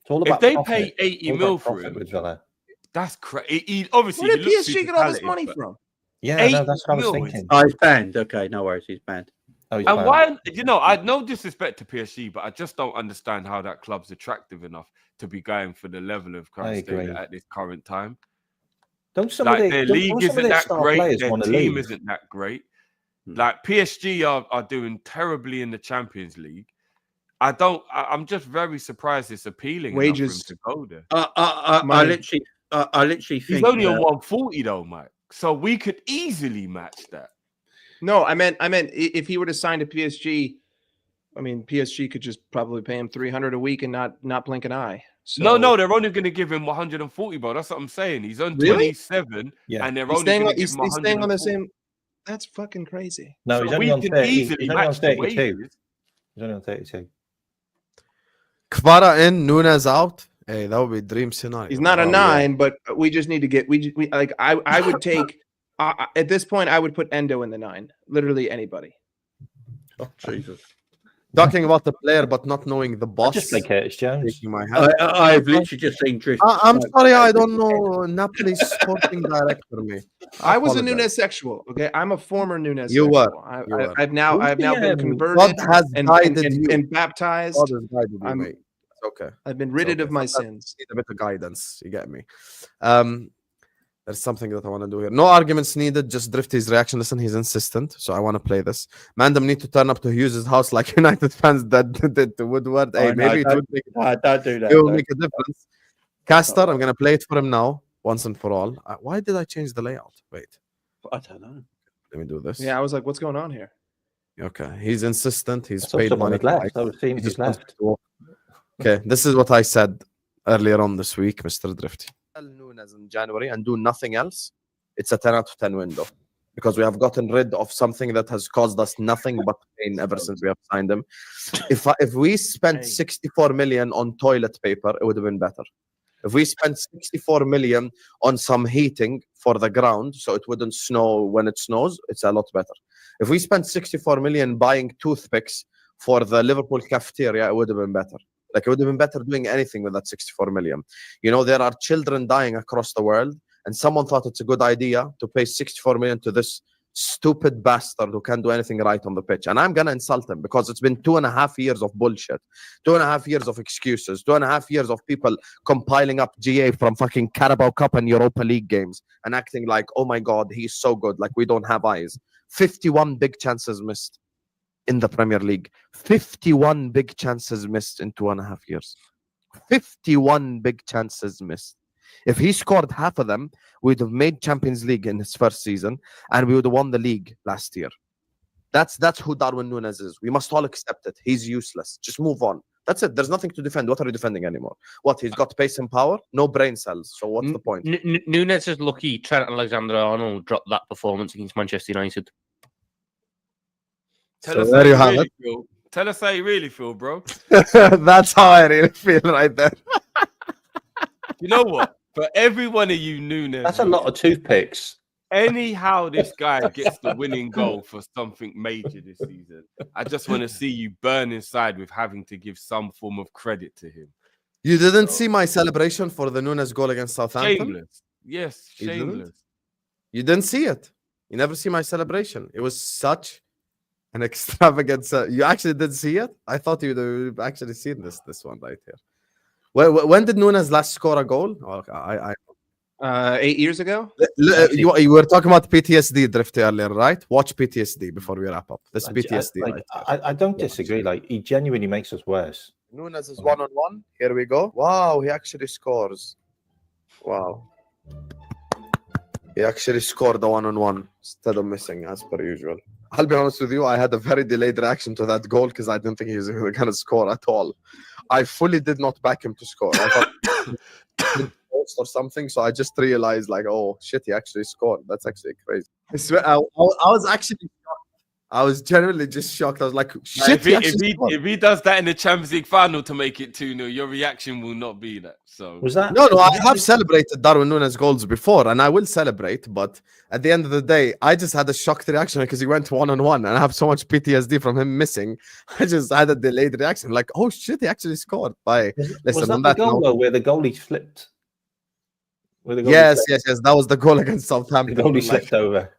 It's all about if they profit. pay 80 mil for him with Villa. That's crazy. Obviously, where did PSG get all this money from? Yeah, no, that's what I was thinking. Oh, he's banned. Okay, no worries, he's banned. Oh, he's and banned. why? I no disrespect to PSG, but I just don't understand how that club's attractive enough to be going for the level of current state at this current time. Don't some of their league isn't that great. Their team isn't that great. Like, PSG are doing terribly in the Champions League. I'm just very surprised it's appealing wages to go there. I literally think he's only on 140 though, Mike. So we could easily match that. No, I meant if he were to sign to PSG, I mean PSG could just probably pay him 300 a week and not blink an eye. So, no, they're only going to give him 140, bro. That's what I'm saying. He's on 27, and they're only going to give him 140. He's staying on the same. That's fucking crazy. No, he's only on 30. He's only on 32. He's only on 32. Kvara in, Nunes out. Hey, that would be a dream scenario. He's not a 9, but we just need to get. I would take at this point. I would put Endo in the 9. Literally anybody. Oh Jesus! Talking about the player, but not knowing the boss. Just like Curtis Jones. I've literally just seen Drifty. I'm sorry, I don't know Napoli's sporting director, mate. I was a Nunes sexual. Okay, I'm a former Nunes. You were. I've now been converted and baptized. God has guided you, mate. Okay. I've been ridded of my sins. Need a bit of guidance. You get me? There's something that I want to do here. No arguments needed, just Drifty's reaction. Listen, he's insistent, so I want to play this. Mandem need to turn up to Hughes' house like United fans that did to Woodward. Hey, maybe it would make don't do that. it will make a difference. Caster, I'm going to play it for him now, once and for all. Why did I change the layout? Wait. I don't know. Let me do this. Yeah, I was like, what's going on here? Okay. He's insistent. He's So paid someone money. had left. I was seeing He he's just wants left. to walk. Okay, this is what I said earlier on this week, Mr. Drifty. Nunes in January and do nothing else, it's a 10 out of 10 window because we have gotten rid of something that has caused us nothing but pain ever since we have signed him. If we spent 64 million on toilet paper, it would have been better. If we spent 64 million on some heating for the ground so it wouldn't snow when it snows, it's a lot better. If we spent 64 million buying toothpicks for the Liverpool cafeteria, it would have been better. Like, it would have been better doing anything with that 64 million. You know, there are children dying across the world, and someone thought it's a good idea to pay 64 million to this stupid bastard who can't do anything right on the pitch. And I'm going to insult him because it's been 2.5 years of bullshit, 2.5 years of excuses, 2.5 years of people compiling up GA from fucking Carabao Cup and Europa League games and acting like, oh my God, he's so good, like we don't have eyes. 51 big chances missed in the Premier League. 51 big chances missed in 2.5 years. 51 big chances missed. If he scored half of them, we would have made Champions League in his first season, and we would have won the league last year. That's who Darwin Núñez is. We must all accept it. He's useless. Just move on. That's it. There's nothing to defend. What are you defending anymore? What? He's got pace and power? No brain cells. So what's the point? Núñez is lucky Trent Alexander-Arnold dropped that performance against Manchester United. Tell us how you really feel. Tell us how you really feel, bro. That's how I really feel right there. You know what? For every one of you Núñez, That's a lot of toothpicks. anyhow this guy gets the winning goal for something major this season, I just want to see you burn inside with having to give some form of credit to him. You didn't see my celebration for the Núñez goal against Southampton? Shameless. Yes, shameless. You didn't see it. You never see my celebration. It was such an extravagance. You actually did see it? I thought you'd have actually seen this one right here. When did Núñez last score a goal? Okay, 8 years ago. You were talking about PTSD, Drifty, earlier, right? Watch PTSD before we wrap up. This PTSD. I don't disagree. Like, he genuinely makes us worse. Núñez is 1-on-1. Here we go. Wow, he actually scores. Wow. He actually scored the 1-on-1 instead of missing, as per usual. I'll be honest with you, I had a very delayed reaction to that goal because I didn't think he was going to score at all. I fully did not back him to score. I thought or something, so I just realized, like, oh shit, he actually scored. That's actually crazy. I swear, I was actually shocked. I was genuinely just shocked. I was like, shit, if he does that in the Champions League final to make it 2-0, your reaction will not be that. So was that? No, I have celebrated Darwin Núñez goals before, and I will celebrate. But at the end of the day, I just had a shocked reaction because he went 1-on-1, and I have so much PTSD from him missing. I just had a delayed reaction, like, oh shit, he actually scored. Bye. Was that the goal though, where the goalie slipped? Yes. That was the goal against Southampton. The goalie slipped over.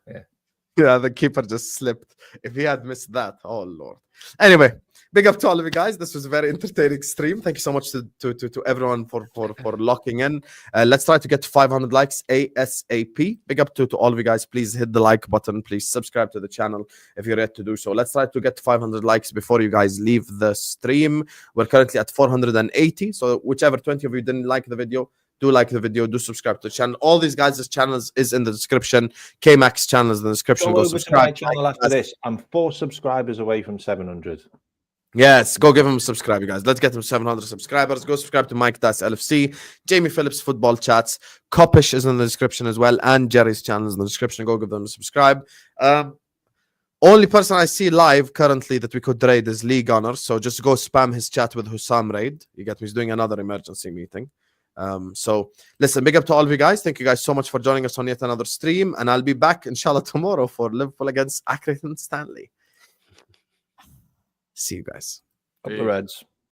Yeah, the keeper just slipped. If he had missed that, oh Lord. Anyway, big up to all of you guys. This was a very entertaining stream. Thank you so much to everyone for locking in. Let's try to get 500 likes ASAP. Big up to all of you guys. Please hit the like button. Please subscribe to the channel if you're yet to do so. Let's try to get 500 likes before you guys leave the stream. We're currently at 480. So whichever 20 of you didn't like the video, do like the video, do subscribe to the channel. All these guys' channels is in the description. Kmack's channel is in the description. Go subscribe. To my channel after this. I'm 4 subscribers away from 700. Yes, go give him a subscribe, you guys. Let's get him 700 subscribers. Go subscribe to Mike Das LFC, Jamie Phillips Football Chats. Kopish is in the description as well, and Jerry's channel is in the description. Go give them a subscribe. Only person I see live currently that we could raid is League Honors. So just go spam his chat with Husam raid. You get me? He's doing another emergency meeting. So listen, big up to all of you guys. Thank you guys so much for joining us on yet another stream, and I'll be back inshallah tomorrow for Liverpool against Accrington Stanley. See you guys. Up the Reds.